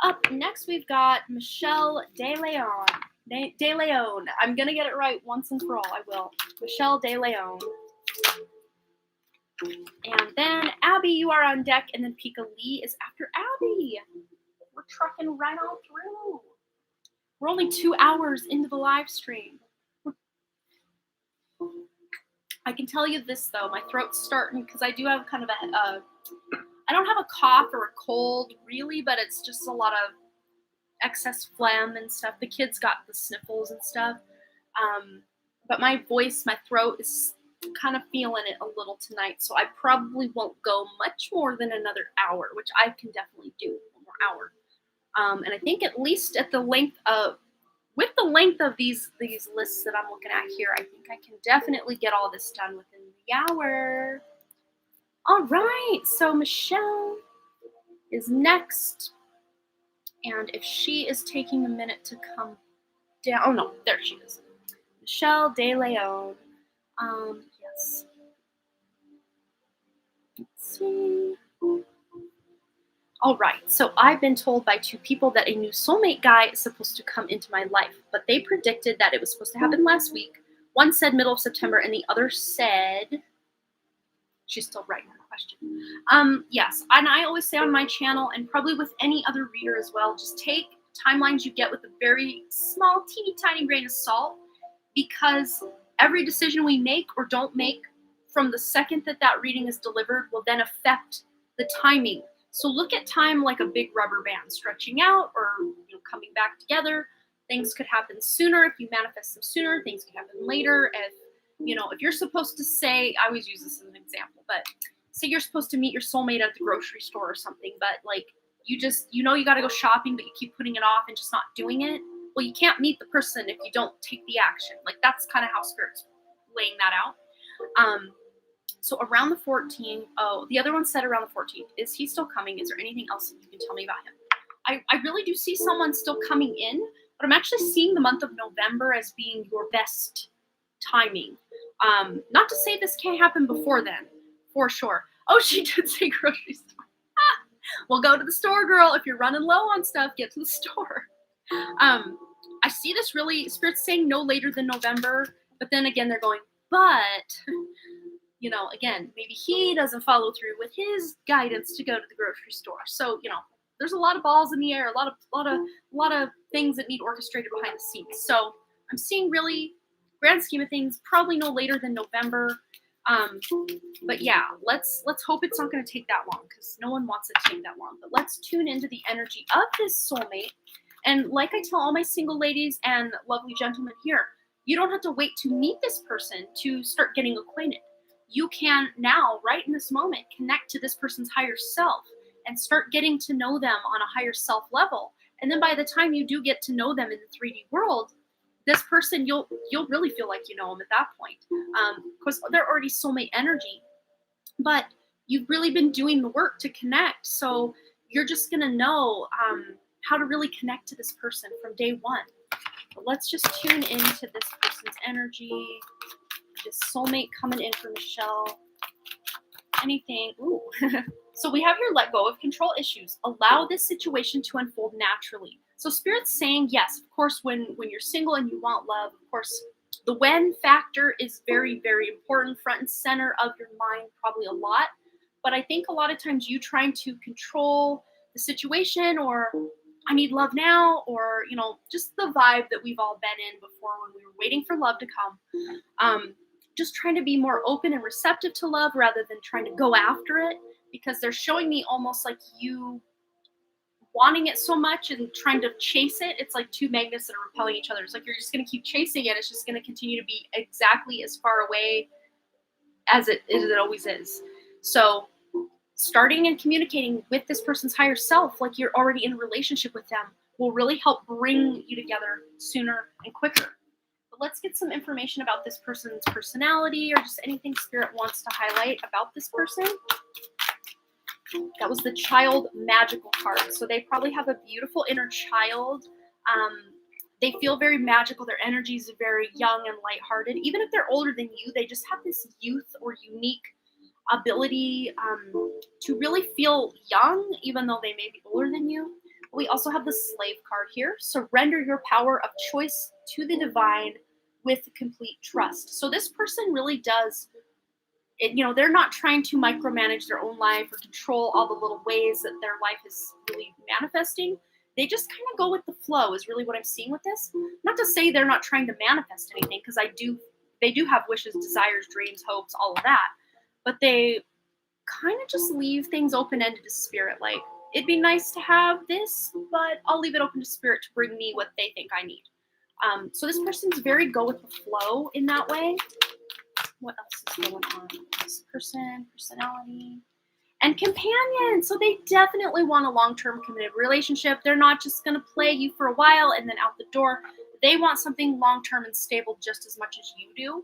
Up next, we've got Michelle De Leon. I'm going to get it right once and for all. I will. Michelle De Leon. And then Abby, you are on deck. And then Pika Lee is after Abby. We're trucking right on through. We're only 2 hours into the live stream. I can tell you this, though. My throat's starting, because I do have kind of I don't have a cough or a cold, really, but it's just a lot of excess phlegm and stuff. The kids got the sniffles and stuff. But my voice, my throat is kind of feeling it a little tonight, so I probably won't go much more than another hour, which I can definitely do, 1 more hour. And I think at least at the length of, with the length of these lists that I'm looking at here, I think I can definitely get all this done within the hour. All right, so Michelle is next. And if she is taking a minute to come down, oh no, there she is. Michelle De Leon. Yes. Let's see. All right, so I've been told by 2 people that a new soulmate guy is supposed to come into my life, but they predicted that it was supposed to happen last week. One said middle of September, and the other said, she's still writing her question. Yes, and I always say on my channel, and probably with any other reader as well, just take timelines you get with a very small, teeny tiny grain of salt, because every decision we make or don't make from the second that that reading is delivered will then affect the timing. So look at time like a big rubber band stretching out, or coming back together. Things could happen sooner if you manifest them sooner. Things could happen later if you're supposed to say, I always use this as an example, but say you're supposed to meet your soulmate at the grocery store or something, but like you got to go shopping, but you keep putting it off and just not doing it. Well, you can't meet the person if you don't take the action. Like that's kind of how Spirit's laying that out. So around the 14th, the other one said around the 14th. Is he still coming? Is there anything else that you can tell me about him? I really do see someone still coming in, but I'm actually seeing the month of November as being your best timing. Not to say this can't happen before then, for sure. Oh, she did say grocery store. Well, go to the store, girl. If you're running low on stuff, get to the store. I see this really, Spirit's saying no later than November, but then again, they're going, but, again, maybe he doesn't follow through with his guidance to go to the grocery store. So, there's a lot of balls in the air, a lot of things that need orchestrated behind the scenes. So I'm seeing really, grand scheme of things, probably no later than November. But yeah, let's hope it's not going to take that long, because no one wants it to take that long. But let's tune into the energy of this soulmate. And like I tell all my single ladies and lovely gentlemen here, you don't have to wait to meet this person to start getting acquainted. You can now, right in this moment, connect to this person's higher self and start getting to know them on a higher self level. And then by the time you do get to know them in the 3D world, this person, you'll really feel like you know them at that point. Because they're already soulmate energy. But you've really been doing the work to connect. So you're just going to know how to really connect to this person from day one. But let's just tune into this person's energy. This soulmate coming in for Michelle. Anything. Ooh. So we have here, let go of control issues. Allow this situation to unfold naturally. So Spirit's saying, yes, of course, when you're single and you want love, of course, the when factor is very, very important, front and center of your mind, probably a lot. But I think a lot of times you trying to control the situation or I need love now, or, just the vibe that we've all been in before when we were waiting for love to come. Just trying to be more open and receptive to love rather than trying to go after it, because they're showing me almost like you wanting it so much and trying to chase it. It's like two magnets that are repelling each other. It's like you're just going to keep chasing it. It's just going to continue to be exactly as far away as it always is. So starting and communicating with this person's higher self, like you're already in a relationship with them, will really help bring you together sooner and quicker. But let's get some information about this person's personality, or just anything Spirit wants to highlight about this person. That was the Child Magical card. So they probably have a beautiful inner child. They feel very magical. Their energy is very young and lighthearted. Even if they're older than you, they just have this youth or unique ability to really feel young, even though they may be older than you. We also have the Slave card here. Surrender your power of choice to the divine with complete trust. So this person really does they're not trying to micromanage their own life or control all the little ways that their life is really manifesting. They just kind of go with the flow is really what I'm seeing with this. Not to say they're not trying to manifest anything, because they do have wishes, desires, dreams, hopes, all of that. But they kind of just leave things open-ended to Spirit. Like, it'd be nice to have this, but I'll leave it open to Spirit to bring me what they think I need. So this person's very go with the flow in that way. What else is going on? This person, personality, and companion. So they definitely want a long-term committed relationship. They're not just going to play you for a while and then out the door. They want something long-term and stable just as much as you do.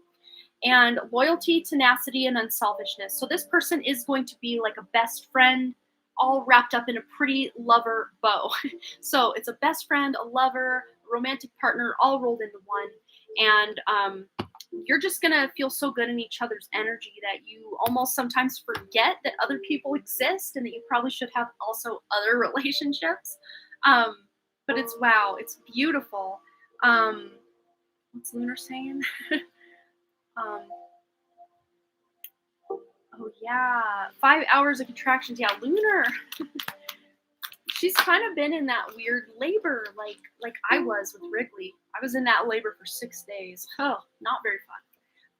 And loyalty, tenacity, and unselfishness. So this person is going to be like a best friend, all wrapped up in a pretty lover bow. So it's a best friend, a lover, a romantic partner, all rolled into one. And you're just going to feel so good in each other's energy that you almost sometimes forget that other people exist and that you probably should have also other relationships. But it's beautiful. What's Lunar saying? Oh yeah, 5 hours of contractions. Yeah, Lunar. She's kind of been in that weird labor like I was with Wrigley. I was in that labor for 6 days. Oh, not very fun.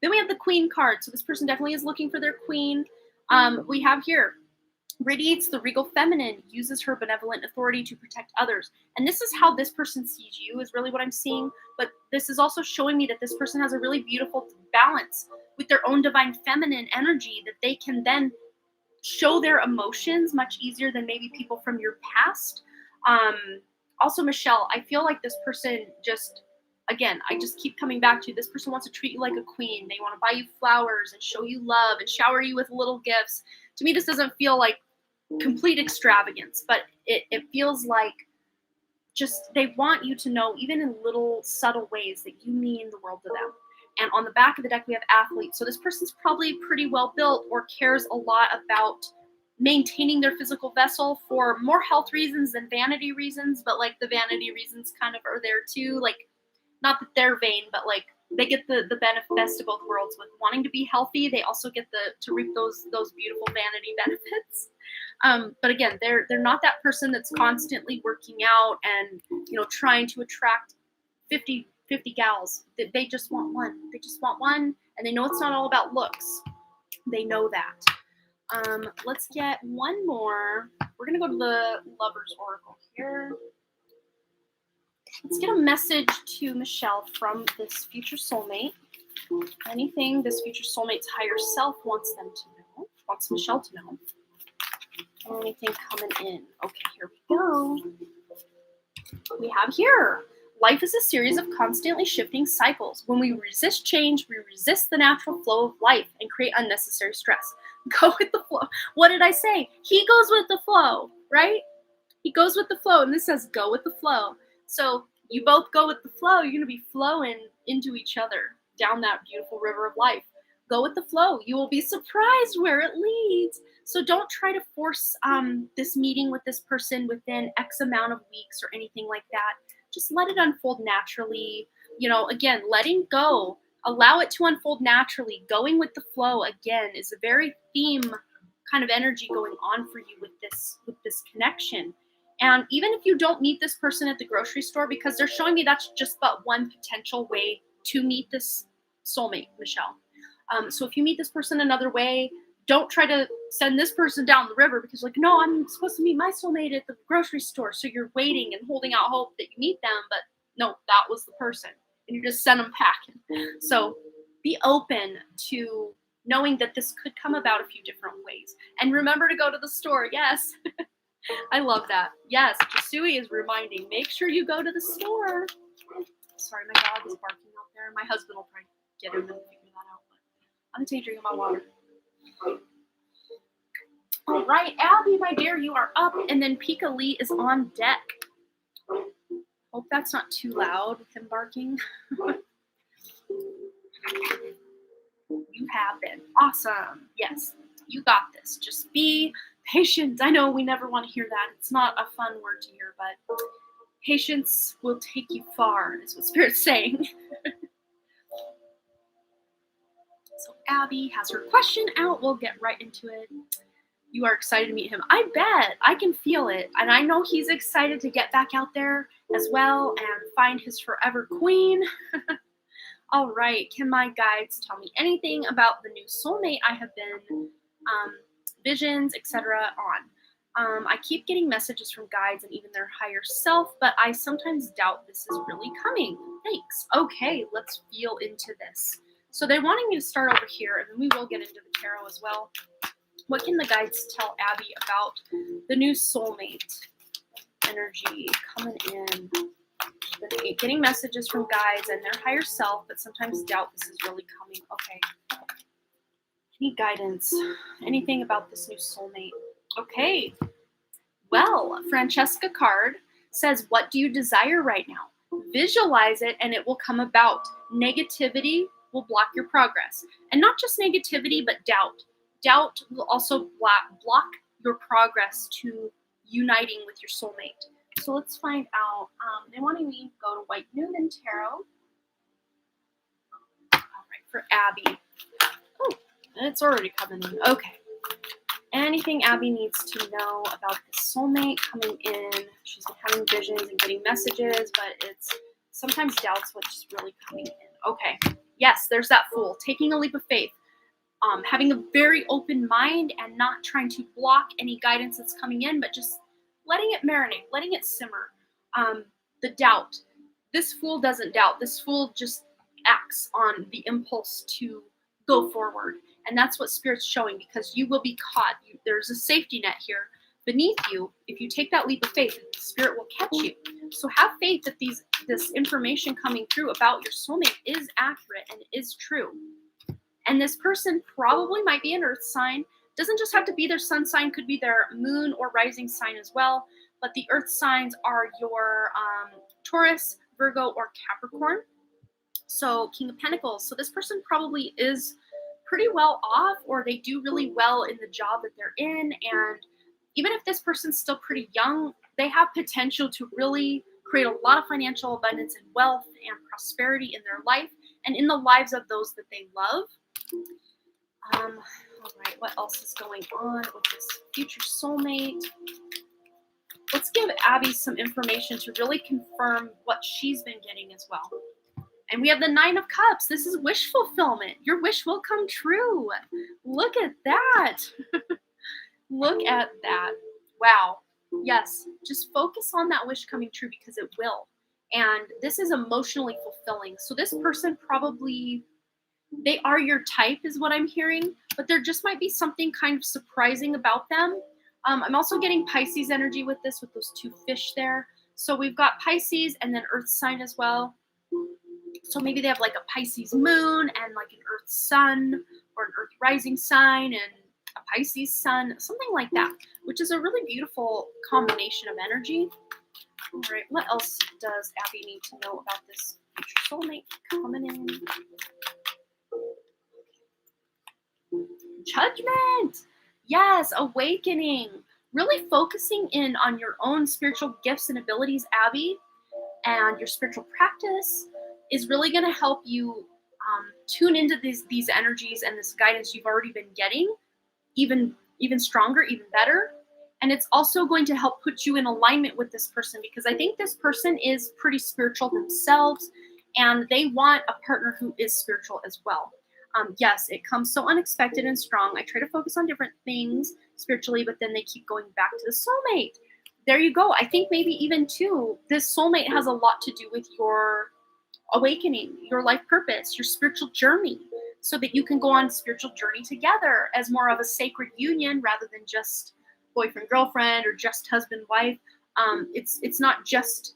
Then we have the Queen card. So this person definitely is looking for their queen. We have here, radiates the regal feminine, uses her benevolent authority to protect others. And this is how this person sees you, is really what I'm seeing. But this is also showing me that this person has a really beautiful balance with their own divine feminine energy, that they can then show their emotions much easier than maybe people from your past. Also, Michelle, I feel like this person again, I just keep coming back to, this person wants to treat you like a queen. They want to buy you flowers and show you love and shower you with little gifts. To me, this doesn't feel like complete extravagance, but it feels like just they want you to know, even in little subtle ways, that you mean the world to them. And on the back of the deck, we have athlete. So this person's probably pretty well built or cares a lot about maintaining their physical vessel for more health reasons than vanity reasons. But like the vanity reasons kind of are there too. Like, not that they're vain, but like they get the best of both worlds. With wanting to be healthy, they also get to reap those beautiful vanity benefits. But again, they're not that person that's constantly working out and trying to attract 50 gals. They just want one. They just want one, and they know it's not all about looks. They know that. Let's get one more. We're gonna go to the Lover's Oracle here. Let's get a message to Michelle from this future soulmate. Anything this future soulmate's higher self wants Michelle to know. Anything coming in. Okay, here we go. We have here, life is a series of constantly shifting cycles. When we resist change, we resist the natural flow of life and create unnecessary stress. Go with the flow. What did I say? He goes with the flow, right? He goes with the flow, and this says go with the flow. So you both go with the flow. You're going to be flowing into each other down that beautiful river of life. Go with the flow. You will be surprised where it leads. So don't try to force this meeting with this person within X amount of weeks or anything like that. Just let it unfold naturally. Again, letting go. Allow it to unfold naturally. Going with the flow, again, is a very theme kind of energy going on for you with this connection. And even if you don't meet this person at the grocery store, because they're showing me that's just but one potential way to meet this soulmate, Michelle. So if you meet this person another way, don't try to send this person down the river because like, no, I'm supposed to meet my soulmate at the grocery store. So you're waiting and holding out hope that you meet them, but no, that was the person. And you just send them packing. So be open to knowing that this could come about a few different ways. And remember to go to the store. Yes. I love that. Yes, Jasui is reminding, make sure you go to the store. Sorry, my dog is barking out there. My husband will try to get him and figure that out. But I'm going to take a drink of my water. All right, Abby, my dear, you are up. And then Pika Lee is on deck. Hope that's not too loud with him barking. You have been. Awesome. Yes, you got this. Just be patient. I know we never want to hear that. It's not a fun word to hear, but patience will take you far, is what Spirit's saying. So Abby has her question out. We'll get right into it. You are excited to meet him. I bet. I can feel it. And I know he's excited to get back out there as well and find his forever queen. All right. Can my guides tell me anything about the new soulmate I have been visions, etc. on? I keep getting messages from guides and even their higher self, but I sometimes doubt this is really coming. Thanks. Okay, let's feel into this. So they're wanting me to start over here, and then we will get into the tarot as well. What can the guides tell Abby about the new soulmate energy coming in? Getting messages from guides and their higher self, but sometimes doubt this is really coming. Okay. Any guidance? Anything about this new soulmate? Okay. Well, Francesca card says, what do you desire right now? Visualize it and it will come about. Negativity will block your progress. And not just negativity, but doubt. Doubt will also block your progress to uniting with your soulmate. So let's find out. They wanted me to go to White Newman Tarot. All right, for Abby. Oh, it's already coming in. Okay. Anything Abby needs to know about the soulmate coming in. She's been having visions and getting messages, but it's sometimes doubts what's really coming in. Okay. Yes, there's that Fool. Taking a leap of faith. Having a very open mind and not trying to block any guidance that's coming in, but just letting it marinate, letting it simmer. The doubt. This Fool doesn't doubt. This Fool just acts on the impulse to go forward. And that's what Spirit's showing, because you will be caught. There's a safety net here beneath you. If you take that leap of faith, Spirit will catch you. So have faith that this information coming through about your soulmate is accurate and is true. And this person probably might be an earth sign. Doesn't just have to be their sun sign, could be their moon or rising sign as well. But the earth signs are your Taurus, Virgo, or Capricorn. So King of Pentacles. So this person probably is pretty well off, or they do really well in the job that they're in. And even if this person's still pretty young, they have potential to really create a lot of financial abundance and wealth and prosperity in their life and in the lives of those that they love. All right, what else is going on with this future soulmate? Let's give Abby some information to really confirm what she's been getting as well. And we have the Nine of Cups. This is wish fulfillment. Your wish will come true. Look at that. Look at that. Wow. Yes, just focus on that wish coming true because it will. And this is emotionally fulfilling. So this person probably, they are your type is what I'm hearing, but there just might be something kind of surprising about them. I'm also getting Pisces energy with this, with those two fish there. So we've got Pisces and then Earth sign as well. So maybe they have like a Pisces moon and like an Earth sun or an Earth rising sign and a Pisces sun, something like that, which is a really beautiful combination of energy. All right, what else does Abby need to know about this future soulmate coming in? Judgment. Yes, awakening. Really focusing in on your own spiritual gifts and abilities, Abby, and your spiritual practice is really going to help you tune into these energies and this guidance you've already been getting even stronger, even better. And it's also going to help put you in alignment with this person, because I think this person is pretty spiritual themselves and they want a partner who is spiritual as well. Yes, it comes so unexpected and strong. I try to focus on different things spiritually, but then they keep going back to the soulmate. There you go. I think maybe even too, this soulmate has a lot to do with your awakening, your life purpose, your spiritual journey, so that you can go on a spiritual journey together as more of a sacred union rather than just boyfriend, girlfriend, or just husband, wife. It's not just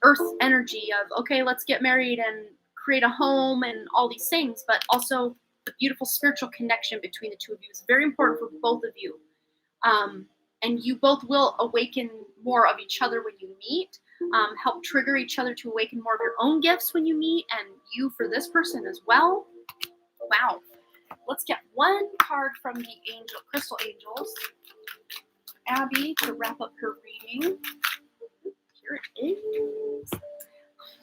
earth energy of, okay, let's get married and create a home and all these things, but also the beautiful spiritual connection between the two of you is very important for both of you. And you both will awaken more of each other when you meet, help trigger each other to awaken more of your own gifts when you meet, and you for this person as well. Wow. Let's get one card from the crystal angels. Abby, to wrap up her reading. Here it is.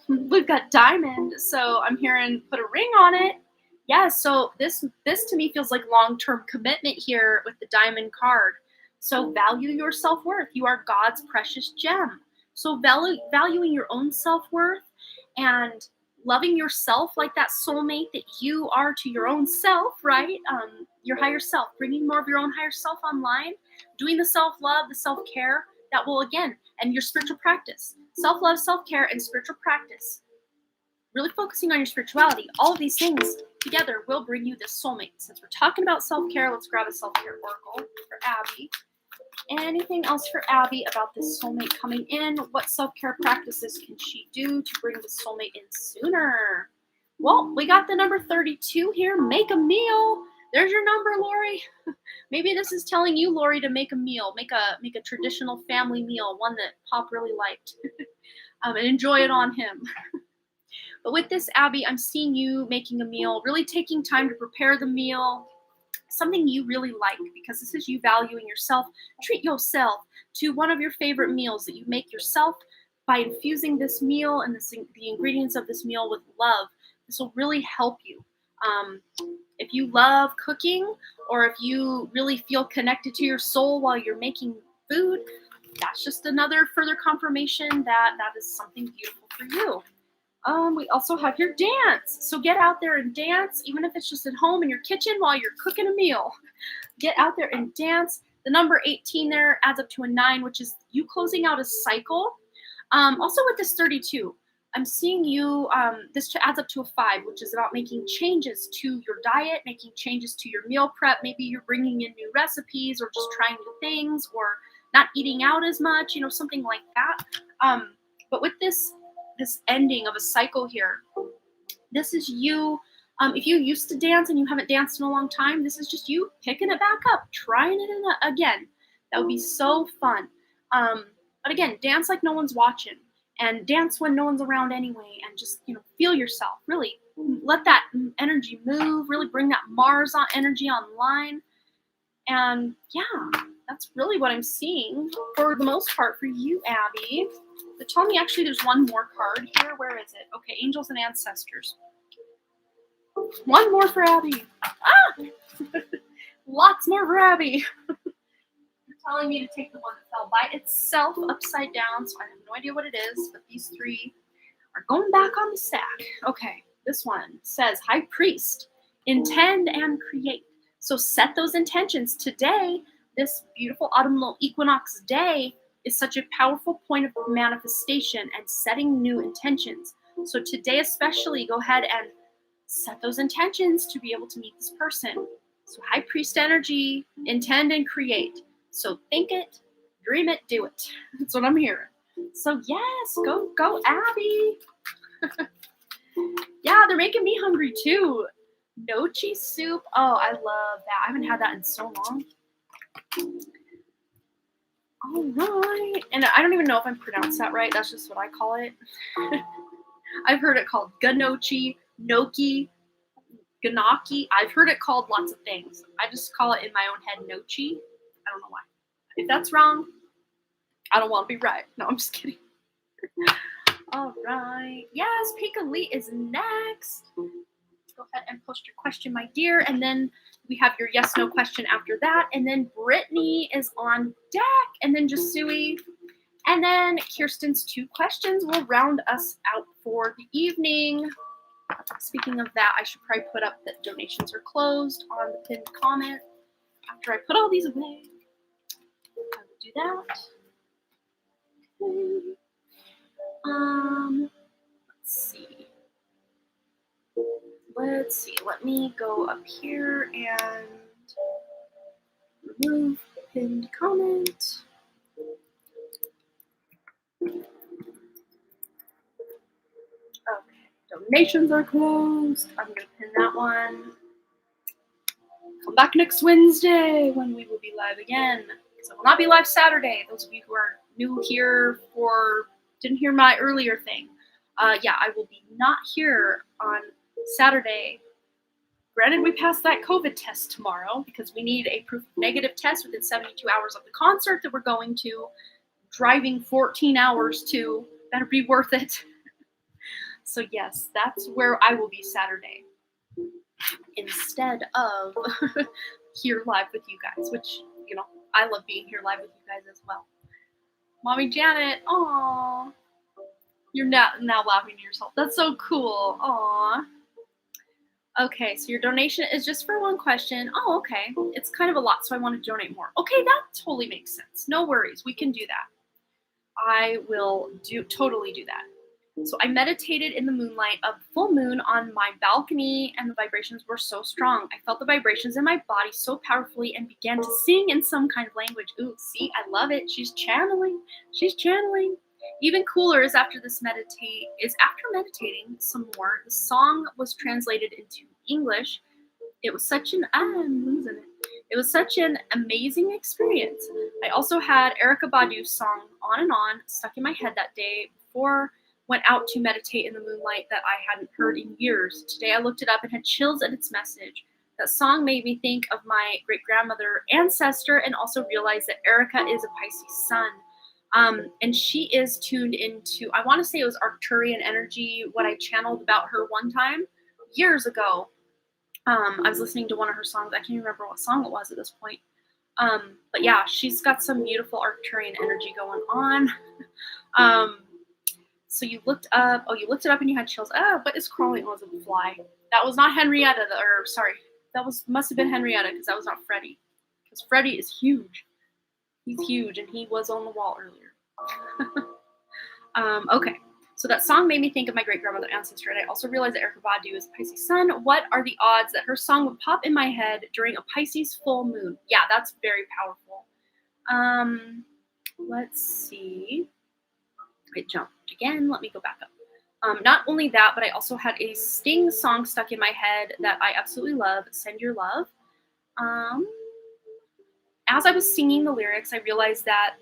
We've got diamond, so I'm hearing put a ring on it. Yeah, so this to me feels like long-term commitment here with the diamond card. So value your self-worth. You are God's precious gem. So valuing your own self-worth and loving yourself like that soulmate that you are to your own self, right? Your higher self, bringing more of your own higher self online, doing the self-love, the self-care, that will, again, and your spiritual practice. Self-love, self-care, and spiritual practice. Really focusing on your spirituality. All of these things together will bring you this soulmate. Since we're talking about self-care, let's grab a self-care oracle for Abby. Anything else for Abby about this soulmate coming in? What self-care practices can she do to bring the soulmate in sooner? Well, we got the number 32 here. Make a meal. There's your number, Lori. Maybe this is telling you, Lori, to make a meal. Make a traditional family meal, one that Pop really liked. And enjoy it on him. But with this, Abby, I'm seeing you making a meal, really taking time to prepare the meal, something you really like, because this is you valuing yourself. Treat yourself to one of your favorite meals that you make yourself by infusing this meal and the ingredients of this meal with love. This will really help you. If you love cooking, or if you really feel connected to your soul while you're making food, that's just another further confirmation that that is something beautiful for you. We also have your dance. So get out there and dance, even if it's just at home in your kitchen while you're cooking a meal. Get out there and dance. The number 18 there adds up to a 9, which is you closing out a cycle. Also with this 32, I'm seeing you, this adds up to a 5, which is about making changes to your diet, making changes to your meal prep. Maybe you're bringing in new recipes or just trying new things, or not eating out as much, something like that. But with this ending of a cycle here, this is you. If you used to dance and you haven't danced in a long time, this is just you picking it back up, trying it again. That would be so fun. But again, dance like no one's watching, and dance when no one's around anyway, and just feel yourself. Really let that energy move. Really bring that Mars energy online. And yeah, that's really what I'm seeing for the most part for you, Abby. But tell me, actually, there's one more card here. Where is it? Okay, Angels and Ancestors. One more for Abby. Ah! Lots more for Abby. You're telling me to take the one that fell by itself upside down, so I have no idea what it is, but these 3 are going back on the stack. Okay, this one says, High Priest, intend and create. So set those intentions. Today, this beautiful autumnal equinox day, is such a powerful point of manifestation and setting new intentions. So today especially, go ahead and set those intentions to be able to meet this person. So High Priest energy, intend and create. So think it, dream it, do it. That's what I'm hearing. So yes, go Abby. Yeah, they're making me hungry too. Nochi soup. Oh, I love that. I haven't had that in so long. All right. And I don't even know if I'm pronounced that right. That's just what I call it. I've heard it called ganochi, gnocchi, ganaki. I've heard it called lots of things. I just call it in my own head nochi. I don't know why. If that's wrong, I don't want to be right. No, I'm just kidding. All right. Yes, Pika Lee is next. go ahead and post your question, my dear. And then we have your yes, no question after that. And then Brittany is on deck. And then Jasui. And then Kirsten's 2 questions will round us out for the evening. Speaking of that, I should probably put up that donations are closed on the pinned comment. After I put all these away, I will do that. Okay. Let's see. Let me go up here and remove pinned comment. Okay, donations are closed. I'm gonna pin that one. Come back next Wednesday when we will be live again. So we'll not be live Saturday. Those of you who are new here didn't hear my earlier thing. Yeah, I will be not here on Saturday. Granted, we passed that COVID test tomorrow because we need a proof of negative test within 72 hours of the concert that we're going to. Driving 14 hours to, better be worth it. So yes, that's where I will be Saturday. Instead of here live with you guys, which, you know, I love being here live with you guys as well. Mommy Janet, aw. You're now laughing to yourself. That's so cool. Aw. Okay, so your donation is just for 1 question. Oh, okay. It's kind of a lot, so I want to donate more. Okay, that totally makes sense. No worries. We can do that. I will totally do that. So I meditated in the moonlight of full moon on my balcony, and the vibrations were so strong. I felt the vibrations in my body so powerfully and began to sing in some kind of language. Ooh, see, I love it. She's channeling. She's channeling. Even cooler is after meditating some more, the song was translated into English. It was such an I'm losing it. It was such an amazing experience. I also had Erykah Badu's song On and On stuck in my head that day before went out to meditate in the moonlight that I hadn't heard in years. Today I looked it up and had chills at its message. That song made me think of my great-grandmother ancestor and also realized that Erykah is a Pisces sun. And she is tuned into, I want to say it was Arcturian energy, what I channeled about her one time years ago. I was listening to one of her songs. I can't even remember what song it was at this point. But yeah, she's got some beautiful Arcturian energy going on. So you looked it up and you had chills. What is crawling? Oh, it was a fly. That was not Henrietta, must have been Henrietta because that was not Freddie. Because Freddie is huge. He's huge and he was on the wall earlier. Okay. So that song made me think of my great-grandmother ancestor, and I also realized that Erykah Badu is a Pisces sun. What are the odds that her song would pop in my head during a Pisces full moon? Yeah, that's very powerful. Let's see. It jumped again. Let me go back up. Not only that, but I also had a Sting song stuck in my head that I absolutely love, Send Your Love. As I was singing the lyrics, I realized that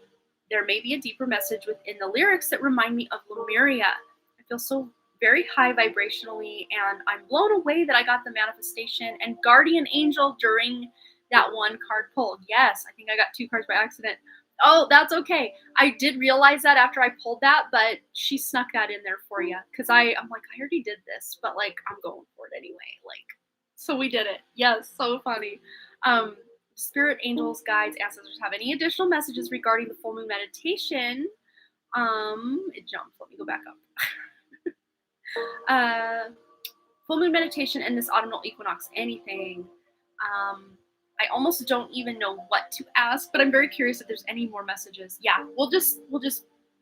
there may be a deeper message within the lyrics that remind me of Lemuria. I feel so very high vibrationally, and I'm blown away that I got the manifestation and guardian angel during that 1 card pull. Yes, I think I got 2 cards by accident. Oh, that's okay. I did realize that after I pulled that, but she snuck that in there for you. Because I'm like, I already did this, but like, I'm going for it anyway. So we did it. Yes, so funny. Spirit, angels, guides, ancestors have any additional messages regarding the full moon meditation? It jumped. Let me go back up. Full moon meditation and this autumnal equinox, anything. I almost don't even know what to ask, but I'm very curious if there's any more messages. Yeah, we'll just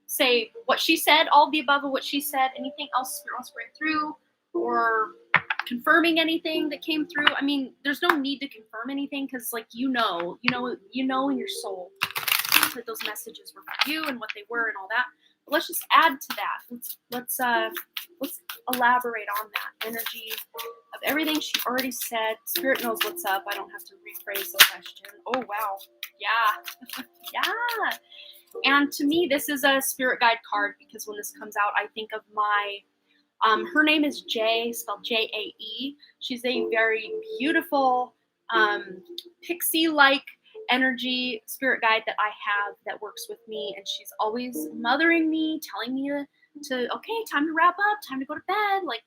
say what she said, all of the above of what she said. Anything else Spirit wants to bring through, or confirming anything that came through. I mean, there's no need to confirm anything because, like, you know in your soul that those messages were for you and what they were and all that. But let's just add to that. Let's elaborate on that energy of everything she already said. Spirit knows what's up. I don't have to rephrase the question. Oh wow, yeah, yeah. And to me, this is a spirit guide card because when this comes out, I think of my. Her name is Jae, spelled J-A-E. She's a very beautiful, pixie-like energy spirit guide that I have that works with me, and she's always mothering me, telling me to okay, time to wrap up, time to go to bed, like,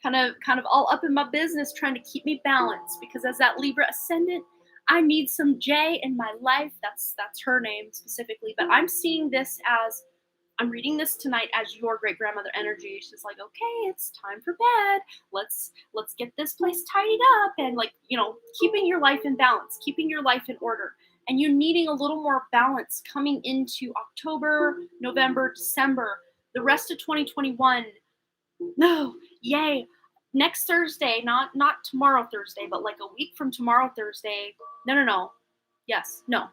kind of all up in my business, trying to keep me balanced, because as that Libra ascendant, I need some J in my life. That's her name specifically, but I'm seeing this as, I'm reading this tonight as your great grandmother energy. She's like, okay, it's time for bed. Let's get this place tidied up, and like, you know, keeping your life in balance, keeping your life in order. And you needing a little more balance coming into October, November, December, the rest of 2021. No, yay. Next Thursday, not tomorrow Thursday, but like a week from tomorrow Thursday. No. Yes. No.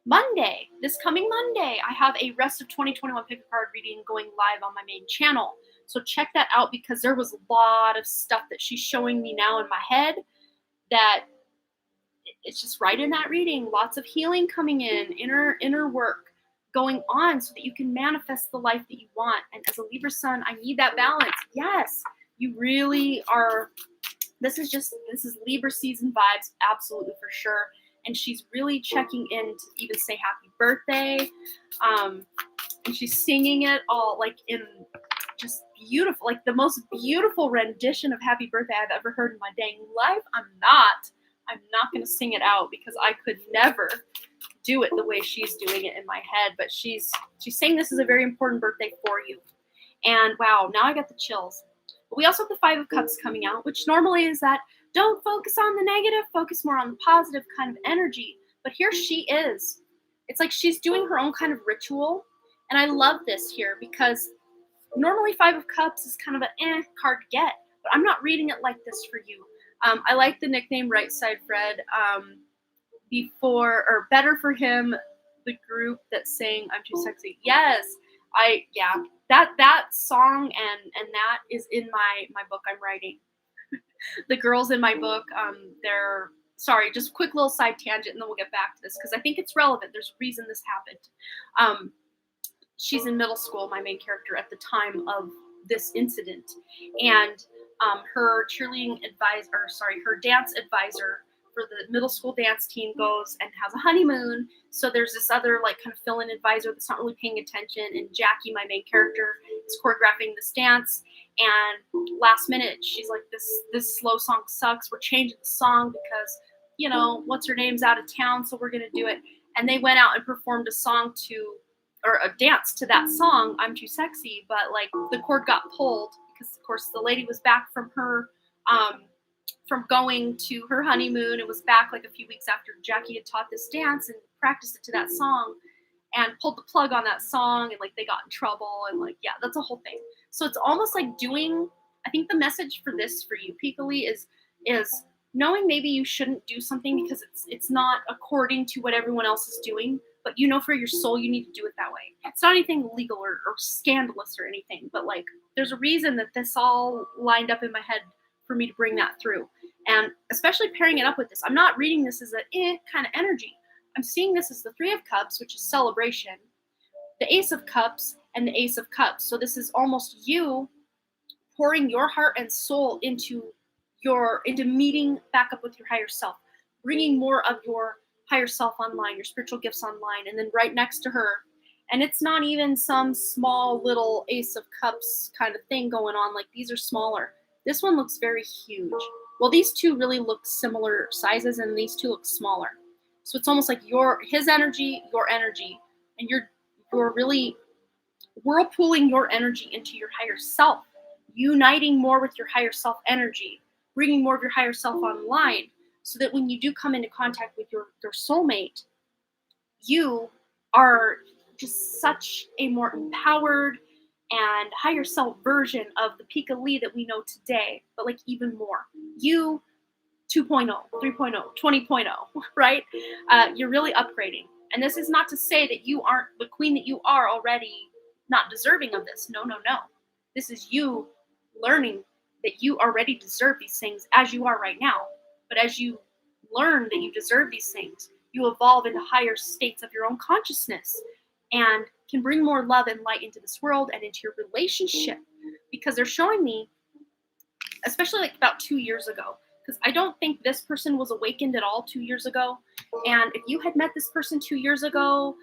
Monday, this coming Monday, I have a rest of 2021 pick a card reading going live on my main channel. So check that out, because there was a lot of stuff that she's showing me now in my head that it's just right in that reading. Lots of healing coming in, inner work going on, so that you can manifest the life that you want. And as a Libra sun, I need that balance. Yes, you really are. This is Libra season vibes, absolutely, for sure. And she's really checking in to even say happy birthday. And she's singing it all like in just beautiful, like the most beautiful rendition of happy birthday I've ever heard in my dang life. I'm not going to sing it out, because I could never do it the way she's doing it in my head. But she's saying this is a very important birthday for you. And wow, now I got the chills. But we also have the Five of Cups coming out, which normally is that don't focus on the negative, focus more on the positive kind of energy. But here she is. It's like she's doing her own kind of ritual. And I love this here, because normally Five of Cups is kind of an card to get, but I'm not reading it like this for you. I like the nickname Right Side Fred. Better for him, the group that sang I'm Too Sexy. Yes, that song and that is in my book I'm writing. The girls in my book, sorry, just quick little side tangent, and then we'll get back to this, because I think it's relevant. There's a reason this happened. She's in middle school, my main character, at the time of this incident. And her dance advisor for the middle school dance team goes and has a honeymoon. So there's this other like kind of fill-in advisor that's not really paying attention. And Jackie, my main character, is choreographing this dance. And last minute, she's like, this slow song sucks. We're changing the song because, you know, what's her name's out of town, so we're going to do it. And they went out and performed a dance to that song, I'm Too Sexy, but like the cord got pulled because of course the lady was back from from going to her honeymoon. It was back like a few weeks after Jackie had taught this dance and practiced it to that song, and pulled the plug on that song, and like they got in trouble, and like, yeah, that's a whole thing. So it's almost like I think the message for this for you, Pikali, is knowing maybe you shouldn't do something because it's not according to what everyone else is doing, but you know for your soul you need to do it that way. It's not anything illegal or scandalous or anything, but like there's a reason that this all lined up in my head for me to bring that through. And especially pairing it up with this, I'm not reading this as a kind of energy. I'm seeing this as the Three of Cups, which is celebration, the Ace of Cups, and the Ace of Cups. So this is almost you pouring your heart and soul into meeting back up with your higher self, bringing more of your higher self online, your spiritual gifts online, and then right next to her. And it's not even some small little Ace of Cups kind of thing going on. Like these are smaller. This one looks very huge. Well, these two really look similar sizes, and these two look smaller. So it's almost like his energy, your energy, and you're really whirlpooling your energy into your higher self, uniting more with your higher self energy, bringing more of your higher self online, so that when you do come into contact with your soulmate, you are just such a more empowered and higher self version of the Pikali that we know today, but like even more. You 2.0, 3.0, 20.0, right? You're really upgrading. And this is not to say that you aren't the queen that you are already not deserving of this. No. This is you learning that you already deserve these things as you are right now. But as you learn that you deserve these things, you evolve into higher states of your own consciousness and can bring more love and light into this world and into your relationship. Because they're showing me, especially like about 2 years ago, because I don't think this person was awakened at all 2 years ago. And if you had met this person 2 years ago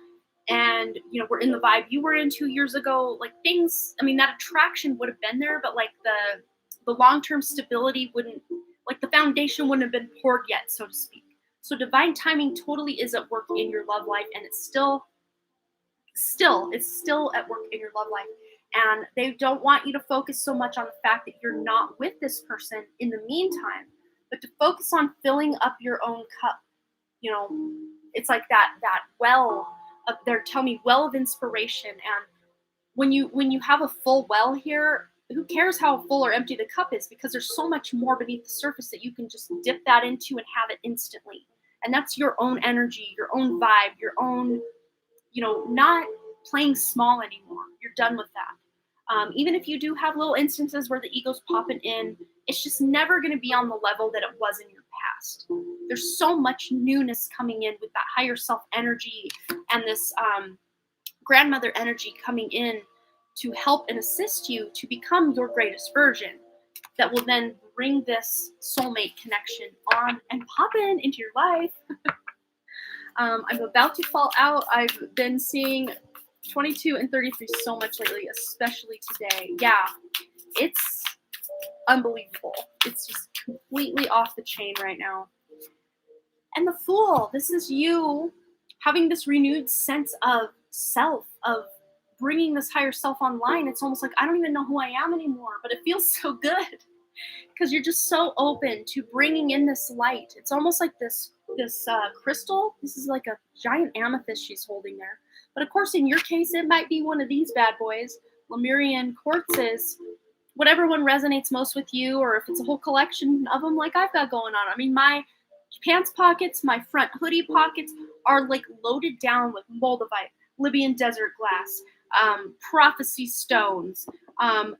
and, you know, we're in the vibe you were in 2 years ago, like things, I mean, that attraction would have been there, but like the the long-term stability wouldn't, like the foundation wouldn't have been poured yet, so to speak. So divine timing totally is at work in your love life, and it's still at work in your love life. And they don't want you to focus so much on the fact that you're not with this person in the meantime, but to focus on filling up your own cup. You know, it's like that well of, they're telling me, well of inspiration. And when you have a full well here, who cares how full or empty the cup is, because there's so much more beneath the surface that you can just dip that into and have it instantly. And that's your own energy, your own vibe, your own, you know, not playing small anymore. You're done with that. Even if you do have little instances where the ego's popping in, it's just never going to be on the level that it was in your past. There's so much newness coming in with that higher self energy and this grandmother energy coming in to help and assist you to become your greatest version, that will then bring this soulmate connection on and pop into your life. I'm about to fall out. I've been seeing 22 and 33 so much lately, especially today. Yeah, it's unbelievable. It's just completely off the chain right now. And the Fool, this is you having this renewed sense of self, of bringing this higher self online. It's almost like, I don't even know who I am anymore, but it feels so good because you're just so open to bringing in this light. It's almost like this crystal. This is like a giant amethyst she's holding there. But of course, in your case, it might be one of these bad boys, Lemurian quartzes, whatever one resonates most with you, or if it's a whole collection of them like I've got going on. I mean, my pants pockets, my front hoodie pockets are like loaded down with moldavite, Libyan desert glass, prophecy stones,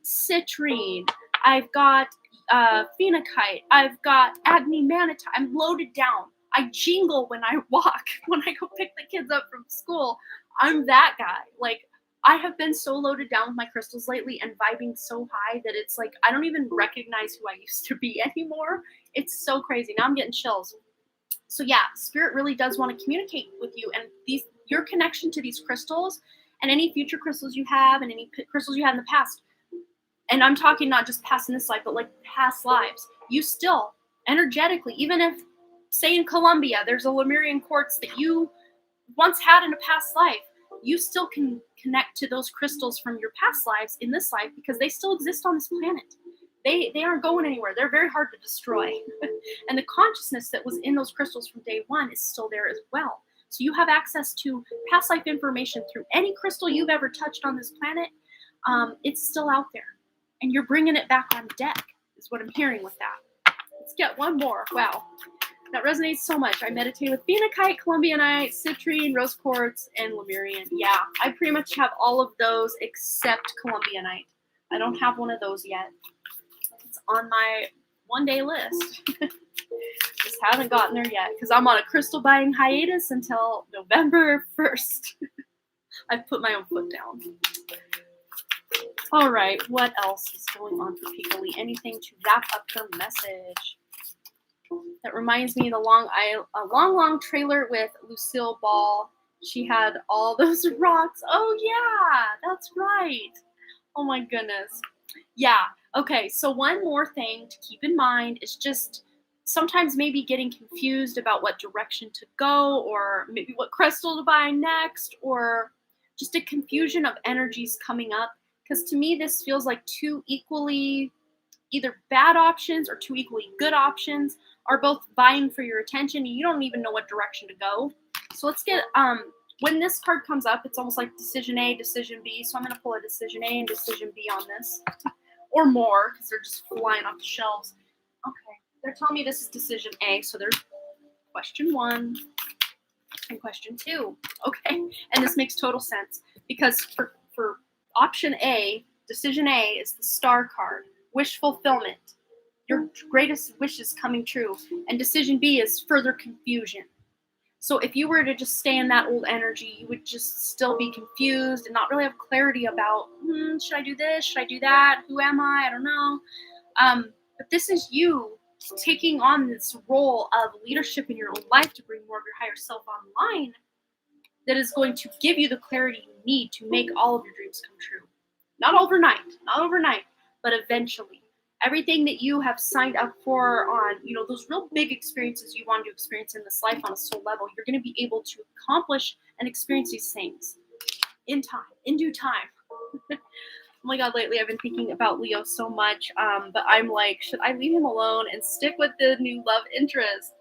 citrine. I've got phenakite. I've got agni manita. I'm loaded down. I jingle when I walk, when I go pick the kids up from school. I'm that guy. Like, I have been so loaded down with my crystals lately and vibing so high that it's like I don't even recognize who I used to be anymore. It's so crazy. Now I'm getting chills. So yeah, Spirit really does want to communicate with you, and your connection to these crystals and any future crystals you have and any crystals you had in the past. And I'm talking not just past in this life, but like past lives. You still energetically, even if, say in Colombia, there's a Lemurian quartz that you once had in a past life, you still can connect to those crystals from your past lives in this life because they still exist on this planet. They aren't going anywhere. They're very hard to destroy. And the consciousness that was in those crystals from day one is still there as well. So you have access to past life information through any crystal you've ever touched on this planet. It's still out there. And you're bringing it back on deck, is what I'm hearing with that. Let's get one more. Wow. That resonates so much. I meditate with phenakite, Columbianite, citrine, rose quartz, and Lemurian. Yeah, I pretty much have all of those except Columbianite. I don't have one of those yet. It's on my one-day list. Just haven't gotten there yet because I'm on a crystal buying hiatus until November 1st. I've put my own foot down. All right, what else is going on for Piccoli? Anything to wrap up her message? That reminds me of a long trailer with Lucille Ball. She had all those rocks. Oh yeah, that's right. Oh my goodness. Yeah. Okay, so one more thing to keep in mind is just sometimes maybe getting confused about what direction to go, or maybe what crystal to buy next, or just a confusion of energies coming up. Because to me, this feels like two equally either bad options or two equally good options are both vying for your attention, and you don't even know what direction to go. So let's get, when this card comes up, it's almost like decision A, decision B. So I'm going to pull a decision A and decision B on this. Or more, because they're just flying off the shelves. Okay, they're telling me this is decision A, so there's question 1 and question 2. Okay, and this makes total sense, because for option A, decision A is the star card, wish fulfillment, your greatest wishes coming true, and decision B is further confusion. So if you were to just stay in that old energy, you would just still be confused and not really have clarity about, should I do this? Should I do that? Who am I? I don't know. But this is you taking on this role of leadership in your own life to bring more of your higher self online that is going to give you the clarity you need to make all of your dreams come true. Not overnight, but eventually. Everything that you have signed up for on, those real big experiences you want to experience in this life on a soul level, you're going to be able to accomplish and experience these things in time, in due time. Oh my God, lately I've been thinking about Leo so much, but I'm like, should I leave him alone and stick with the new love interest?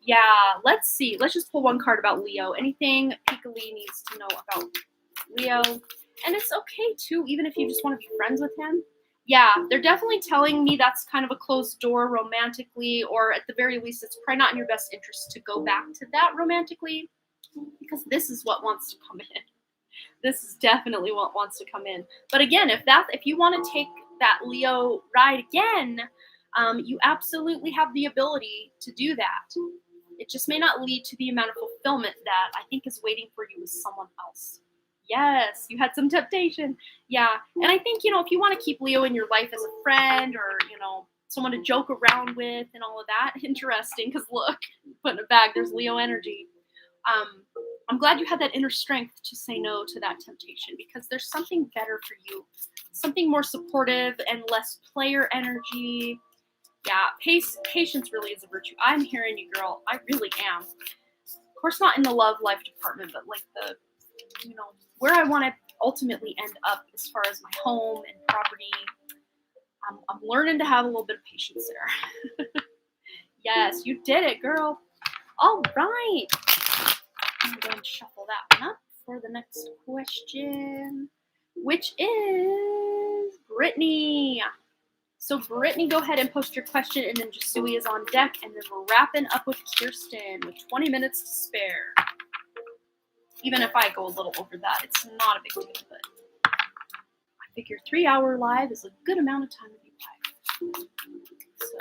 Yeah, let's see. Let's just pull one card about Leo. Anything Pika Lee needs to know about Leo. And it's okay too, even if you just want to be friends with him. Yeah, they're definitely telling me that's kind of a closed door romantically, or at the very least, it's probably not in your best interest to go back to that romantically, because this is what wants to come in. This is definitely what wants to come in. But again, if you want to take that Leo ride again, you absolutely have the ability to do that. It just may not lead to the amount of fulfillment that I think is waiting for you with someone else. Yes, you had some temptation. Yeah. And I think, if you want to keep Leo in your life as a friend or, someone to joke around with and all of that, interesting, because look, put in a bag, there's Leo energy. I'm glad you had that inner strength to say no to that temptation, because there's something better for you, something more supportive and less player energy. Yeah, patience really is a virtue. I'm hearing you, girl. I really am. Of course, not in the love life department, but like the, where I want to ultimately end up as far as my home and property. I'm learning to have a little bit of patience there. Yes, you did it, girl. All right. I'm going to go and shuffle that one up for the next question, which is Brittany. So Brittany, go ahead and post your question, and then Jasui is on deck, and then we're wrapping up with Kirsten with 20 minutes to spare. Even if I go a little over that, it's not a big deal, but I figure 3-hour live is a good amount of time to be live. So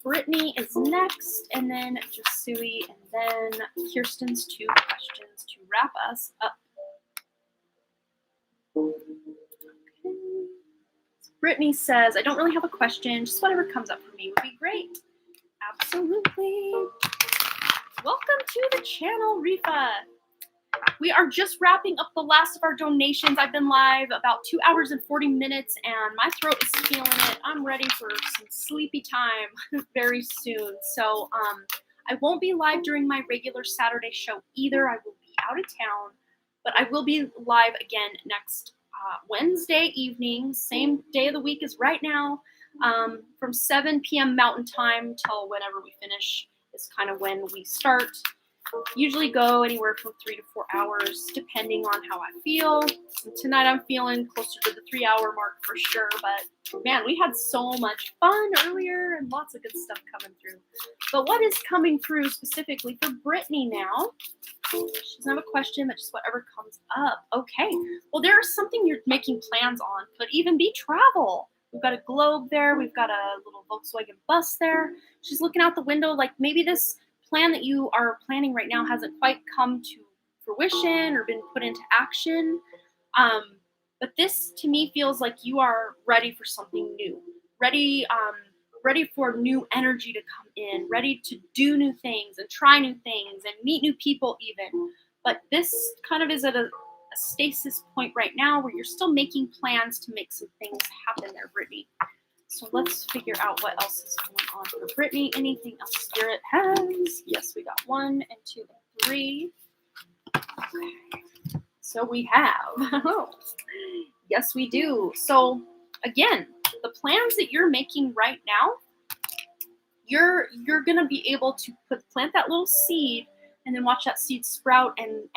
Brittany is next, and then Jasui, and then Kirsten's 2 questions to wrap us up. Okay. So Brittany says, I don't really have a question, just whatever comes up for me would be great. Absolutely. Welcome to the channel, Rifa. We are just wrapping up the last of our donations. I've been live about 2 hours and 40 minutes, and my throat is feeling it. I'm ready for some sleepy time very soon. So I won't be live during my regular Saturday show either. I will be out of town, but I will be live again next Wednesday evening, same day of the week as right now, from 7 p.m. Mountain Time till whenever we finish is kind of when we start. Usually go anywhere from 3 to 4 hours, depending on how I feel. And tonight I'm feeling closer to the 3-hour mark for sure, but man, we had so much fun earlier and lots of good stuff coming through. But what is coming through specifically for Brittany now? She doesn't have a question, but just whatever comes up. Okay, well, there's something you're making plans on. Could even be travel. We've got a globe there. We've got a little Volkswagen bus there. She's looking out the window like maybe this plan that you are planning right now hasn't quite come to fruition or been put into action. But this to me feels like you are ready for something new, ready for new energy to come in, ready to do new things and try new things and meet new people even. But this kind of is at a stasis point right now where you're still making plans to make some things happen there, Brittany. So let's figure out what else is going on for Brittany. Anything else Spirit has? Yes, we got 1 and 2 and 3. Okay. So we have. Yes, we do. So again, the plans that you're making right now, you're gonna be able to plant that little seed and then watch that seed sprout and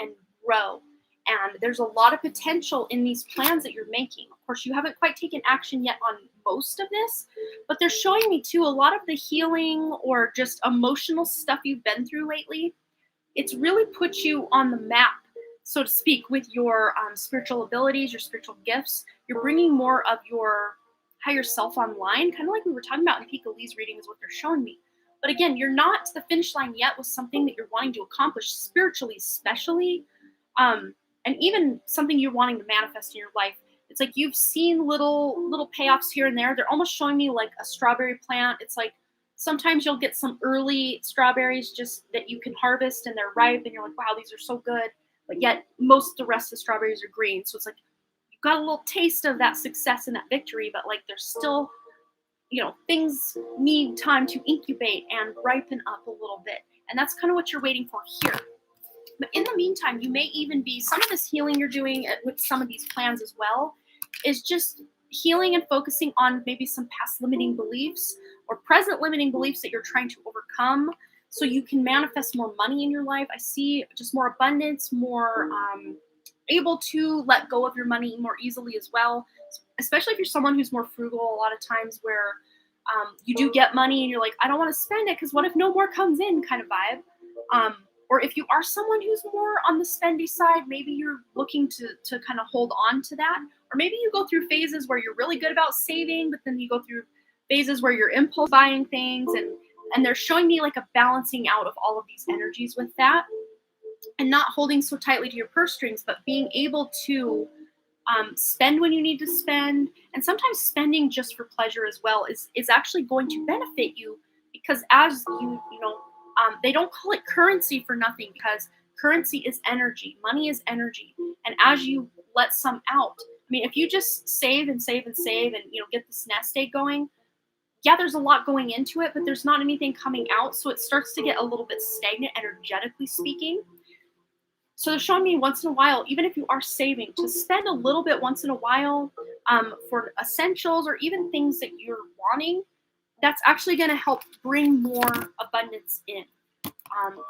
grow. And there's a lot of potential in these plans that you're making. Of course, you haven't quite taken action yet on most of this, but they're showing me too a lot of the healing or just emotional stuff you've been through lately. It's really put you on the map, so to speak, with your spiritual abilities, your spiritual gifts. You're bringing more of your higher self online, kind of like we were talking about in Pika Lee's reading is what they're showing me. But again, you're not to the finish line yet with something that you're wanting to accomplish spiritually, especially. And even something you're wanting to manifest in your life. It's like you've seen little payoffs here and there. They're almost showing me like a strawberry plant. It's like sometimes you'll get some early strawberries just that you can harvest and they're ripe and you're like, wow, these are so good. But yet most of the rest of the strawberries are green. So it's like you've got a little taste of that success and that victory, but like there's still things need time to incubate and ripen up a little bit. And that's kind of what you're waiting for here. But in the meantime, you may even be, some of this healing you're doing with some of these plans as well is just healing and focusing on maybe some past limiting beliefs or present limiting beliefs that you're trying to overcome so you can manifest more money in your life. I see just more abundance, more able to let go of your money more easily as well, especially if you're someone who's more frugal a lot of times where you do get money and you're like, I don't want to spend it because what if no more comes in kind of vibe. Or if you are someone who's more on the spendy side, maybe you're looking to kind of hold on to that. Or maybe you go through phases where you're really good about saving, but then you go through phases where you're impulse buying things. And they're showing me like a balancing out of all of these energies with that. And not holding so tightly to your purse strings, but being able to spend when you need to spend. And sometimes spending just for pleasure as well is actually going to benefit you, because as they don't call it currency for nothing, because currency is energy. Money is energy. And as you let some out, I mean, if you just save and save and save and, get this nest egg going, yeah, there's a lot going into it, but there's not anything coming out. So it starts to get a little bit stagnant, energetically speaking. So they're showing me once in a while, even if you are saving, to spend a little bit once in a while for essentials or even things that you're wanting, that's actually going to help bring more abundance in.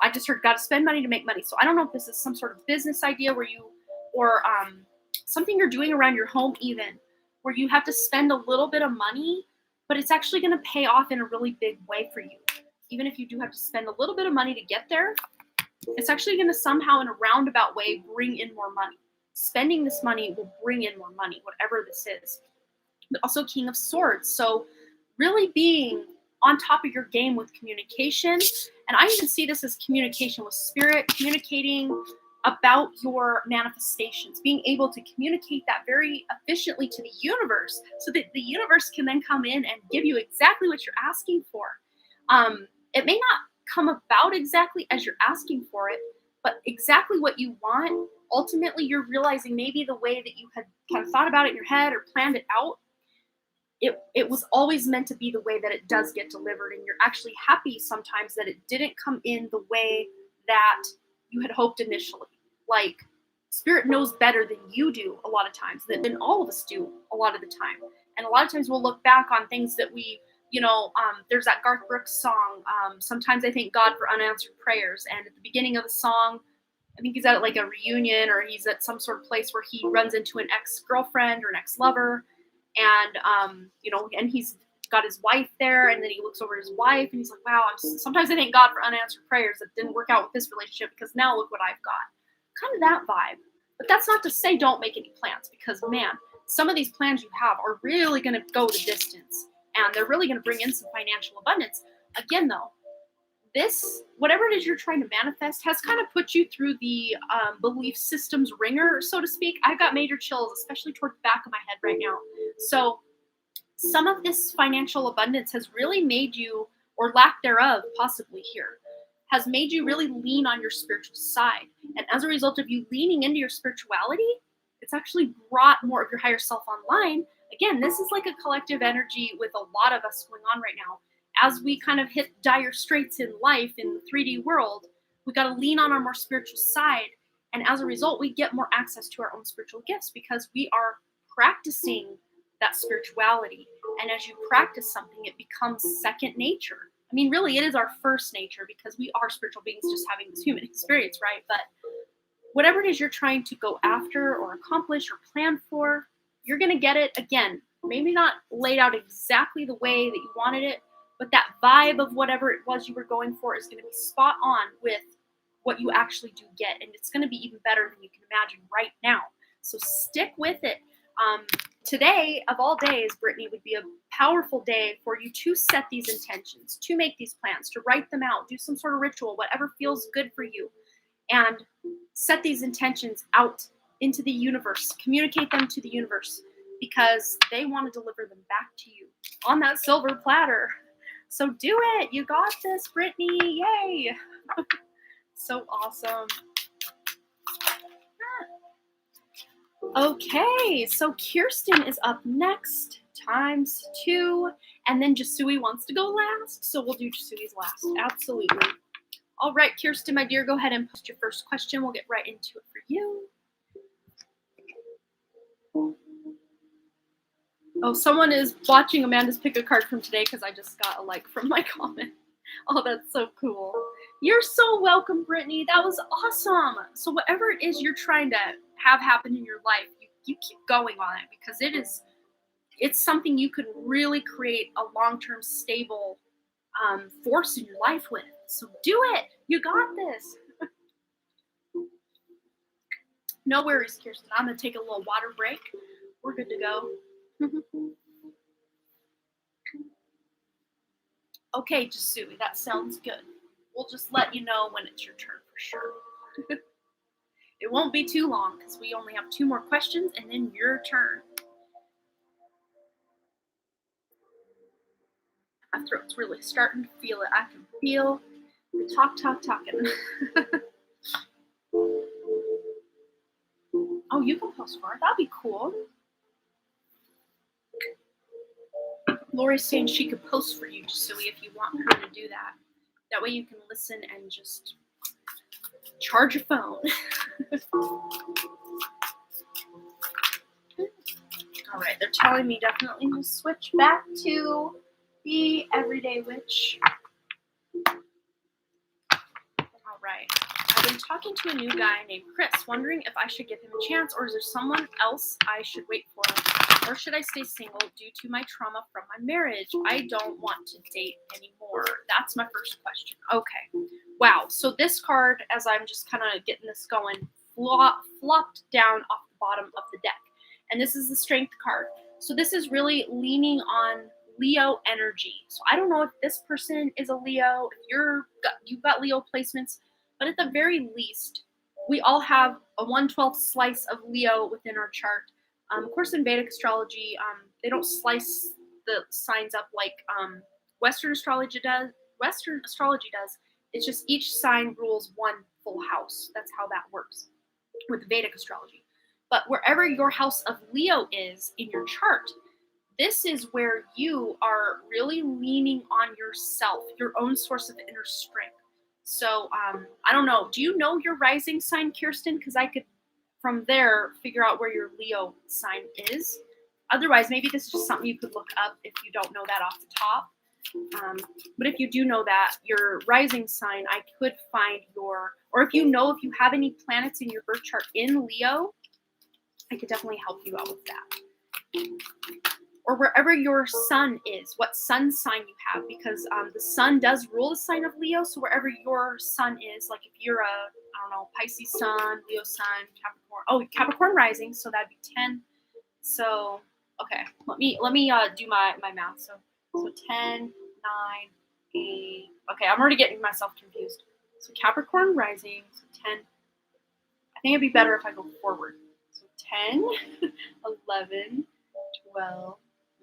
I just heard got to spend money to make money. So I don't know if this is some sort of business idea or something you're doing around your home even, where you have to spend a little bit of money, but it's actually going to pay off in a really big way for you. Even if you do have to spend a little bit of money to get there, it's actually going to somehow in a roundabout way bring in more money. Spending this money will bring in more money, whatever this is. But also King of Swords. So really being on top of your game with communication. And I even see this as communication with spirit, communicating about your manifestations, being able to communicate that very efficiently to the universe so that the universe can then come in and give you exactly what you're asking for. It may not come about exactly as you're asking for it, but exactly what you want, ultimately you're realizing maybe the way that you had kind of thought about it in your head or planned it out, it was always meant to be the way that it does get delivered, and you're actually happy sometimes that it didn't come in the way that you had hoped initially. Like, spirit knows better than you do a lot of times, than all of us do a lot of the time. And a lot of times we'll look back on things that we, there's that Garth Brooks song, Sometimes I Thank God for Unanswered Prayers. And at the beginning of the song, I think he's at like a reunion or he's at some sort of place where he runs into an ex-girlfriend or an ex-lover. And, and he's got his wife there, and then he looks over his wife and he's like, wow, sometimes I thank God for unanswered prayers that didn't work out with this relationship because now look what I've got. Kind of that vibe. But that's not to say don't make any plans, because, man, some of these plans you have are really going to go the distance, and they're really going to bring in some financial abundance. Again, though, this, whatever it is you're trying to manifest, has kind of put you through the belief system's ringer, so to speak. I've got major chills, especially toward the back of my head right now. So some of this financial abundance has really made you, or lack thereof possibly here, has made you really lean on your spiritual side. And as a result of you leaning into your spirituality, it's actually brought more of your higher self online. Again, this is like a collective energy with a lot of us going on right now. As we kind of hit dire straits in life, in the 3D world, we got to lean on our more spiritual side. And as a result, we get more access to our own spiritual gifts because we are practicing that spirituality. And as you practice something, it becomes second nature. I mean, really, it is our first nature because we are spiritual beings just having this human experience, right? But whatever it is you're trying to go after or accomplish or plan for, you're going to get it. Again, maybe not laid out exactly the way that you wanted it, but that vibe of whatever it was you were going for is going to be spot on with what you actually do get. And it's going to be even better than you can imagine right now. So stick with it. Today, of all days, Brittany, would be a powerful day for you to set these intentions, to make these plans, to write them out, do some sort of ritual, whatever feels good for you, and set these intentions out into the universe. Communicate them to the universe because they want to deliver them back to you on that silver platter. So do it. You got this, Brittany. Yay. So awesome. Okay, so Kirsten is up next to times 2. And then Jasui wants to go last, so we'll do Jasui's last. Absolutely. All right, Kirsten, my dear, go ahead and post your first question. We'll get right into it for you. Oh, someone is watching Amanda's pick a card from today because I just got a like from my comment. Oh, that's so cool. You're so welcome, Brittany. That was awesome. So whatever it is you're trying to have happen in your life, you keep going on it because it's something you can really create a long-term stable force in your life with. So do it. You got this. No worries, Kirsten. I'm going to take a little water break. We're good to go. Okay, Jasui, that sounds good. We'll just let you know when it's your turn for sure. It won't be too long because we only have 2 more questions and then your turn. My throat's really starting to feel it. I can feel the talking. Oh, you can post for it. That'd be cool. Lori's saying she could post for you, Jasui, if you want her to do that. That way you can listen and just charge your phone. All right, they're telling me definitely to switch back to the Everyday Witch. All right. I've been talking to a new guy named Chris, wondering if I should give him a chance, or is there someone else I should wait for? Or should I stay single due to my trauma from my marriage? I don't want to date anymore. That's my first question. Okay. Wow. So this card, as I'm just kind of getting this going, flopped down off the bottom of the deck. And this is the Strength card. So this is really leaning on Leo energy. So I don't know if this person is a Leo, if you've got Leo placements, but at the very least, we all have a 1/12 slice of Leo within our chart. Of course, in Vedic astrology, they don't slice the signs up like Western astrology does. It's just each sign rules one full house. That's how that works with Vedic astrology. But wherever your house of Leo is in your chart, this is where you are really leaning on yourself, your own source of inner strength. So I don't know. Do you know your rising sign, Kirsten? Because I could, from there, figure out where your Leo sign is. Otherwise, maybe this is just something you could look up if you don't know that off the top. But if you do know that, your rising sign, I could find or if you have any planets in your birth chart in Leo, I could definitely help you out with that. Or wherever your sun is, what sun sign you have, because the sun does rule the sign of Leo. So wherever your sun is, like if you're Pisces sun, Leo sun, Capricorn rising, so that'd be 10. So okay, let me do my math. So 10, 9, 8. Okay, I'm already getting myself confused. So Capricorn rising, so 10. I think it'd be better if I go forward. So 10, 11, 12.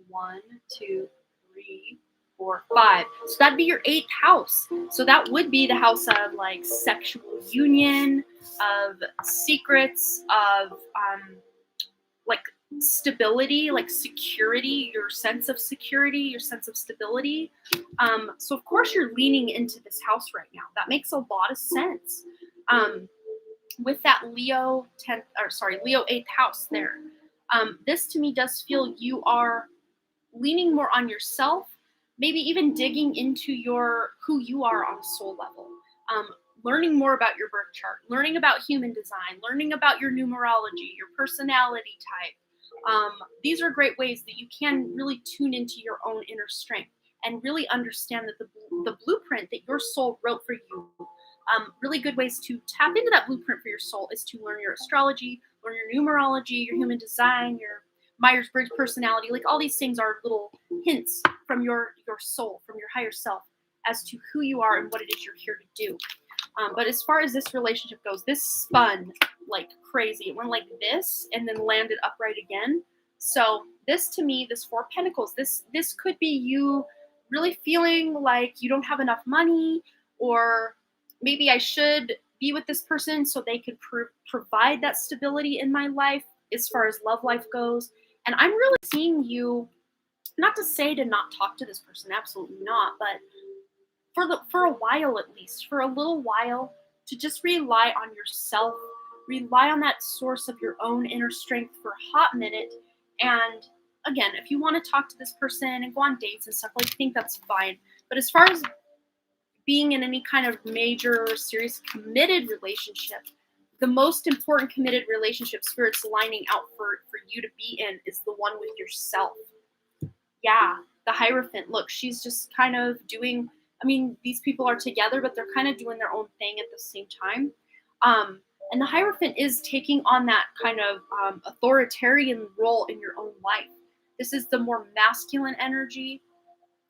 1, 2, 3, 4, 5. So that'd be your 8th house. So that would be the house of like sexual union, of secrets, of like stability, like security, your sense of security, your sense of stability. So of course you're leaning into this house right now. That makes a lot of sense. With that Leo 8th house there. This to me does feel you are leaning more on yourself, maybe even digging into who you are on a soul level, learning more about your birth chart, learning about human design, learning about your numerology, your personality type. These are great ways that you can really tune into your own inner strength and really understand that the blueprint that your soul wrote for you. Really good ways to tap into that blueprint for your soul is to learn your astrology, learn your numerology, your human design, your Myers-Briggs personality. Like all these things are little hints from your soul, from your higher self, as to who you are and what it is you're here to do. But as far as this relationship goes, this spun like crazy. It went like this and then landed upright again. So this to me, this 4 of Pentacles, this could be you really feeling like you don't have enough money, or maybe I should be with this person so they could provide that stability in my life as far as love life goes. And I'm really seeing you not to say to not talk to this person, absolutely not, but for a while at least, for a little while, to just rely on yourself, rely on that source of your own inner strength for a hot minute. And again, if you want to talk to this person and go on dates and stuff, like, I think that's fine. But as far as being in any kind of major, serious, committed relationship, the most important committed relationship Spirit's lining out for you to be in is the one with yourself. Yeah, the Hierophant. Look, she's just kind of doing, I mean, these people are together, but they're kind of doing their own thing at the same time. And the Hierophant is taking on that kind of authoritarian role in your own life. This is the more masculine energy.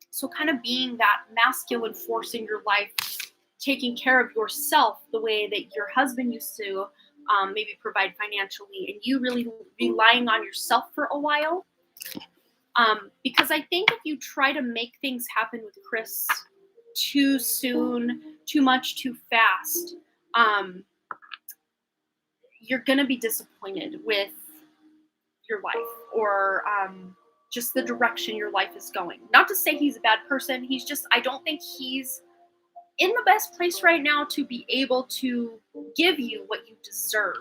So kind of being that masculine force in your life, taking care of yourself the way that your husband used to maybe provide financially, and you really relying on yourself for a while. Because I think if you try to make things happen with Chris too soon, too much, too fast, you're going to be disappointed with your life or just the direction your life is going. Not to say he's a bad person. He's just, I don't think he's in the best place right now to be able to give you what you deserve.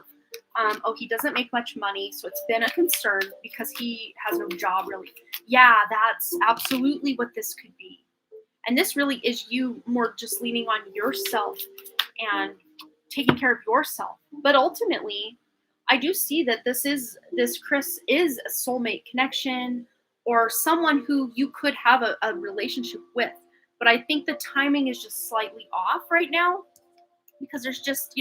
He doesn't make much money, so it's been a concern because he has no job, really. Yeah, that's absolutely what this could be. And this really is you more just leaning on yourself and taking care of yourself. But ultimately, I do see that this Chris is a soulmate connection or someone who you could have a relationship with. But I think the timing is just slightly off right now because there's just,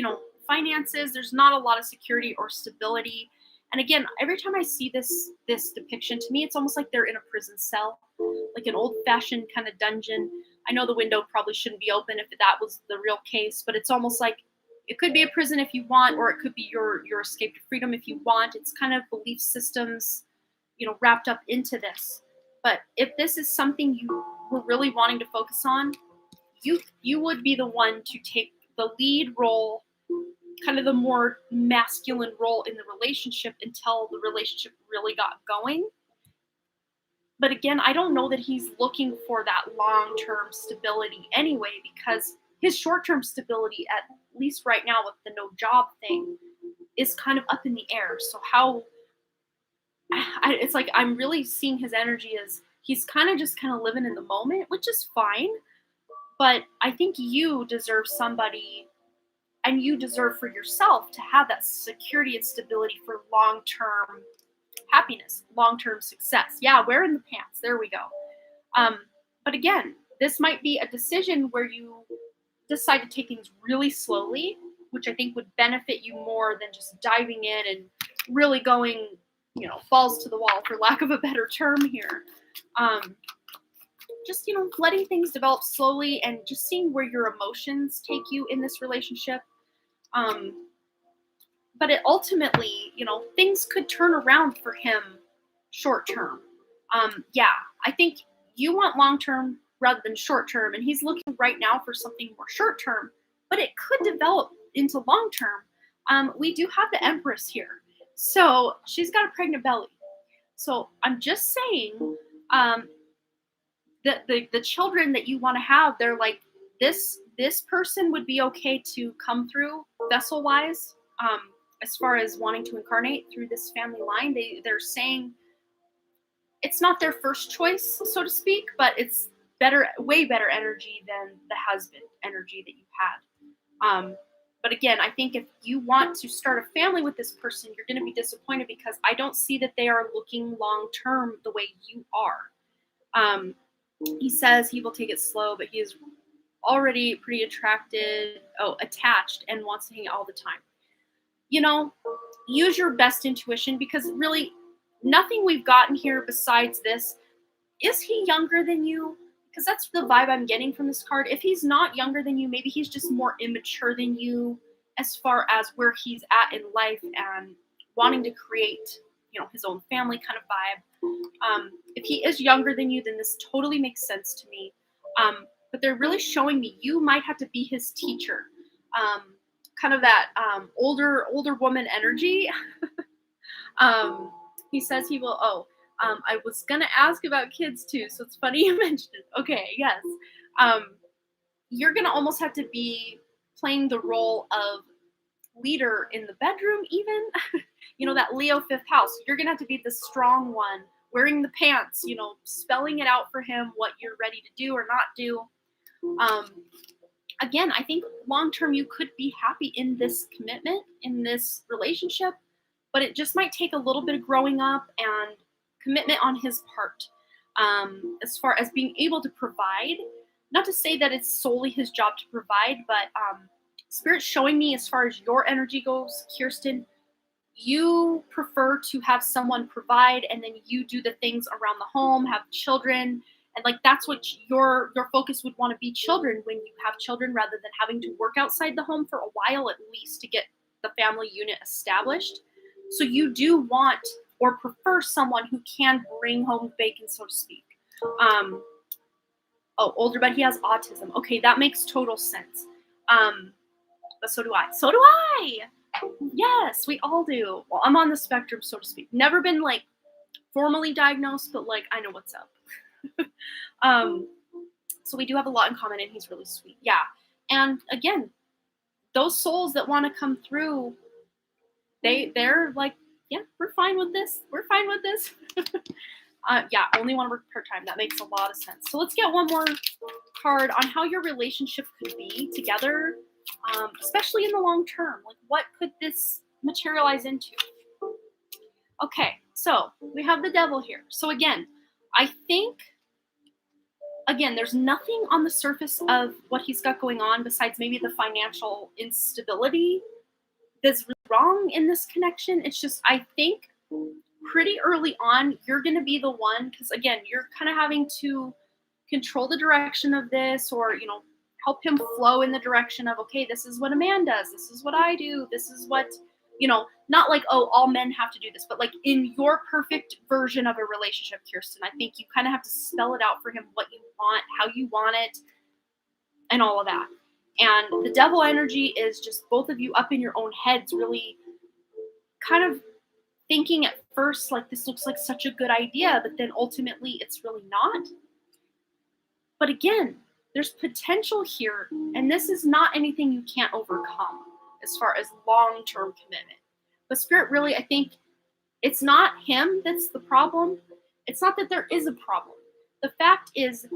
finances, there's not a lot of security or stability. And again, every time I see this depiction, to me, it's almost like they're in a prison cell, like an old-fashioned kind of dungeon. I know the window probably shouldn't be open if that was the real case, but it's almost like it could be a prison if you want, or it could be your escape to freedom if you want. It's kind of belief systems, wrapped up into this. But if this is something you were really wanting to focus on, you would be the one to take the lead role, kind of the more masculine role in the relationship until the relationship really got going. But again, I don't know that he's looking for that long-term stability anyway, because his short-term stability, at least right now with the no job thing, is kind of up in the air. So it's like I'm really seeing his energy as he's kind of living in the moment, which is fine. But I think you deserve somebody, and you deserve for yourself to have that security and stability for long-term happiness, long-term success. Yeah, wearing the pants. There we go. But again, this might be a decision where you decide to take things really slowly, which I think would benefit you more than just diving in and really going, balls to the wall, for lack of a better term here. Just, letting things develop slowly and just seeing where your emotions take you in this relationship. But it ultimately, things could turn around for him short term. Yeah, I think you want long term rather than short term, and he's looking right now for something more short term, but it could develop into long term. We do have the Empress here, so she's got a pregnant belly. So I'm just saying, that the children that you want to have, they're like, this person would be okay to come through vessel wise. As far as wanting to incarnate through this family line, they're saying it's not their first choice, so to speak, but it's way better energy than the husband energy that you had. But again, I think if you want to start a family with this person, you're going to be disappointed because I don't see that they are looking long term the way you are. He says he will take it slow, but he is already pretty attached and wants to hang out all the time. Use your best intuition, because really nothing we've gotten here besides this. Is he younger than you? Because that's the vibe I'm getting from this card. If he's not younger than you, maybe he's just more immature than you as far as where he's at in life and wanting to create, his own family kind of vibe. If he is younger than you, then this totally makes sense to me. But they're really showing me you might have to be his teacher. Kind of that older woman energy. He says he will. I was gonna ask about kids too, so it's funny you mentioned it. Okay, yes. You're gonna almost have to be playing the role of leader in the bedroom, even. That Leo fifth house. You're gonna have to be the strong one, wearing the pants, spelling it out for him what you're ready to do or not do. Again, I think long term you could be happy in this commitment, in this relationship, but it just might take a little bit of growing up and commitment on his part. As far as being able to provide, not to say that it's solely his job to provide, but Spirit's showing me, as far as your energy goes, Kirsten, you prefer to have someone provide, and then you do the things around the home, have children, and like that's what your focus would want to be, children, when you have children, rather than having to work outside the home for a while at least to get the family unit established. So you do want or prefer someone who can bring home bacon, so to speak. Older, but he has autism. Okay, that makes total sense. But so do I. So do I. Yes, we all do. Well, I'm on the spectrum, so to speak. Never been like formally diagnosed, but like I know what's up. So we do have a lot in common, and he's really sweet. Yeah. And again, those souls that want to come through, they're like, yeah, we're fine with this. We're fine with this. Yeah, only want to work part-time. That makes a lot of sense. So let's get one more card on how your relationship could be together, especially in the long term. Like, what could this materialize into? Okay, so we have the devil here. So again, I think, there's nothing on the surface of what he's got going on besides maybe the financial instability that's really wrong in this connection. It's just, I think pretty early on, you're going to be the one, because again, you're kind of having to control the direction of this, or, help him flow in the direction of, okay, this is what a man does. This is what I do. This is what, not like, oh, all men have to do this, but like in your perfect version of a relationship, Kirsten, I think you kind of have to spell it out for him, what you want, how you want it, and all of that. And the devil energy is just both of you up in your own heads, really kind of thinking at first like this looks like such a good idea, but then ultimately it's really not. But again, there's potential here, and this is not anything you can't overcome as far as long-term commitment. But Spirit, really, I think it's not him that's the problem. It's not that there is a problem. The fact is,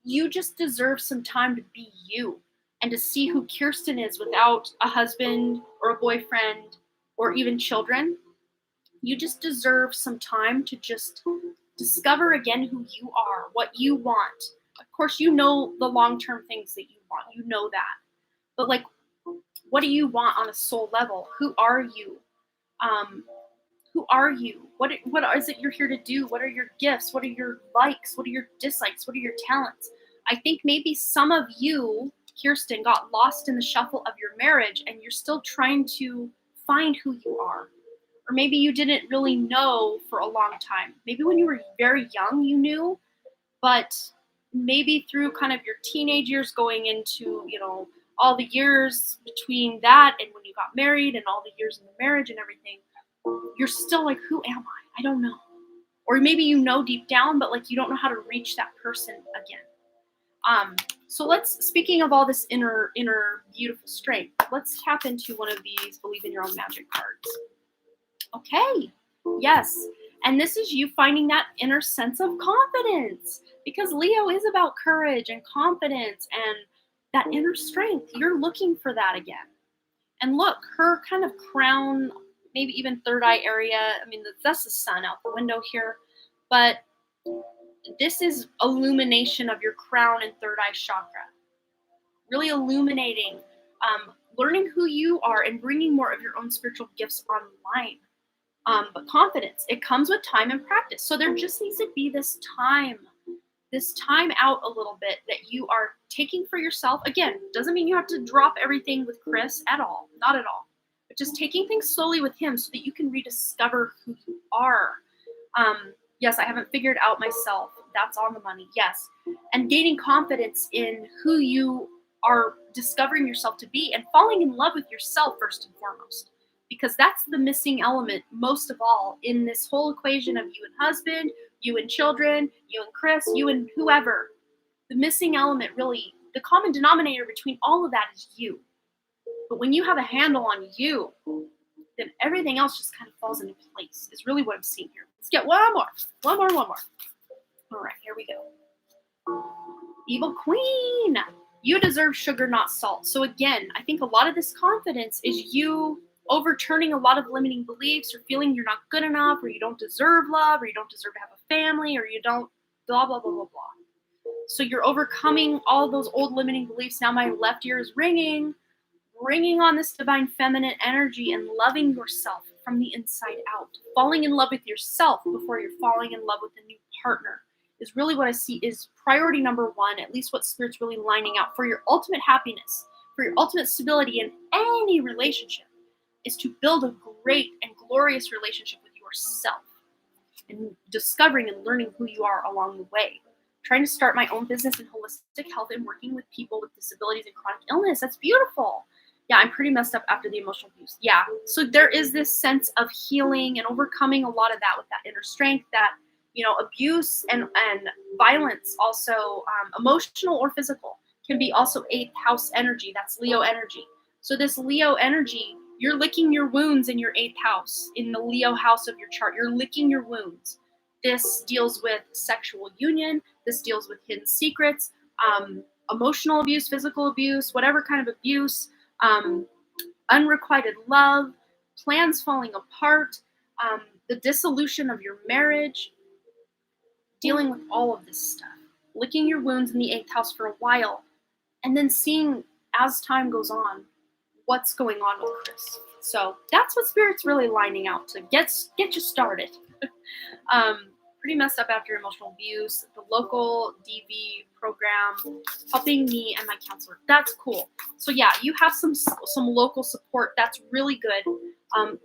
you just deserve some time to be you and to see who Kirsten is without a husband or a boyfriend or even children. You just deserve some time to just discover again who you are, what you want. Of course, you know the long-term things that you want. You know that. But like, what do you want on a soul level? Who are you? Who are you? What is it you're here to do? What are your gifts? What are your likes? What are your dislikes? What are your talents? I think maybe some of you, Kirsten, got lost in the shuffle of your marriage, and you're still trying to find who you are. Or maybe you didn't really know for a long time. Maybe when you were very young, you knew, but maybe through kind of your teenage years going into, all the years between that and when you got married and all the years in the marriage and everything, you're still like, who am I? I don't know. Or maybe you know deep down, but like you don't know how to reach that person again. So speaking of all this inner beautiful strength, let's tap into one of these Believe in Your Own Magic cards. Okay, yes. And this is you finding that inner sense of confidence, because Leo is about courage and confidence and that inner strength. You're looking for that again. And look, her kind of crown, maybe even third eye area. I mean, that's the sun out the window here. But this is illumination of your crown and third eye chakra. Really illuminating, learning who you are and bringing more of your own spiritual gifts online. But confidence, it comes with time and practice. So there just needs to be this time out a little bit that you are taking for yourself. Again, doesn't mean you have to drop everything with Chris at all. Not at all. But just taking things slowly with him so that you can rediscover who you are. Yes, I haven't figured out myself. That's on the money. Yes. And gaining confidence in who you are discovering yourself to be and falling in love with yourself first and foremost. because that's the missing element most of all in this whole equation of you and husband, you and children, you and Chris, you and whoever. The missing element, really, the common denominator between all of that is you. But when you have a handle on you, then everything else just kind of falls into place, is really what I'm seeing here. Let's get one more. All right, here we go. Evil Queen. You deserve sugar, not salt. So again, I think a lot of this confidence is you overturning a lot of limiting beliefs or feeling you're not good enough or you don't deserve love or you don't deserve to have a family or you don't blah, blah, blah, blah, blah. So you're overcoming all those old limiting beliefs. Now my left ear is ringing on this divine feminine energy and loving yourself from the inside out. Falling in love with yourself before you're falling in love with a new partner is really what I see is priority number one, at least what Spirit's really lining out for your ultimate happiness, for your ultimate stability in any relationship, is to build a great and glorious relationship with yourself and discovering and learning who you are along the way. Trying to start my own business in holistic health and working with people with disabilities and chronic illness. That's beautiful. Yeah, I'm pretty messed up after the emotional abuse. Yeah, so there is this sense of healing and overcoming a lot of that with that inner strength, that, abuse and violence also, emotional or physical, can be also 8th house energy. That's Leo energy. So this Leo energy, you're licking your wounds in your 8th house, in the Leo house of your chart. You're licking your wounds. This deals with sexual union. This deals with hidden secrets, emotional abuse, physical abuse, whatever kind of abuse, unrequited love, plans falling apart, the dissolution of your marriage, dealing with all of this stuff, licking your wounds in the 8th house for a while, and then seeing as time goes on what's going on with Chris. So that's what Spirit's really lining out to get you started. Pretty messed up after emotional abuse. The local DV program helping me and my counselor. That's cool. So yeah, you have some local support. That's really good.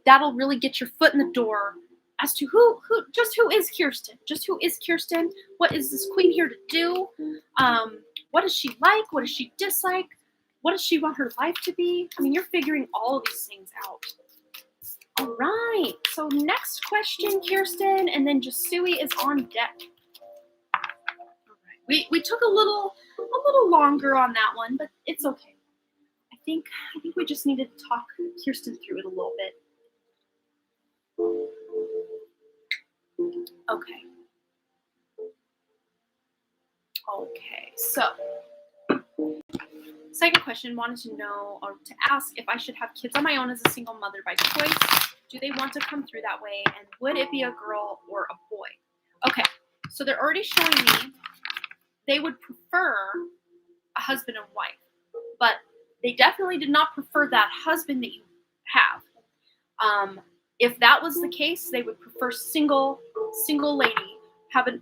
That'll really get your foot in the door as to who is Kirsten. Just who is Kirsten? What is this queen here to do? What is she like? What does she dislike? What does she want her life to be? I mean, you're figuring all of these things out. All right, so next question, Kirsten, and then Jasui is on deck. All right, we took a little longer on that one, but it's okay. I think we just need to talk Kirsten through it a little bit. Okay. Okay, so second question, wanted to know or to ask if I should have kids on my own as a single mother by choice. Do they want to come through that way? And would it be a girl or a boy? Okay, so they're already showing me they would prefer a husband and wife, but they definitely did not prefer that husband that you have. If that was the case, they would prefer single lady,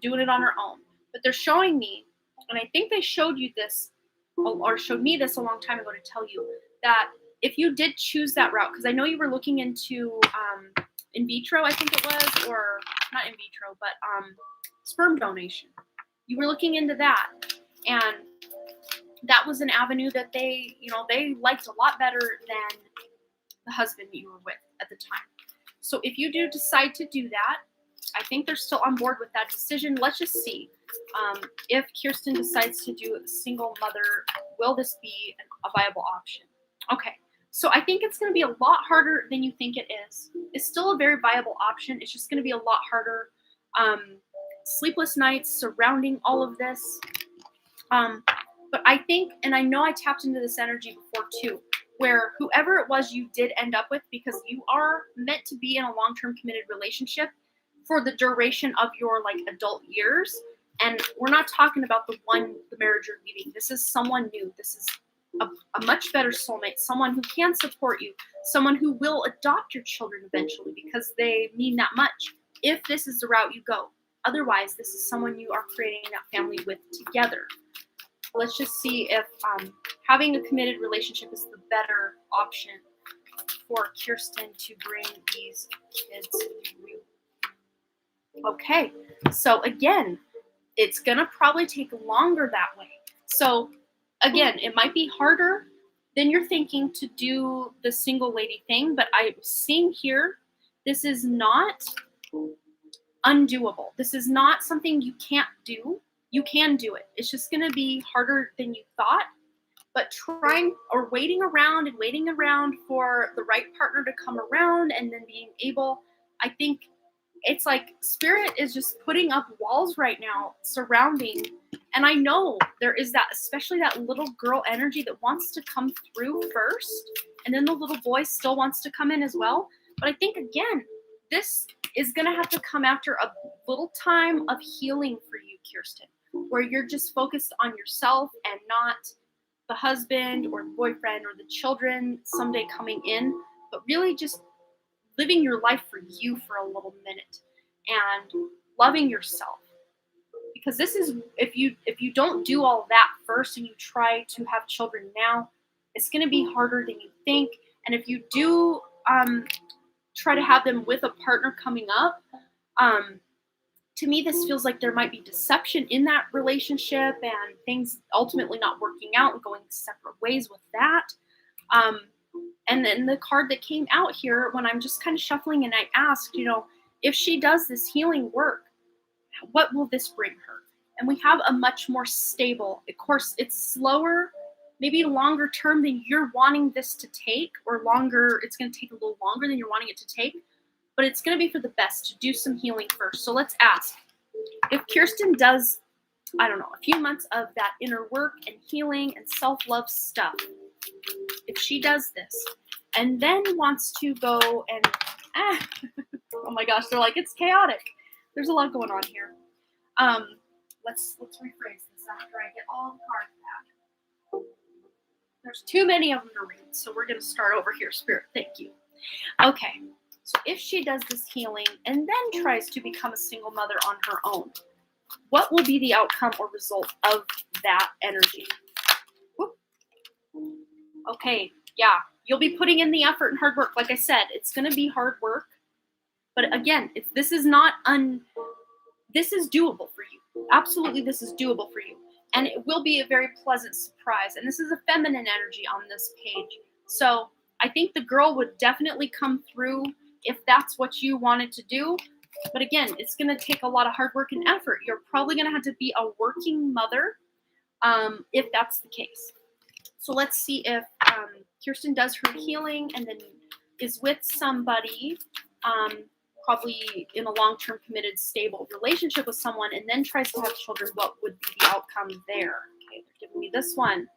doing it on her own. But they're showing me, and I think they showed you this, or showed me this a long time ago to tell you that if you did choose that route, because I know you were looking into in vitro, I think it was, or not in vitro, but sperm donation. You were looking into that, and that was an avenue that they liked a lot better than the husband you were with at the time. So if you do decide to do that, I think they're still on board with that decision. Let's just see. If Kirsten decides to do a single mother, will this be a viable option? Okay, so I think it's going to be a lot harder than you think it is. It's still a very viable option. It's just going to be a lot harder. Sleepless nights surrounding all of this. But I think, and I know I tapped into this energy before too, where whoever it was you did end up with, because you are meant to be in a long-term committed relationship for the duration of your adult years. And we're not talking about the marriage you're leaving. This is someone new. This is a much better soulmate, someone who can support you, someone who will adopt your children eventually because they mean that much, if this is the route you go. Otherwise, this is someone you are creating that family with together. Let's just see if having a committed relationship is the better option for Kirsten to bring these kids through. Okay, so again, it's going to probably take longer that way. So again, it might be harder then you're thinking to do the single lady thing. But I'm seeing here, this is not undoable. This is not something you can't do. You can do it. It's just going to be harder than you thought. But trying or waiting around for the right partner to come around and then being able, I think it's like Spirit is just putting up walls right now surrounding. And I know there is that, especially that little girl energy that wants to come through first. And then the little boy still wants to come in as well. But I think, again, this is going to have to come after a little time of healing for you, Kirsten, where you're just focused on yourself and not the husband or the boyfriend or the children someday coming in, but really just living your life for you for a little minute and loving yourself. Because this is, if you don't do all that first and you try to have children now, it's going to be harder than you think. And if you do try to have them with a partner coming up, to me, this feels like there might be deception in that relationship and things ultimately not working out and going separate ways with that. And then the card that came out here when I'm just kind of shuffling and I asked, if she does this healing work, what will this bring her? And we have a much more stable, of course, it's slower, maybe longer term than you're wanting this to take, or longer, it's going to take a little longer than you're wanting it to take. But it's going to be for the best to do some healing first. So let's ask, if Kirsten does, I don't know, a few months of that inner work and healing and self-love stuff, if she does this and then wants to go and, oh my gosh, they're like, it's chaotic. There's a lot going on here. Let's rephrase this after I get all the cards back. There's too many of them to read, so we're going to start over here, Spirit. Thank you. Okay. So if she does this healing and then tries to become a single mother on her own, what will be the outcome or result of that energy? Whoop. Okay, yeah, you'll be putting in the effort and hard work. Like I said, it's going to be hard work. But again, this is doable for you. Absolutely, this is doable for you. And it will be a very pleasant surprise. And this is a feminine energy on this page. So I think the girl would definitely come through if that's what you wanted to do. But again, it's going to take a lot of hard work and effort. You're probably going to have to be a working mother if that's the case. So let's see if Kirsten does her healing and then is with somebody, probably in a long-term committed, stable relationship with someone, and then tries to have children. What would be the outcome there? Okay, they're giving me this one,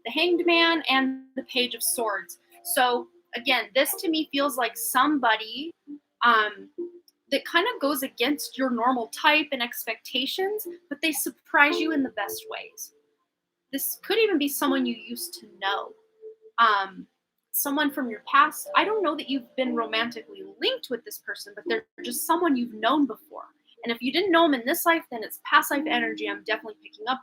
the Hanged Man and the Page of Swords. So again, this to me feels like somebody that kind of goes against your normal type and expectations, but they surprise you in the best ways. This could even be someone you used to know, someone from your past. I don't know that you've been romantically linked with this person, but they're just someone you've known before. And if you didn't know them in this life, then it's past life energy I'm definitely picking up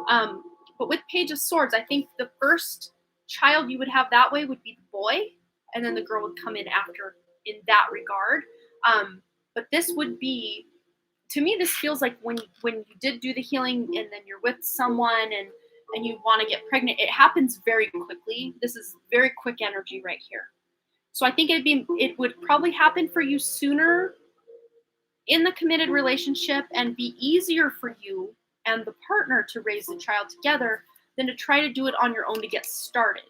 on. But with Page of Swords, I think the first child you would have that way would be the boy, and then the girl would come in after in that regard. But this would be, to me, this feels like when you did do the healing and then you're with someone and you want to get pregnant, it happens very quickly. This is very quick energy right here. So I think it would probably happen for you sooner in the committed relationship and be easier for you and the partner to raise the child together than to try to do it on your own to get started,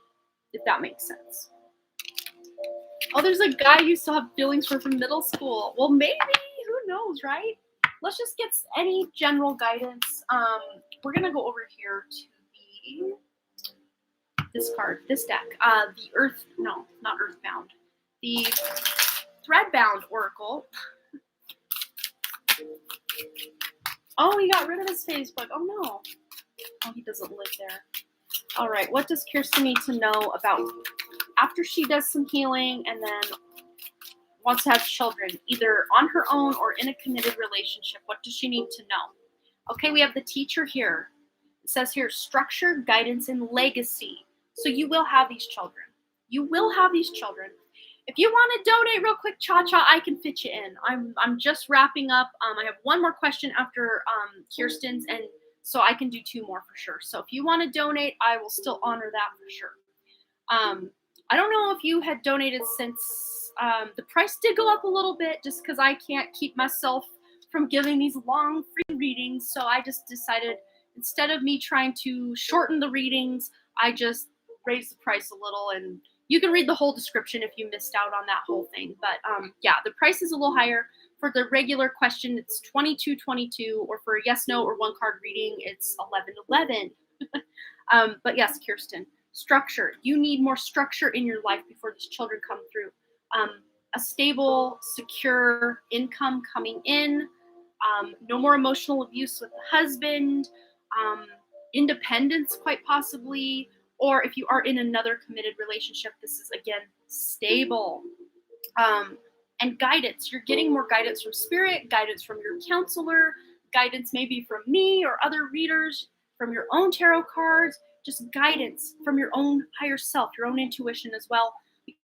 if that makes sense. Oh, there's a guy you still have feelings for from middle school. Well, maybe, who knows, right? Let's just get any general guidance. We're going to go over here to this card, this deck. Not Earthbound. The Threadbound Oracle. Oh, he got rid of his Facebook. Oh, no. Oh, he doesn't live there. All right, what does Kirsten need to know about after she does some healing and then wants to have children, either on her own or in a committed relationship? What does she need to know? Okay, we have the Teacher here. It says here, structure, guidance, and legacy. So you will have these children. You will have these children. If you want to donate real quick, Cha-Cha, I can fit you in. I'm just wrapping up. I have one more question after Kirsten's, and so I can do two more for sure. So if you want to donate, I will still honor that for sure. I don't know if you had donated since the price did go up a little bit, just because I can't keep myself from giving these long free readings. So I just decided, instead of me trying to shorten the readings, I just raised the price a little, and you can read the whole description if you missed out on that whole thing. But yeah, the price is a little higher. For the regular question, it's $22.22, or for a yes, no, or one card reading, it's $11.11. But yes, Kirsten, structure. You need more structure in your life before these children come through. A stable, secure income coming in. No more emotional abuse with the husband. Independence, quite possibly. Or if you are in another committed relationship, this is, again, stable. And guidance. You're getting more guidance from spirit, guidance from your counselor, guidance maybe from me or other readers, from your own tarot cards, just guidance from your own higher self, your own intuition as well,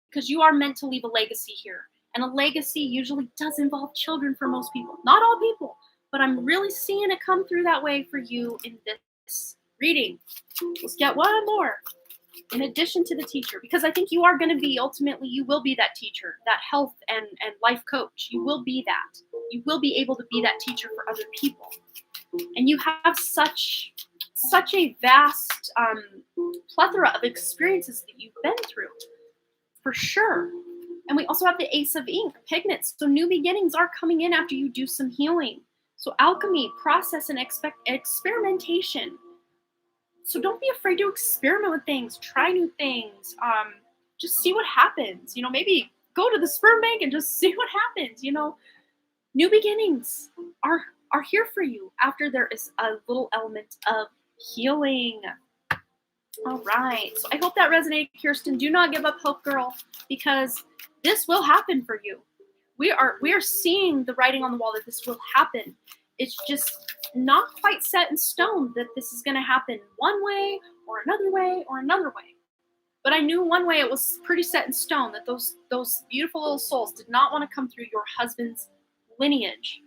because you are meant to leave a legacy here. And a legacy usually does involve children for most people. Not all people, but I'm really seeing it come through that way for you in this reading. Let's get one more. In addition to the teacher, because I think you are going to be, ultimately, you will be that teacher, that health and life coach. You will be that. You will be able to be that teacher for other people. And you have such a vast plethora of experiences that you've been through, for sure. And we also have the Ace of Ink, Pignets. So new beginnings are coming in after you do some healing. So alchemy, process, and experimentation. So don't be afraid to experiment with things, try new things, just see what happens. Maybe go to the sperm bank and just see what happens. New beginnings are here for you after there is a little element of healing. All right. So I hope that resonated, Kirsten. Do not give up hope, girl, because this will happen for you. We are seeing the writing on the wall that this will happen. It's just not quite set in stone that this is going to happen one way or another way or another way. But I knew one way it was pretty set in stone, that those beautiful little souls did not want to come through your husband's lineage.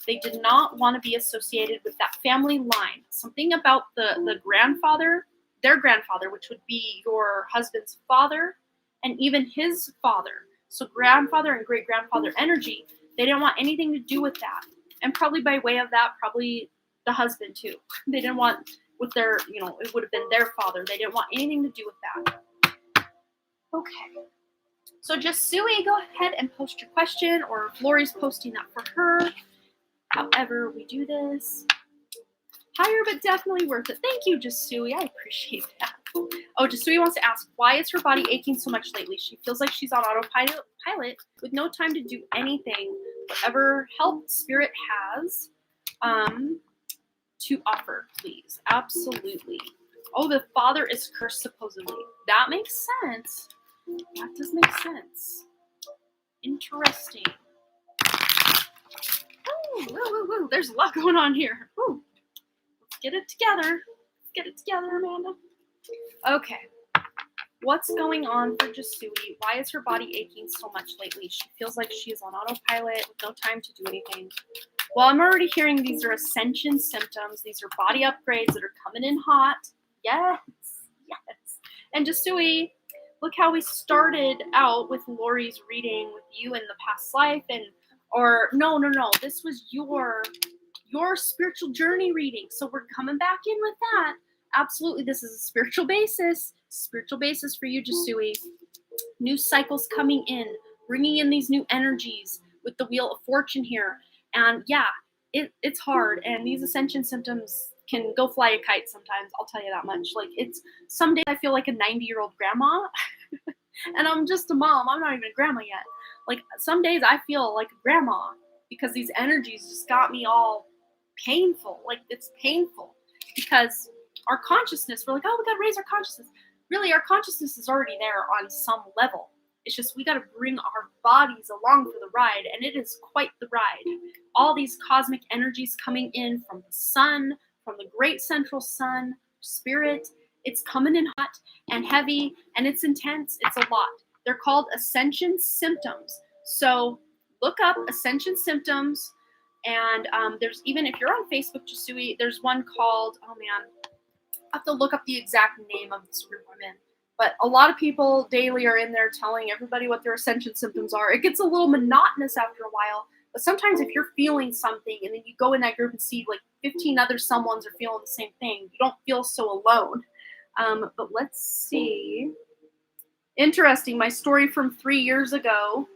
They did not want to be associated with that family line. Something about the grandfather, their grandfather, which would be your husband's father, and even his father. So grandfather and great-grandfather energy, they didn't want anything to do with that. And probably by way of that, probably the husband too. They didn't want with their, it would have been their father. They didn't want anything to do with that. Okay. So just Sui, go ahead and post your question, or if Lori's posting that for her. However we do this. Higher, but definitely worth it. Thank you, Jasui. I appreciate that. Oh, Jasui wants to ask, why is her body aching so much lately? She feels like she's on autopilot with no time to do anything. Whatever help spirit has to offer, please. Absolutely. Oh, the father is cursed, supposedly. That makes sense. That does make sense. Interesting. Oh, woo. There's a lot going on here. Woo. Let's get it together. Get it together, Amanda. Okay. What's going on for Jasui? Why is her body aching so much lately? She feels like she's on autopilot with no time to do anything. Well, I'm already hearing these are ascension symptoms. These are body upgrades that are coming in hot. Yes. And Jasui, look how we started out with Lori's reading with you in the past life. No. This was your spiritual journey reading. So we're coming back in with that. Absolutely, this is a spiritual basis for you, Jasui. New cycles coming in, bringing in these new energies with the Wheel of Fortune here. And yeah, it's hard. And these ascension symptoms can go fly a kite sometimes. I'll tell you that much. Like, some days I feel like a 90-year-old grandma, and I'm just a mom. I'm not even a grandma yet. Like, some days I feel like a grandma because these energies just got me all painful. Like, it's painful because our consciousness, we're like, oh, we got to raise our consciousness. Really, our consciousness is already there on some level. It's just we got to bring our bodies along for the ride, and it is quite the ride. All these cosmic energies coming in from the sun, from the great central sun, spirit. It's coming in hot and heavy, and it's intense. It's a lot. They're called ascension symptoms. So look up ascension symptoms, and there's even, if you're on Facebook, Jasui, there's one called, oh man, I have to look up the exact name of this group I'm in. But a lot of people daily are in there telling everybody what their ascension symptoms are. It gets a little monotonous after a while, but sometimes if you're feeling something and then you go in that group and see like 15 other someones are feeling the same thing, you don't feel so alone. But let's see. Interesting, my story from 3 years ago.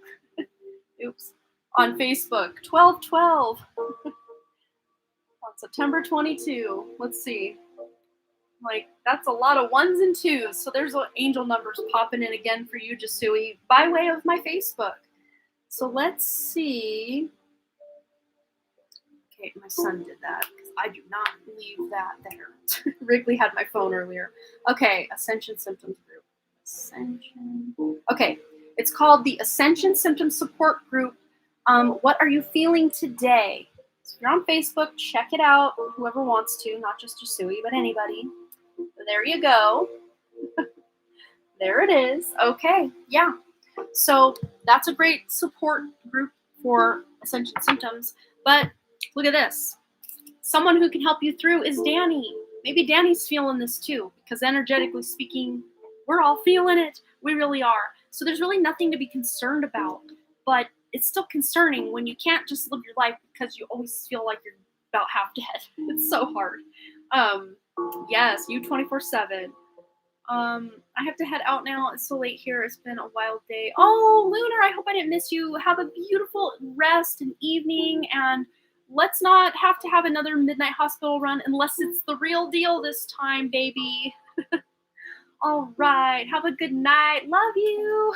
Oops. On Facebook, 12/12. On September 22. Let's see. Like, that's a lot of ones and twos. So there's angel numbers popping in again for you, Jasui, by way of my Facebook. So let's see. Okay, my son did that because I do not leave that there. Wrigley had my phone earlier. Okay, Ascension Symptoms Group. Ascension. Okay, it's called the Ascension Symptom Support Group. What are you feeling today? So if you're on Facebook, check it out. Whoever wants to, not just Jasui, but anybody. There you go. There it is. Okay, yeah. So that's a great support group for Ascension Symptoms. But look at this. Someone who can help you through is Danny. Maybe Danny's feeling this too, because energetically speaking, we're all feeling it. We really are. So there's really nothing to be concerned about. But it's still concerning when you can't just live your life because you always feel like you're about half dead. It's so hard. Yes, you 24/7. I have to head out now. It's so late here. It's been a wild day. Oh, Lunar, I hope I didn't miss you. Have a beautiful rest and evening, and let's not have to have another midnight hospital run unless it's the real deal this time, baby. All right. Have a good night. Love you.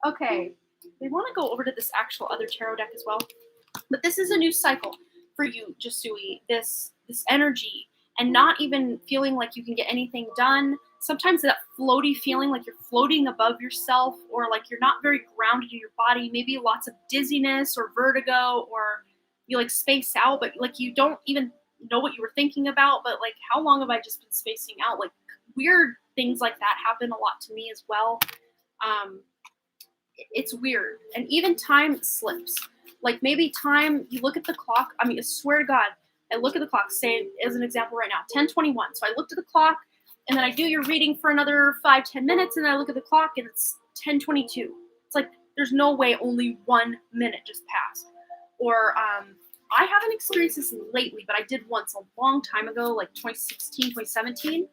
Okay. We want to go over to this actual other tarot deck as well. But this is a new cycle for you, Jasui. This energy and not even feeling like you can get anything done. Sometimes that floaty feeling like you're floating above yourself, or like you're not very grounded in your body. Maybe lots of dizziness or vertigo, or you like space out, but like you don't even know what you were thinking about. But like, how long have I just been spacing out? Like weird things like that happen a lot to me as well. It's weird. And even time slips. Like maybe time, you look at the clock. I mean, I swear to God, I look at the clock, say as an example right now, 10:21. So I looked at the clock and then I do your reading for another 5-10 minutes. And then I look at the clock and it's 10:22. It's like, there's no way only 1 minute just passed. Or I haven't experienced this lately, but I did once a long time ago, like 2016, 2017.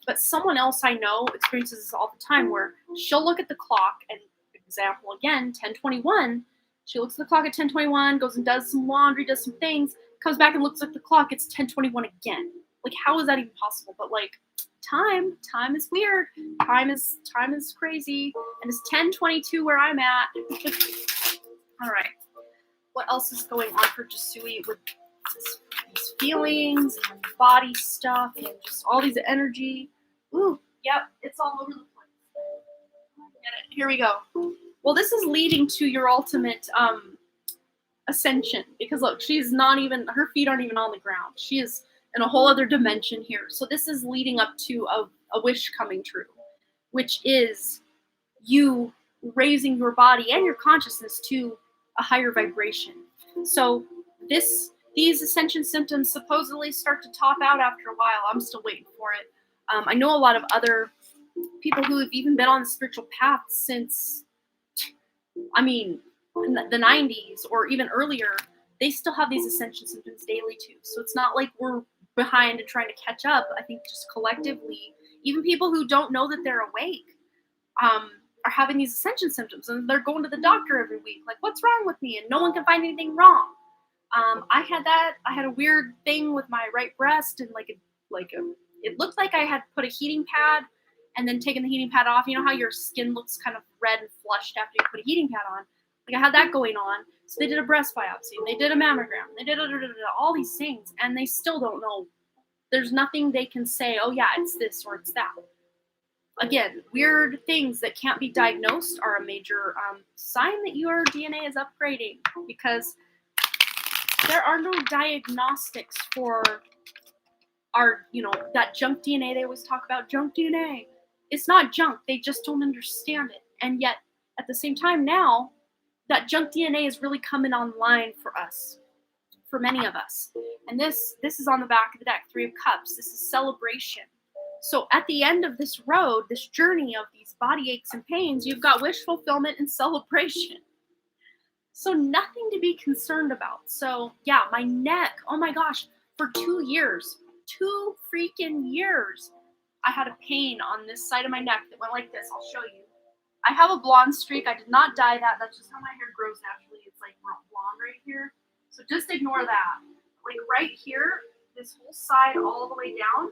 But someone else I know experiences this all the time where she'll look at the clock and, example again, 10:21. She looks at the clock at 10:21, goes and does some laundry, does some things, comes back and looks at the clock, it's 10:21 again. Like, how is that even possible? But like, time is weird. Time is crazy. And it's 10:22 where I'm at. All right. What else is going on for Jasui with these feelings and body stuff and just all these energy? Ooh, yep, it's all over the place. Get it. Here we go. Well, this is leading to your ultimate ascension, because look, she's not even, her feet aren't even on the ground. She is in a whole other dimension here. So this is leading up to a wish coming true, which is you raising your body and your consciousness to a higher vibration. So these ascension symptoms supposedly start to top out after a while. I'm still waiting for it. I know a lot of other people who have even been on the spiritual path since, I mean, the 90s or even earlier. They still have these ascension symptoms daily too. So it's not like we're behind and trying to catch up. I think just collectively, even people who don't know that they're awake are having these ascension symptoms, and they're going to the doctor every week. Like, what's wrong with me? And no one can find anything wrong. I had that. I had a weird thing with my right breast, and it looked like I had put a heating pad and then taken the heating pad off. You know how your skin looks kind of red and flushed after you put a heating pad on? Like, I had that going on. So they did a breast biopsy, and they did a mammogram, they did all these things, and they still don't know. There's nothing they can say, oh yeah, it's this or it's that. Again, weird things that can't be diagnosed are a major sign that your DNA is upgrading, because there are no diagnostics for our, that junk DNA. They always talk about junk DNA. It's not junk. They just don't understand it. And yet, at the same time now, that junk DNA is really coming online for us, for many of us. And this is on the back of the deck, 3 of Cups. This is celebration. So at the end of this road, this journey of these body aches and pains, you've got wish fulfillment and celebration. So nothing to be concerned about. So yeah, my neck, oh my gosh, for 2 years, 2 freaking years, I had a pain on this side of my neck that went like this. I'll show you. I have a blonde streak. I did not dye that. That's just how my hair grows naturally. It's like blonde right here. So just ignore that. Like right here, this whole side all the way down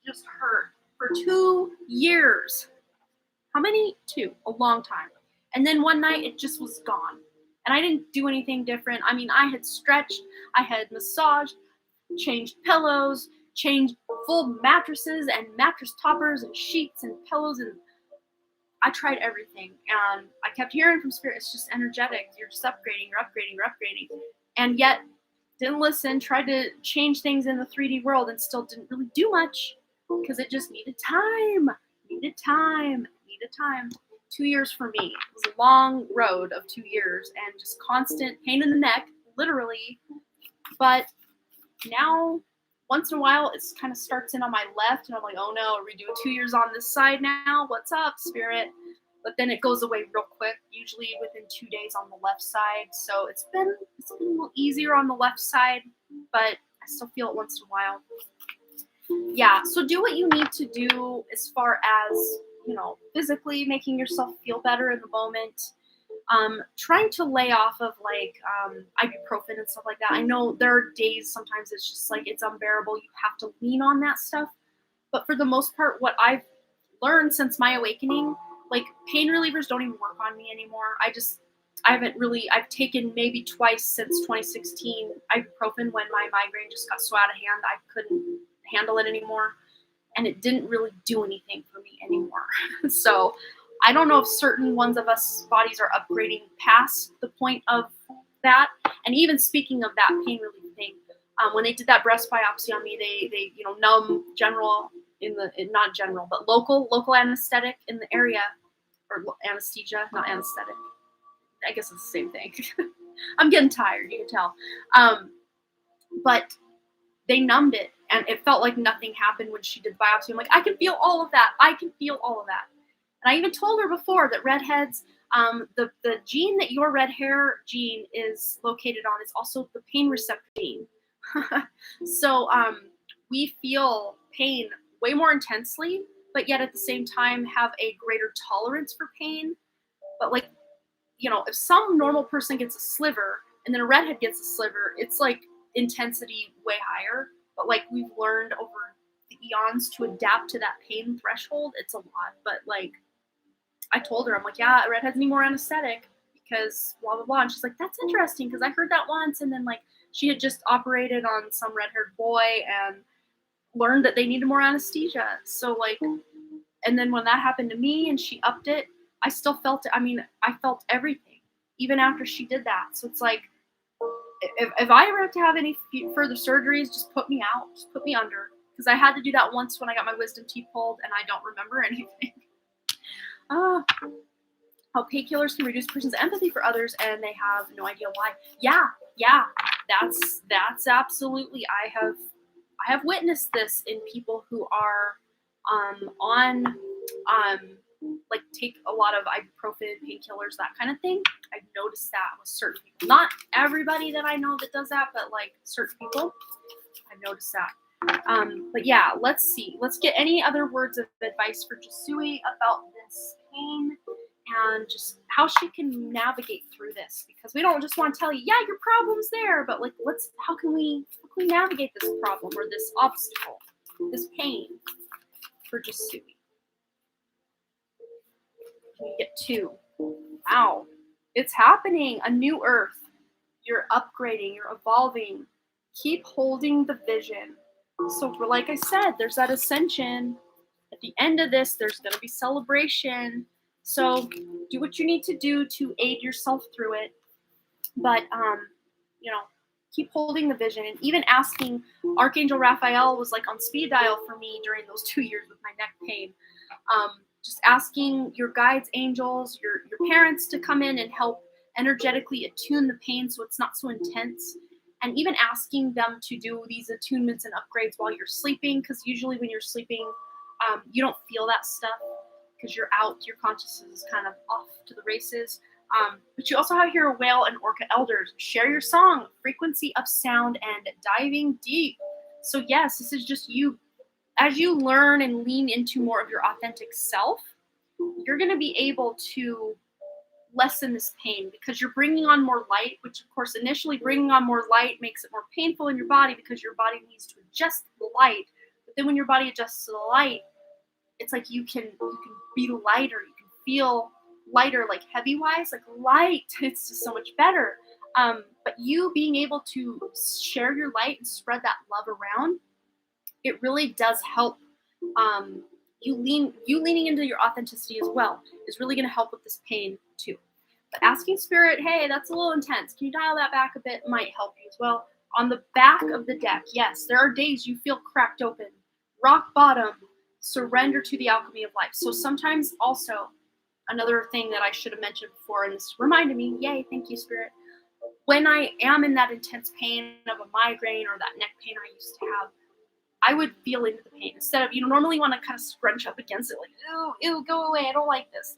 just hurt for 2 years. How many? 2. A long time. And then one night it just was gone. And I didn't do anything different. I mean, I had stretched, I had massaged, changed pillows, changed full mattresses and mattress toppers and sheets and pillows, and I tried everything. And I kept hearing from Spirit, it's just energetic. You're just upgrading, you're upgrading, you're upgrading. And yet, didn't listen, tried to change things in the 3D world and still didn't really do much because it just needed time. Needed time. 2 years for me. It was a long road of 2 years and just constant pain in the neck, literally. But now, once in a while, it kind of starts in on my left, and I'm like, oh no, are we doing 2 years on this side now? What's up, Spirit? But then it goes away real quick, usually within 2 days on the left side. So it's been a little easier on the left side, but I still feel it once in a while. Yeah, so do what you need to do as far as, physically making yourself feel better in the moment. Trying to lay off of like ibuprofen and stuff like that. I know there are days sometimes it's just like it's unbearable. You have to lean on that stuff. But for the most part, what I've learned since my awakening, like pain relievers don't even work on me anymore. I've taken maybe twice since 2016 ibuprofen when my migraine just got so out of hand I couldn't handle it anymore. And it didn't really do anything for me anymore. So I don't know if certain ones of us bodies are upgrading past the point of that. And even speaking of that pain relief thing, when they did that breast biopsy on me, they numb not general, but local anesthetic in the area, or anesthesia, not anesthetic. I guess it's the same thing. I'm getting tired, you can tell. But they numbed it, and it felt like nothing happened when she did the biopsy. I'm like, I can feel all of that. And I even told her before that redheads, the gene that your red hair gene is located on is also the pain receptor gene. So we feel pain way more intensely, but yet at the same time have a greater tolerance for pain. But like, if some normal person gets a sliver and then a redhead gets a sliver, it's like intensity way higher. But like we've learned over the eons to adapt to that pain threshold. It's a lot, but like I told her, I'm like, yeah, redheads need more anesthetic because blah, blah, blah. And she's like, that's interesting because I heard that once. And then like she had just operated on some red-haired boy and learned that they needed more anesthesia. So like, and then when that happened to me and she upped it, I still felt it. I mean, I felt everything even after she did that. So it's like, if I ever have to have any further surgeries, just put me out, just put me under. Because I had to do that once when I got my wisdom teeth pulled and I don't remember anything. How painkillers can reduce a person's empathy for others and they have no idea why. Yeah, that's absolutely. I have witnessed this in people who are on like take a lot of ibuprofen, painkillers, that kind of thing. I've noticed that with certain people. Not everybody that I know that does that, but like certain people, I've noticed that. But yeah, let's see. Let's get any other words of advice for Jasui about this pain and just how she can navigate through this. Because we don't just want to tell you, yeah, your problem's there, but like, how can we navigate this problem or this obstacle, this pain for Jasui? You get 2. Wow. It's happening. A new earth. You're upgrading. You're evolving. Keep holding the vision. So like I said, there's that ascension. At the end of this, there's going to be celebration. So do what you need to do to aid yourself through it. But, keep holding the vision. And even asking, Archangel Raphael was like on speed dial for me during those 2 years with my neck pain. Just asking your guides, angels, your parents to come in and help energetically attune the pain so it's not so intense. and even asking them to do these attunements and upgrades while you're sleeping, because usually when you're sleeping, you don't feel that stuff because you're out, your consciousness is kind of off to the races. But you also have here whale and orca elders. Share your song, frequency of sound, and diving deep. So yes, this is just you. As you learn and lean into more of your authentic self, you're going to be able to lessen this pain because you're bringing on more light, which of course initially bringing on more light makes it more painful in your body because your body needs to adjust the light. But then when your body adjusts to the light, it's like you can be lighter, you can feel lighter, like heavy wise, like light. It's just so much better. But you being able to share your light and spread that love around, it really does help. You leaning into your authenticity as well is really going to help with this pain too. But asking spirit, hey, that's a little intense. Can you dial that back a bit? Might help you as well. On the back of the deck, yes, there are days you feel cracked open, rock bottom, surrender to the alchemy of life. So sometimes also, another thing that I should have mentioned before, and this reminded me, yay, thank you, spirit. When I am in that intense pain of a migraine or that neck pain I used to have, I would feel into the pain instead of, normally want to kind of scrunch up against it, like, ew, go away, I don't like this.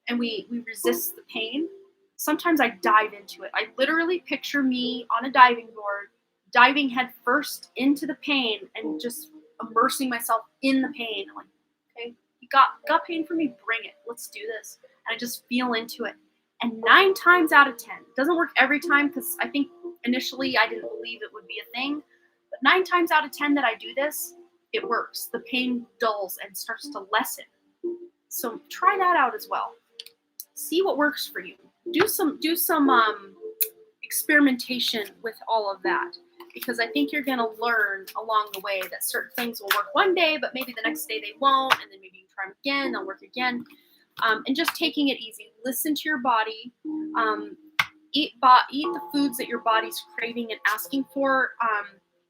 And we resist the pain. Sometimes I dive into it. I literally picture me on a diving board, diving head first into the pain and just immersing myself in the pain. I'm like, okay, you got pain for me? Bring it. Let's do this. And I just feel into it. And 9 times out of 10, it doesn't work every time because I think initially I didn't believe it would be a thing. But 9 times out of 10 that I do this, it works. The pain dulls and starts to lessen. So try that out as well. See what works for you. Do some experimentation with all of that, because I think you're going to learn along the way that certain things will work one day, but maybe the next day they won't, and then maybe you try them again, they'll work again. And just taking it easy. Listen to your body. Eat the foods that your body's craving and asking for.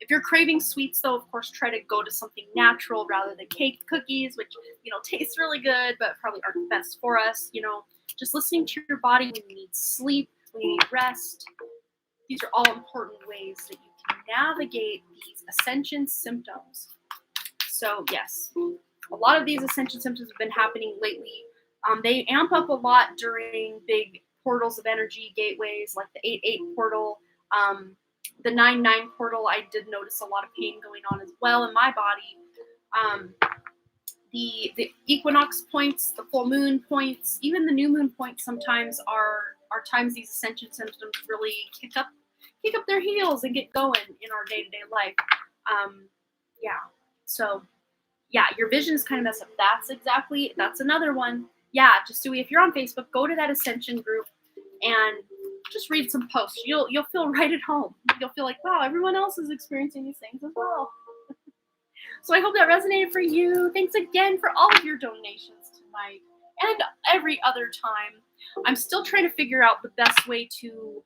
If you're craving sweets, though, of course, try to go to something natural rather than cake, cookies, which, taste really good, but probably aren't the best for us. Just listening to your body when you need sleep, when you need rest. These are all important ways that you can navigate these ascension symptoms. So, yes, a lot of these ascension symptoms have been happening lately. They amp up a lot during big portals of energy, gateways, like the 8-8 portal, the 9-9 portal. I did notice a lot of pain going on as well in my body. The equinox points, the full moon points, even the new moon points sometimes are times these ascension symptoms really kick up their heels and get going in our day-to-day life. So your vision is kind of messed up. That's another one. Yeah, just if you're on Facebook, go to that ascension group and just read some posts. You'll feel right at home. You'll feel like, wow, everyone else is experiencing these things as well. So I hope that resonated for you. Thanks again for all of your donations tonight and every other time. I'm still trying to figure out the best way to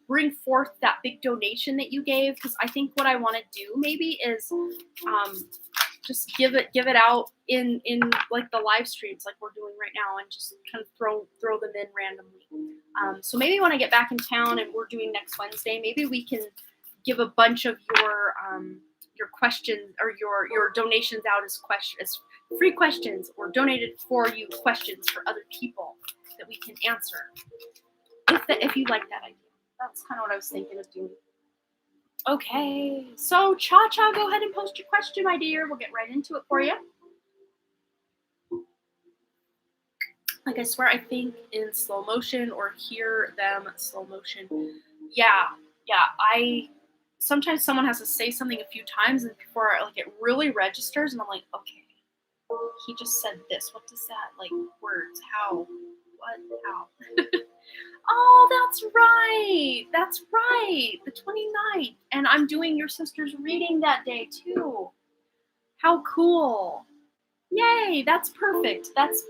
bring forth that big donation that you gave, because I think what I want to do maybe is just give it out in like the live streams like we're doing right now, and just kind of throw them in randomly. So maybe when I get back in town and we're doing next Wednesday, maybe we can give a bunch of your questions or your donations out as free questions, or donated for you questions for other people that we can answer. If you like that idea. That's kind of what I was thinking of doing. Okay, so Cha-Cha, go ahead and post your question, my dear. We'll get right into it for you. Like, I swear I think in slow motion or hear them slow motion. Yeah, sometimes someone has to say something a few times and before it really registers, and I'm like, okay, he just said this. What does that, words, how, what, how? Oh, that's right, the 29th, and I'm doing your sister's reading that day too. How cool. Yay, that's perfect. That's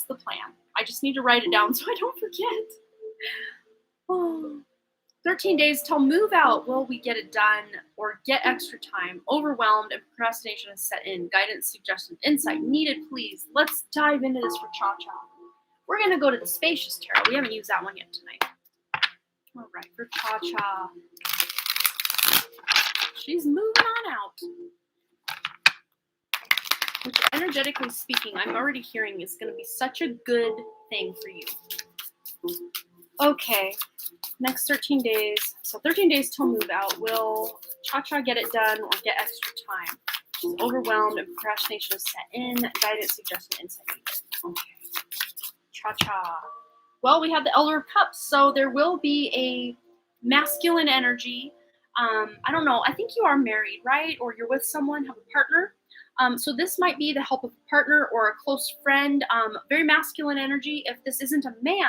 the plan. I just need to write it down so I don't forget. Oh. 13 days till move out. Will we get it done or get extra time? Overwhelmed and procrastination has set in. Guidance, suggestion, insight needed, please. Let's dive into this for Cha-Cha. We're going to go to the Spacious Tarot. We haven't used that one yet tonight. All right, for Cha-Cha. she's moving on out. Which, energetically speaking, I'm already hearing is going to be such a good thing for you. Okay, next 13 days. So 13 days till move out. Will Cha-Cha get it done or get extra time? She's overwhelmed and procrastination is set in. Guidance, suggestion, insight needed. Okay. Cha-Cha. Well, we have the Elder of Cups, so there will be a masculine energy. I don't know. I think you are married, right? Or you're with someone, have a partner. So this might be the help of a partner or a close friend. Very masculine energy. If this isn't a man,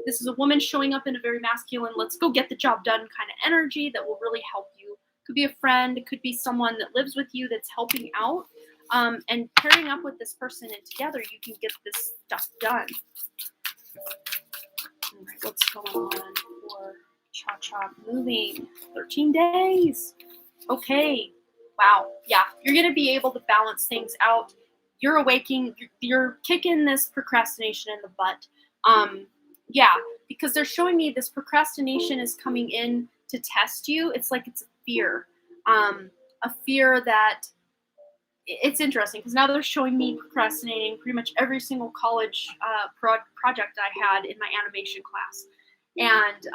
this is a woman showing up in a very masculine, let's go get the job done kind of energy that will really help you. Could be a friend. It could be someone that lives with you that's helping out. And pairing up with this person and together, you can get this stuff done. All right, what's going on for Cha-Cha moving? 13 days. Okay. Wow. Yeah, you're going to be able to balance things out. You're awaking. You're kicking this procrastination in the butt. Yeah, because they're showing me this procrastination is coming in to test you. It's like it's a fear that it's interesting because now they're showing me procrastinating pretty much every single college project I had in my animation class. And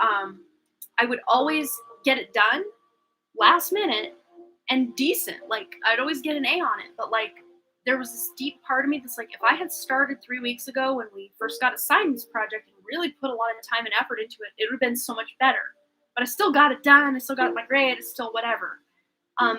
I would always get it done last minute and decent. Like, I'd always get an A on it. But, like, there was this deep part of me that's like, if I had started 3 weeks ago when we first got assigned this project and really put a lot of time and effort into it, it would have been so much better. But I still got it done. I still got my grade. It's still whatever.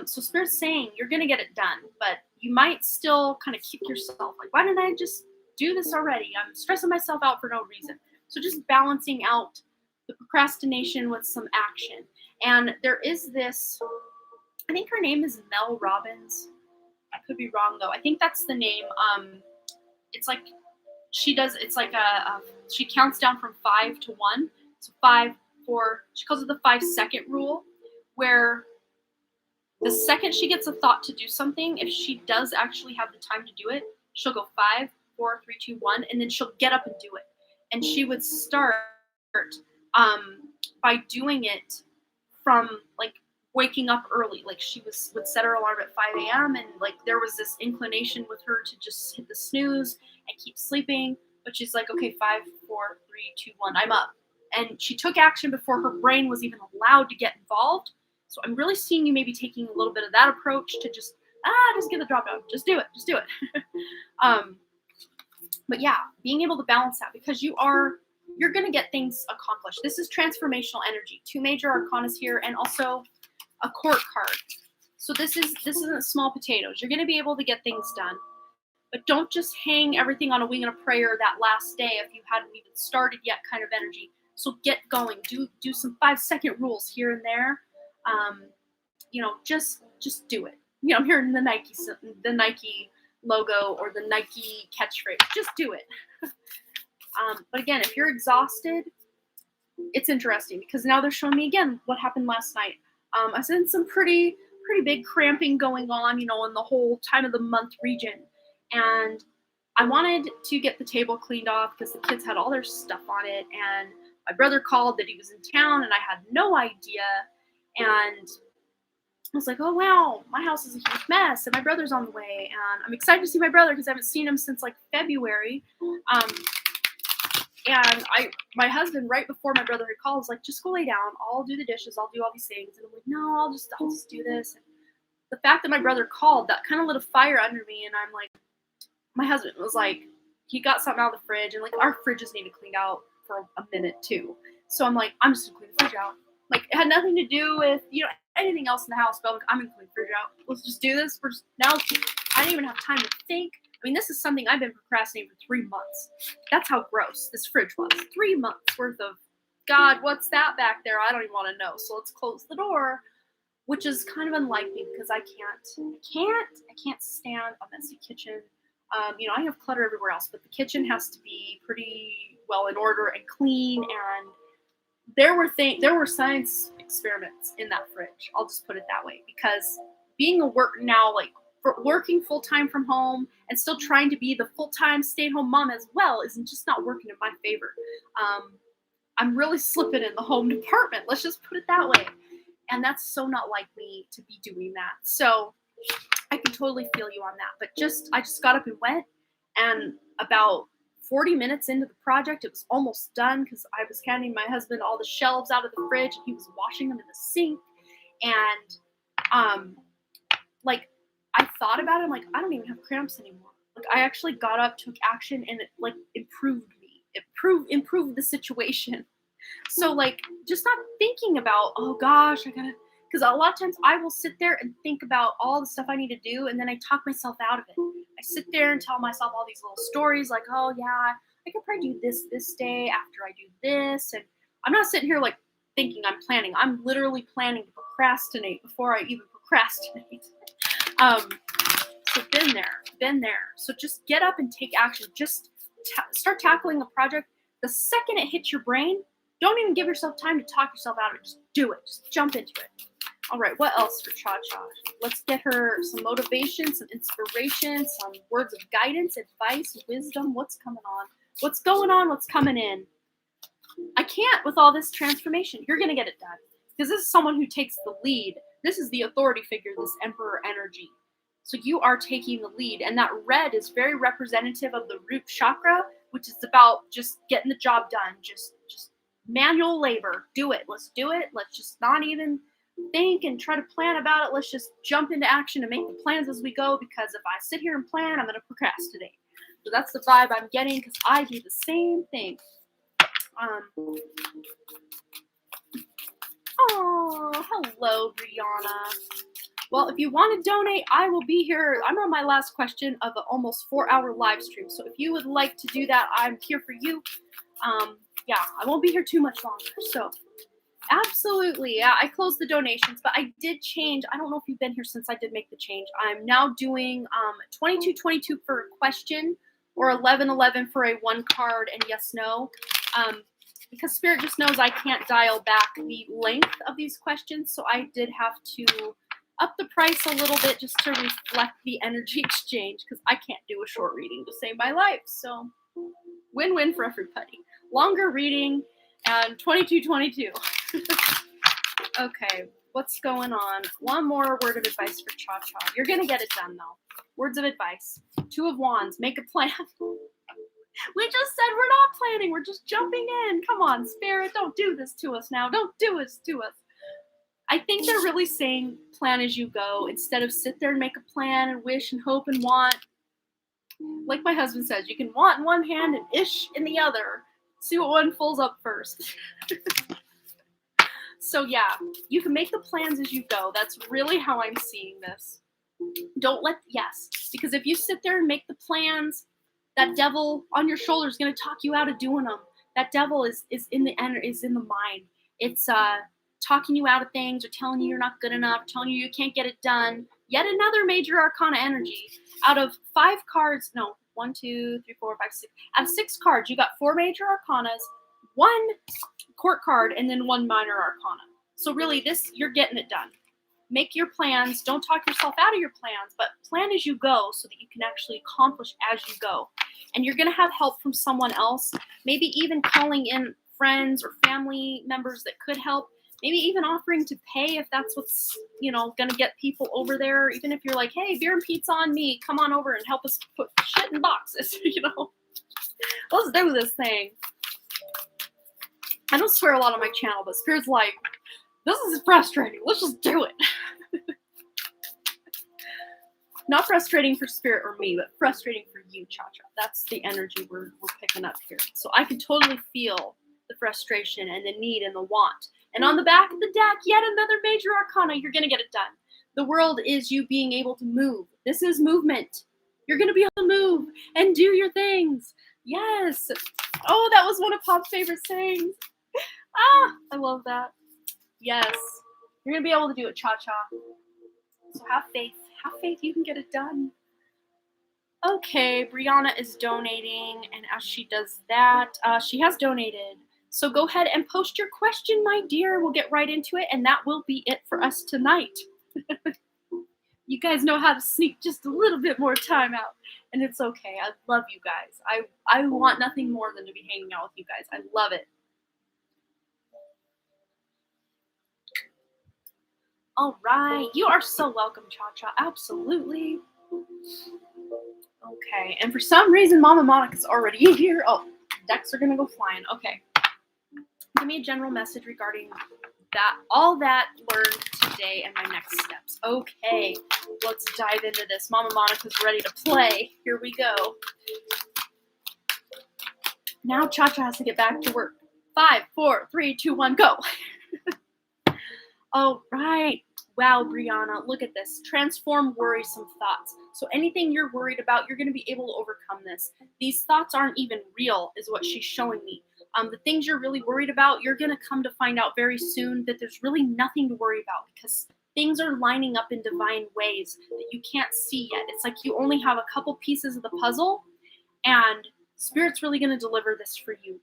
So Spirit's saying you're going to get it done, but you might still kind of kick yourself. Like, why didn't I just do this already? I'm stressing myself out for no reason. So just balancing out the procrastination with some action. And there is this, I think her name is Mel Robbins. I could be wrong though. I think that's the name. It's like she does, it's like she counts down from 5 to 1. So 5, 4, she calls it the 5-second rule, where the second she gets a thought to do something, if she does actually have the time to do it, she'll go 5, 4, 3, 2, 1, and then she'll get up and do it. And she would start by doing it from like waking up early. Like she would set her alarm at 5 a.m. and like there was this inclination with her to just hit the snooze and keep sleeping. But she's like, okay, 5, 4, 3, 2, 1, I'm up. And she took action before her brain was even allowed to get involved. So I'm really seeing you maybe taking a little bit of that approach to just get the job done. Just do it. But yeah, being able to balance that because you're going to get things accomplished. This is transformational energy. 2 major arcanas here and also a court card. So this isn't small potatoes. You're going to be able to get things done. But don't just hang everything on a wing and a prayer that last day if you hadn't even started yet kind of energy. So get going. Do some 5-second rules here and there. Just do it. I'm hearing the Nike logo or the Nike catchphrase. Just do it. But again, if you're exhausted, it's interesting because now they're showing me again what happened last night. I seen some pretty big cramping going on, in the whole time of the month region. And I wanted to get the table cleaned off because the kids had all their stuff on it. And my brother called that he was in town and I had no idea. And I was like, oh, wow, my house is a huge mess and my brother's on the way. And I'm excited to see my brother because I haven't seen him since like February. And my husband, right before my brother had called, was like, just go lay down. I'll do the dishes. I'll do all these things. And I'm like, no, I'll just do this. And the fact that my brother called, that kind of lit a fire under me. And I'm like, my husband was like, he got something out of the fridge. And like, our fridges need to clean out for a minute too. So I'm like, I'm just going to clean the fridge out. Like, it had nothing to do with, anything else in the house. But I'm like, I'm going to clean the fridge out. Let's just do this. Now I didn't even have time to think. I mean, this is something I've been procrastinating for 3 months. That's how gross this fridge was. 3 months worth of, God, what's that back there? I don't even want to know. So let's close the door, which is kind of unlike me because I can't stand a messy kitchen. I have clutter everywhere else, but the kitchen has to be pretty well in order and clean. And there were science experiments in that fridge. I'll just put it that way because being working full-time from home and still trying to be the full-time stay-at-home mom as well isn't just not working in my favor. I'm really slipping in the home department. Let's just put it that way. And that's so not like me to be doing that. So I can totally feel you on that. But I just got up and went, and about 40 minutes into the project, it was almost done because I was handing my husband all the shelves out of the fridge, and he was washing them in the sink. And like, I thought about it, I'm like, I don't even have cramps anymore. Like, I actually got up, took action, and it like improved me. It improved the situation. So like, just not thinking about, oh gosh, because a lot of times I will sit there and think about all the stuff I need to do, and then I talk myself out of it. I sit there and tell myself all these little stories like, oh yeah, I could probably do this day after I do this. And I'm not sitting here like thinking I'm planning. I'm literally planning to procrastinate before I even procrastinate. So been there. So just get up and take action. Just start tackling a project. The second it hits your brain, don't even give yourself time to talk yourself out of it. Just do it. Just jump into it. All right, what else for Cha-Cha? Let's get her some motivation, some inspiration, some words of guidance, advice, wisdom. What's coming on? What's going on? What's coming in? I can't with all this transformation. You're going to get it done. Because this is someone who takes the lead. This is the authority figure, this Emperor energy. So you are taking the lead. And that red is very representative of the root chakra, which is about just getting the job done. Just manual labor. Do it. Let's do it. Let's just not even think and try to plan about it. Let's just jump into action and make the plans as we go, because if I sit here and plan, I'm going to procrastinate. So that's the vibe I'm getting, because I do the same thing. Oh, hello, Brianna. Well, if you want to donate, I will be here. I'm on my last question of an almost 4-hour live stream. So if you would like to do that, I'm here for you. Yeah, I won't be here too much longer. So absolutely. Yeah, I closed the donations, but I did change. I don't know if you've been here since I did make the change. I'm now doing 22-22 for a question, or 11-11 for a 1 card and yes, no. Because Spirit just knows I can't dial back the length of these questions, so I did have to up the price a little bit just to reflect the energy exchange, because I can't do a short reading to save my life. So win-win for everybody. Longer reading and 22-22. Okay, what's going on? One more word of advice for Cha-Cha. You're going to get it done, though. Words of advice. 2 of Wands. Make a plan. We just said we're not planning. We're just jumping in. Come on, Spirit. Don't do this to us now. Don't do this to us. I think they're really saying plan as you go, instead of sit there and make a plan and wish and hope and want. Like my husband says, you can want in one hand and ish in the other. See what one fills up first. So yeah, you can make the plans as you go. That's really how I'm seeing this. Because if you sit there and make the plans, that devil on your shoulder is going to talk you out of doing them. That devil is in the mind. It's talking you out of things, or telling you you're not good enough, telling you can't get it done. Yet another major arcana energy. Out of 5 cards, no, 1, 2, 3, 4, 5, 6. Out of 6 cards, you got 4 major arcanas, 1 court card, and then 1 minor arcana. So really, you're getting it done. Make your plans. Don't talk yourself out of your plans, but plan as you go so that you can actually accomplish as you go. And you're going to have help from someone else, maybe even calling in friends or family members that could help. Maybe even offering to pay if that's what's, going to get people over there. Even if you're like, hey, beer and pizza on me. Come on over and help us put shit in boxes, Let's do this thing. I don't swear a lot on my channel, but Spirit's like, this is frustrating. Let's just do it. Not frustrating for Spirit or me, but frustrating for you, Cha-Cha. That's the energy we're picking up here. So I can totally feel the frustration and the need and the want. And on the back of the deck, yet another major arcana. You're going to get it done. The world is you being able to move. This is movement. You're going to be able to move and do your things. Yes. Oh, that was one of Pop's favorite sayings. I love that. Yes. You're going to be able to do it, Cha-Cha. So have faith. Have faith you can get it done. Okay, Brianna is donating, and as she does that, she has donated. So go ahead and post your question, my dear. We'll get right into it, and that will be it for us tonight. You guys know how to sneak just a little bit more time out, and it's okay. I love you guys. I want nothing more than to be hanging out with you guys. I love it. All right. You are so welcome, Cha-Cha. Absolutely. Okay. And for some reason, Mama Monica's already here. Oh, decks are going to go flying. Okay. Give me a general message regarding that, all that learned today and my next steps. Okay. Let's dive into this. Mama Monica's ready to play. Here we go. Now Cha-Cha has to get back to work. 5, 4, 3, 2, 1, go. All right. Wow, Brianna, look at this. Transform worrisome thoughts. So anything you're worried about, you're going to be able to overcome this. These thoughts aren't even real, is what she's showing me. The things you're really worried about, you're going to come to find out very soon that there's really nothing to worry about because things are lining up in divine ways that you can't see yet. It's like you only have a couple pieces of the puzzle, and Spirit's really going to deliver this for you.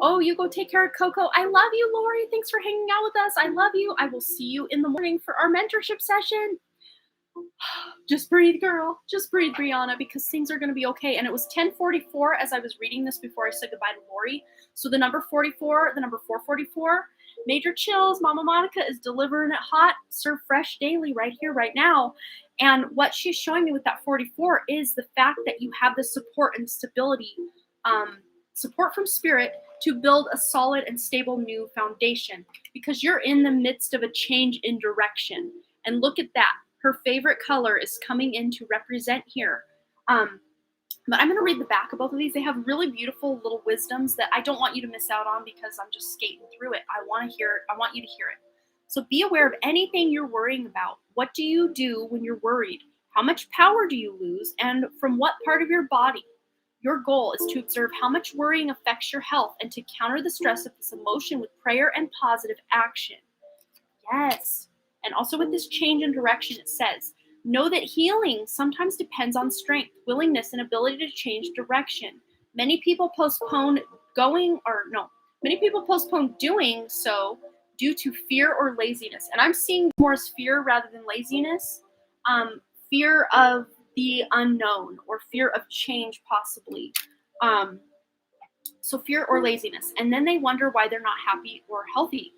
Oh, you go take care of Coco. I love you, Lori. Thanks for hanging out with us. I love you. I will see you in the morning for our mentorship session. Just breathe, girl. Just breathe, Brianna, because things are going to be okay. And it was 10:44 as I was reading this before I said goodbye to Lori. So the number 44, the number 444, major chills. Mama Monica is delivering it hot, serve fresh daily right here, right now. And what she's showing me with that 44 is the fact that you have the support and stability, support from Spirit to build a solid and stable new foundation because you're in the midst of a change in direction. And look at that. Her favorite color is coming in to represent here. But I'm going to read the back of both of these. They have really beautiful little wisdoms that I don't want you to miss out on because I'm just skating through it. I want to hear it. I want you to hear it. So be aware of anything you're worrying about. What do you do when you're worried? How much power do you lose? And from what part of your body? Your goal is to observe how much worrying affects your health and to counter the stress of this emotion with prayer and positive action. Yes. And also with this change in direction, it says, know that healing sometimes depends on strength, willingness, and ability to change direction. Many people postpone doing so due to fear or laziness. And I'm seeing more as fear rather than laziness. Fear of the unknown or fear of change possibly. So fear or laziness. And then they wonder why they're not happy or healthy.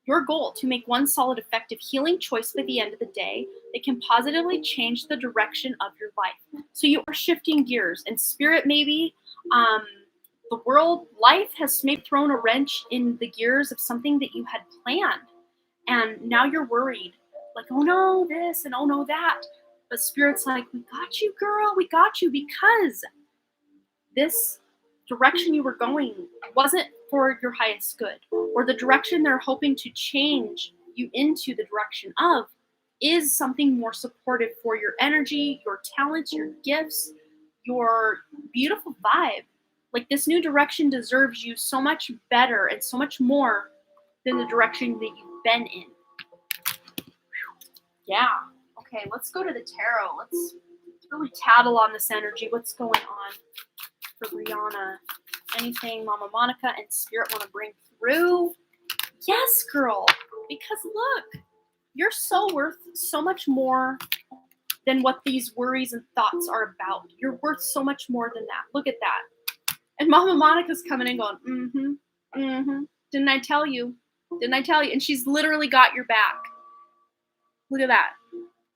Your goal to make one solid, effective healing choice by the end of the day that can positively change the direction of your life. So you are shifting gears, and Spirit maybe, the world, life has maybe thrown a wrench in the gears of something that you had planned. And now you're worried, like, oh no, this and oh no, that. But Spirit's like, we got you, girl, we got you, because this direction you were going wasn't for your highest good, or the direction they're hoping to change you into the direction of is something more supportive for your energy, your talents, your gifts, your beautiful vibe. Like this new direction deserves you so much better and so much more than the direction that you've been in. Yeah. Okay, let's go to the tarot. Let's really tattle on this energy. What's going on for Brianna? Anything Mama Monica and Spirit want to bring through? Yes, girl. Because look, you're so worth so much more than what these worries and thoughts are about. You're worth so much more than that. Look at that. And Mama Monica's coming in going, Didn't I tell you? Didn't I tell you? And she's literally got your back. Look at that.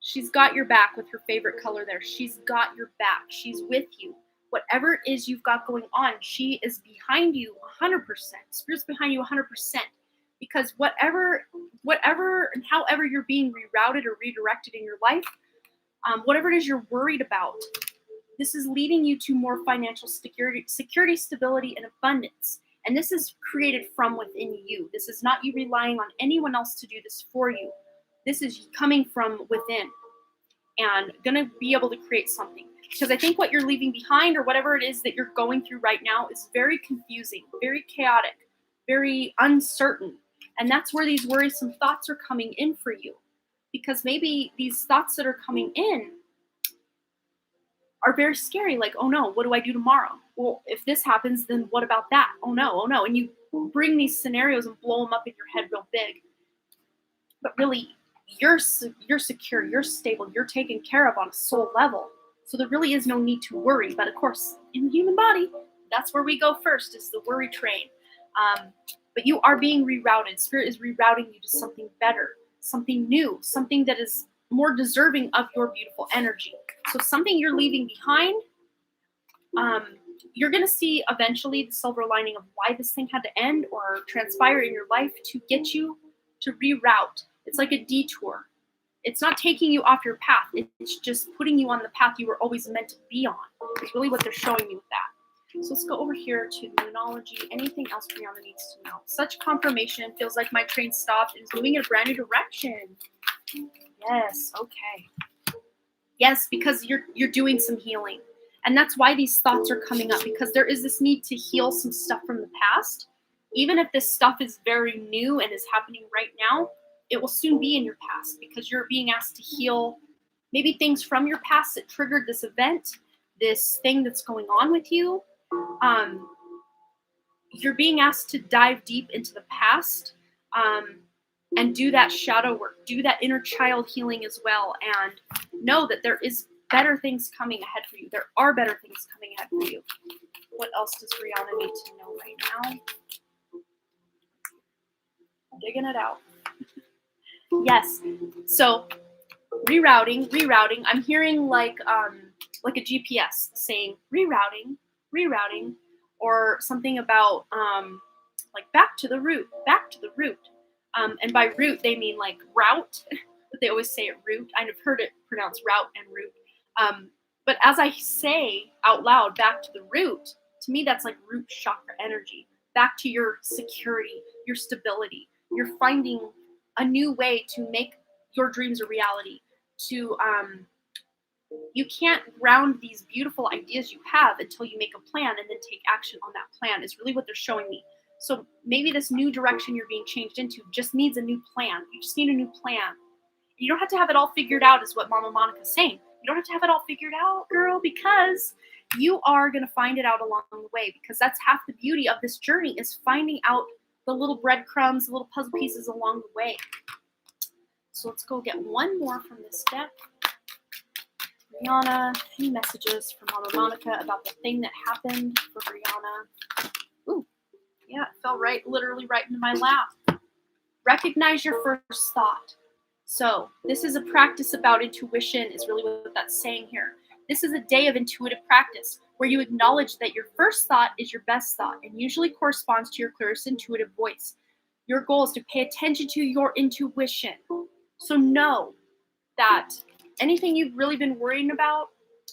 She's got your back with her favorite color there. She's got your back. She's with you. Whatever it is you've got going on, she is behind you 100%. Spirit's behind you 100%. Because whatever and however you're being rerouted or redirected in your life, whatever it is you're worried about, this is leading you to more financial security, stability, and abundance. And this is created from within you. This is not you relying on anyone else to do this for you. This is coming from within and going to be able to create something. Because I think what you're leaving behind or whatever it is that you're going through right now is very confusing, very chaotic, very uncertain. And that's where these worrisome thoughts are coming in for you. Because maybe these thoughts that are coming in are very scary. Like, oh no, what do I do tomorrow? Well, if this happens, then what about that? Oh no, oh no. And you bring these scenarios and blow them up in your head real big. But really, you're secure, you're stable, you're taken care of on a soul level. So there really is no need to worry. But of course, in the human body, that's where we go first, is the worry train. But you are being rerouted. Spirit is rerouting you to something better. something new, something that is more deserving of your beautiful energy. So something you're leaving behind, you're going to see eventually the silver lining of why this thing had to end or transpire in your life to get you to reroute. It's like a detour. It's not taking you off your path. It's just putting you on the path you were always meant to be on. It's really what they're showing me with that. So let's go over here to Moonology. Anything else Brianna needs to know? Such confirmation. Feels like my train stopped and is moving in a brand new direction. Yes, okay. Yes, because you're doing some healing. And that's why these thoughts are coming up, because there is this need to heal some stuff from the past. Even if this stuff is very new and is happening right now, it will soon be in your past because you're being asked to heal maybe things from your past that triggered this event, this thing that's going on with you. You're being asked to dive deep into the past and do that shadow work, do that inner child healing as well, and know that there is better things coming ahead for you. There are better things coming ahead for you. What else does Brianna need to know right now? Digging it out. Yes. So rerouting. I'm hearing like a GPS saying rerouting, or something about like back to the root. And by root they mean like route, but they always say it root. I've heard it pronounced route and root. But as I say out loud, back to the root, to me that's like root chakra energy. Back to your security, your stability. You're finding a new way to make your dreams a reality. You can't ground these beautiful ideas you have until you make a plan and then take action on that plan is really what they're showing me. So maybe this new direction you're being changed into just needs a new plan. You just need a new plan. You don't have to have it all figured out is what Mama Monica's saying. You don't have to have it all figured out, girl, because you are going to find it out along the way, because that's half the beauty of this journey is finding out the little breadcrumbs, the little puzzle pieces along the way. So let's go get one more from this deck. Brianna, any messages from Mama Monica about the thing that happened for Brianna? Ooh, yeah, it fell literally right into my lap. Recognize your first thought. So this is a practice about intuition is really what that's saying here. This is a day of intuitive practice where you acknowledge that your first thought is your best thought and usually corresponds to your clearest intuitive voice. Your goal is to pay attention to your intuition. So know that anything you've really been worrying about,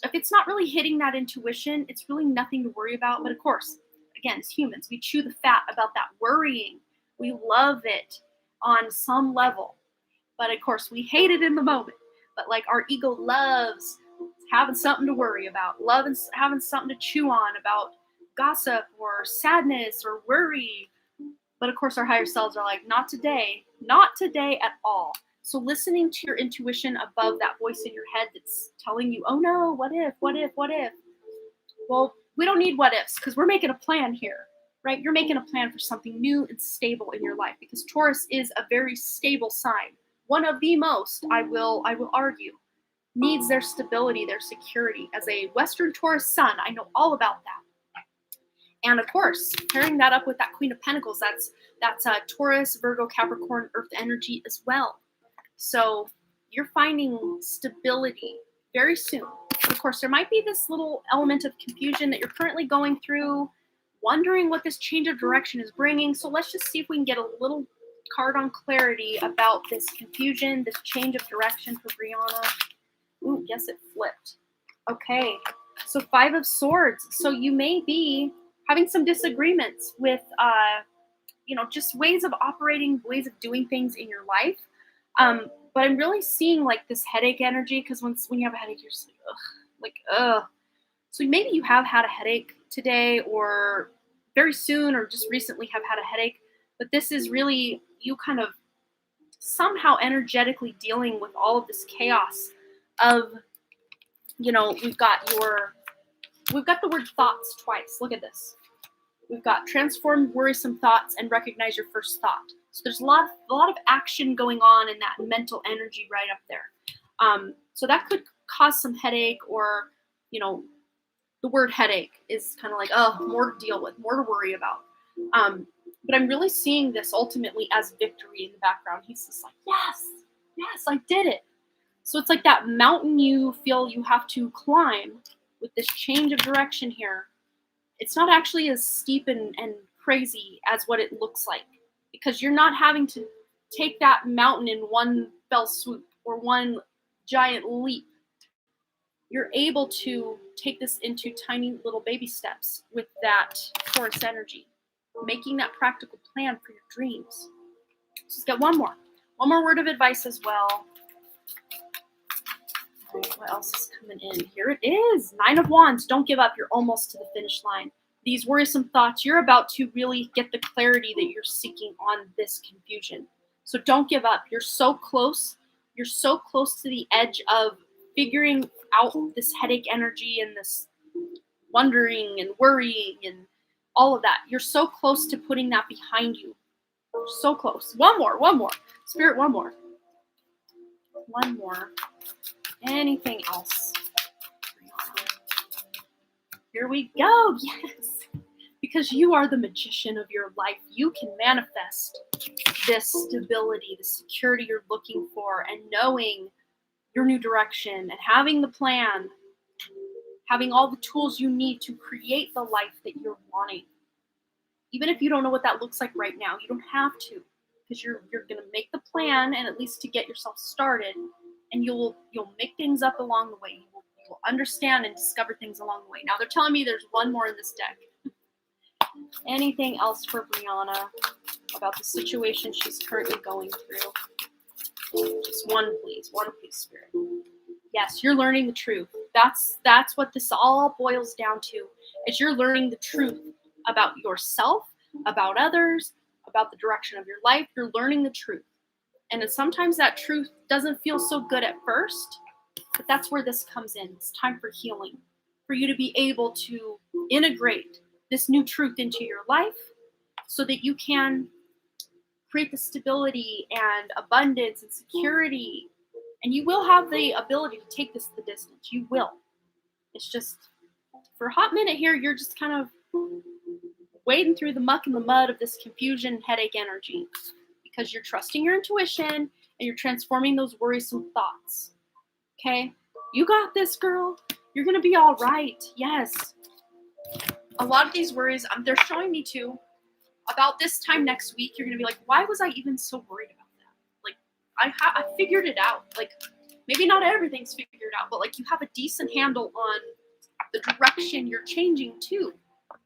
if it's not really hitting that intuition, it's really nothing to worry about. But of course, again, as humans, we chew the fat about that worrying. We love it on some level. But of course, we hate it in the moment. But like our ego loves having something to worry about, having something to chew on about gossip or sadness or worry. But of course, our higher selves are like, not today at all. So listening to your intuition above that voice in your head that's telling you, oh no, what if? Well, we don't need what ifs because we're making a plan here, right? You're making a plan for something new and stable in your life because Taurus is a very stable sign. One of the most, I will argue, needs their stability, their security. As a Western Taurus sun, I know all about that. And of course, pairing that up with that Queen of Pentacles, that's Taurus, Virgo, Capricorn, Earth energy as well. So you're finding stability very soon. But of course, there might be this little element of confusion that you're currently going through, wondering what this change of direction is bringing. So let's just see if we can get a little card on clarity about this confusion, this change of direction for Brianna. Ooh, yes, it flipped. Okay, so 5 of Swords. So you may be having some disagreements with, just ways of operating, ways of doing things in your life. But I'm really seeing like this headache energy because when you have a headache, you're just like, ugh. So maybe you have had a headache today or very soon or just recently have had a headache. But this is really you kind of somehow energetically dealing with all of this chaos of, we've got the word thoughts twice. Look at this. We've got transform worrisome thoughts and recognize your first thought. So there's a lot of action going on in that mental energy right up there. So that could cause some headache or, the word headache is kind of like, more to deal with, more to worry about. But I'm really seeing this ultimately as victory in the background. He's just like, yes, Yes, I did it. So it's like that mountain you feel you have to climb with this change of direction here. It's not actually as steep and crazy as what it looks like, because you're not having to take that mountain in one fell swoop or one giant leap. You're able to take this into tiny little baby steps with that Taurus energy, making that practical plan for your dreams. So let's get one more word of advice as well. All right, what else is coming in? Here it is. 9 of Wands. Don't give up. You're almost to the finish line. These worrisome thoughts, you're about to really get the clarity that you're seeking on this confusion. So don't give up. You're so close. You're so close to the edge of figuring out this headache energy and this wondering and worrying and all of that. You're so close to putting that behind you. So close. One more. Spirit, one more. Anything else? Here we go. Yes. Because you are the magician of your life. You can manifest this stability, the security you're looking for, and knowing your new direction and having the plan, having all the tools you need to create the life that you're wanting. Even if you don't know what that looks like right now, you don't have to, because you're going to make the plan, and at least to get yourself started, and you'll make things up along the way. You will understand and discover things along the way. Now they're telling me there's one more in this deck. Anything else for Brianna about the situation she's currently going through? Just one, please, Spirit. Yes, you're learning the truth. That's what this all boils down to. Is you're learning the truth about yourself, about others, about the direction of your life. You're learning the truth. And sometimes that truth doesn't feel so good at first, but that's where this comes in. It's time for healing, for you to be able to integrate this new truth into your life so that you can create the stability and abundance and security. And you will have the ability to take this the distance. You will. It's just, for a hot minute here, you're just kind of wading through the muck and the mud of this confusion and headache energy, because you're trusting your intuition and you're transforming those worrisome thoughts. Okay? You got this, girl. You're going to be all right. Yes. A lot of these worries, they're showing me too, about this time next week, you're going to be like, why was I even so worried about that? Like, I figured it out. Like, maybe not everything's figured out, but like you have a decent handle on the direction you're changing to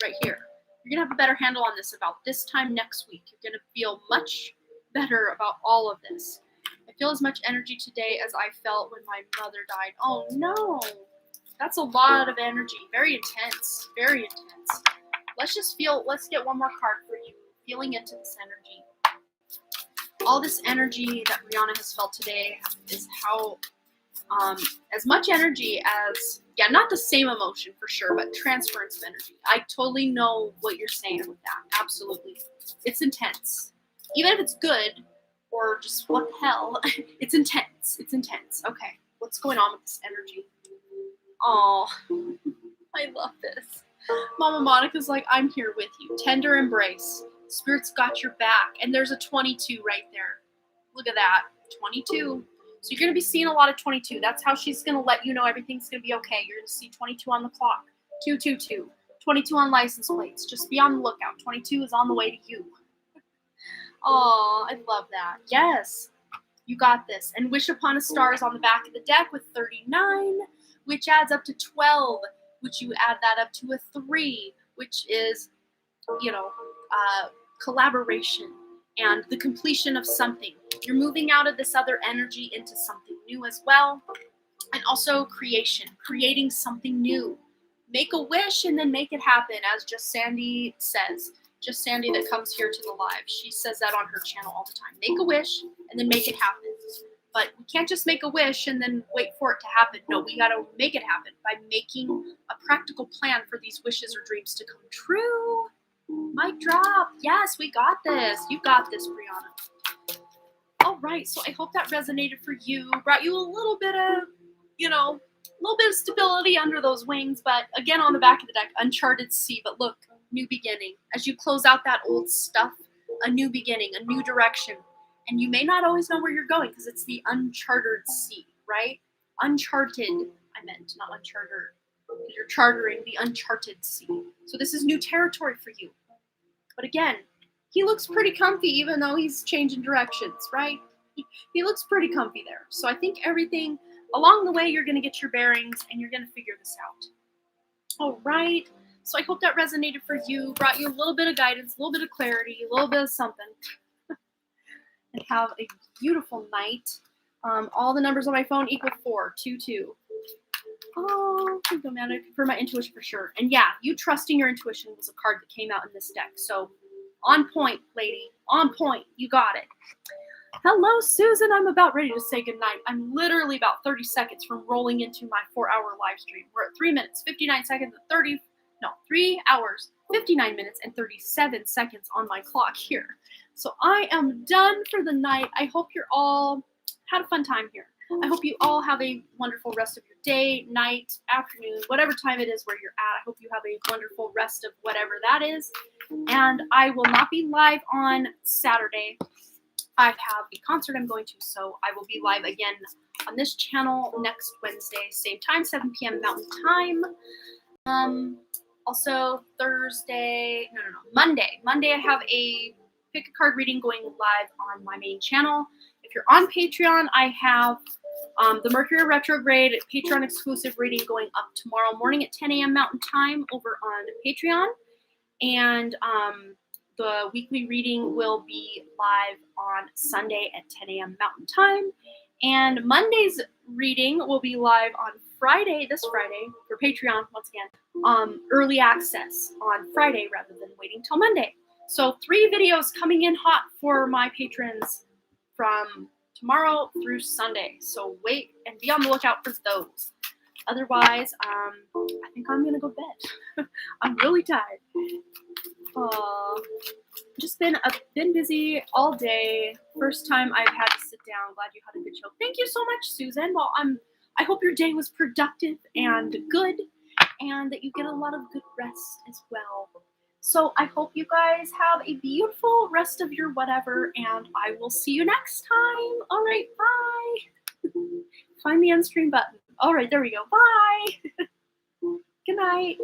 right here. You're going to have a better handle on this about this time next week. You're going to feel much better about all of this. I feel as much energy today as I felt when my mother died. Oh no, that's a lot of energy. Very intense, very intense. Let's get one more card for you. Feeling into this energy. All this energy that Brianna has felt today is how, as much energy as, not the same emotion for sure, but transference of energy. I totally know what you're saying with that. Absolutely. It's intense. Even if it's good, or just what the hell, it's intense. It's intense. Okay, what's going on with this energy? Oh, I love this. Mama Monica's like, I'm here with you. Tender embrace. Spirit's got your back. And there's a 22 right there. Look at that. 22. So you're going to be seeing a lot of 22. That's how she's going to let you know everything's going to be okay. You're going to see 22 on the clock. 222. 22 on license plates. Just be on the lookout. 22 is on the way to you. Oh, I love that. Yes. You got this. And Wish Upon a Star is on the back of the deck with 39, which adds up to 12, which you add that up to a 3, which is, collaboration and the completion of something. You're moving out of this other energy into something new as well. And also creation, creating something new. Make a wish and then make it happen, as Just Sandy says. Just Sandy that comes here to the live. She says that on her channel all the time. Make a wish and then make it happen. But we can't just make a wish and then wait for it to happen. No, we got to make it happen by making a practical plan for these wishes or dreams to come true. Mic drop. Yes, we got this. You got this, Brianna. All right, so I hope that resonated for you. Brought you a little bit of, stability under those wings. But again, on the back of the deck, uncharted sea. But look, new beginning. As you close out that old stuff, a new beginning, a new direction. And you may not always know where you're going because it's the uncharted sea, right? Uncharted, I meant, not uncharted. You're chartering the uncharted sea. So this is new territory for you. But again, he looks pretty comfy even though he's changing directions, right? He looks pretty comfy there. So I think everything along the way, you're going to get your bearings and you're going to figure this out. All right. So I hope that resonated for you, brought you a little bit of guidance, a little bit of clarity, a little bit of something. And have a beautiful night. All the numbers on my phone equal 422. Oh, thank you, Amanda. For my intuition for sure. And yeah, you trusting your intuition was a card that came out in this deck. So on point, lady. On point. You got it. Hello, Susan. I'm about ready to say goodnight. I'm literally about 30 seconds from rolling into my 4-hour live stream. We're at 3 minutes, 59 seconds, 3 hours, 59 minutes, and 37 seconds on my clock here. So I am done for the night. I hope you're all had a fun time here. I hope you all have a wonderful rest of your day, night, afternoon, whatever time it is where you're at. I hope you have a wonderful rest of whatever that is. And I will not be live on Saturday. I have a concert I'm going to, so I will be live again on this channel next Wednesday, same time, 7 p.m. Mountain Time. Also Monday. Monday I have a pick a card reading going live on my main channel. If you're on Patreon, I have the Mercury retrograde Patreon exclusive reading going up tomorrow morning at 10 a.m. Mountain Time over on Patreon. And the weekly reading will be live on Sunday at 10 a.m. Mountain Time. And Monday's reading will be live on Friday, this Friday, for Patreon, once again. Early access on Friday rather than waiting till Monday. So 3 videos coming in hot for my patrons from tomorrow through Sunday. So wait and be on the lookout for those. Otherwise, I think I'm going to go to bed. I'm really tired. Just been busy all day. First time I've had to sit down. Glad you had a good show. Thank you so much, Susan. Well, I hope your day was productive and good, and that you get a lot of good rest as well. So I hope you guys have a beautiful rest of your whatever, and I will see you next time. All right, bye. Find the end stream button. All right, there we go. Bye. Good night.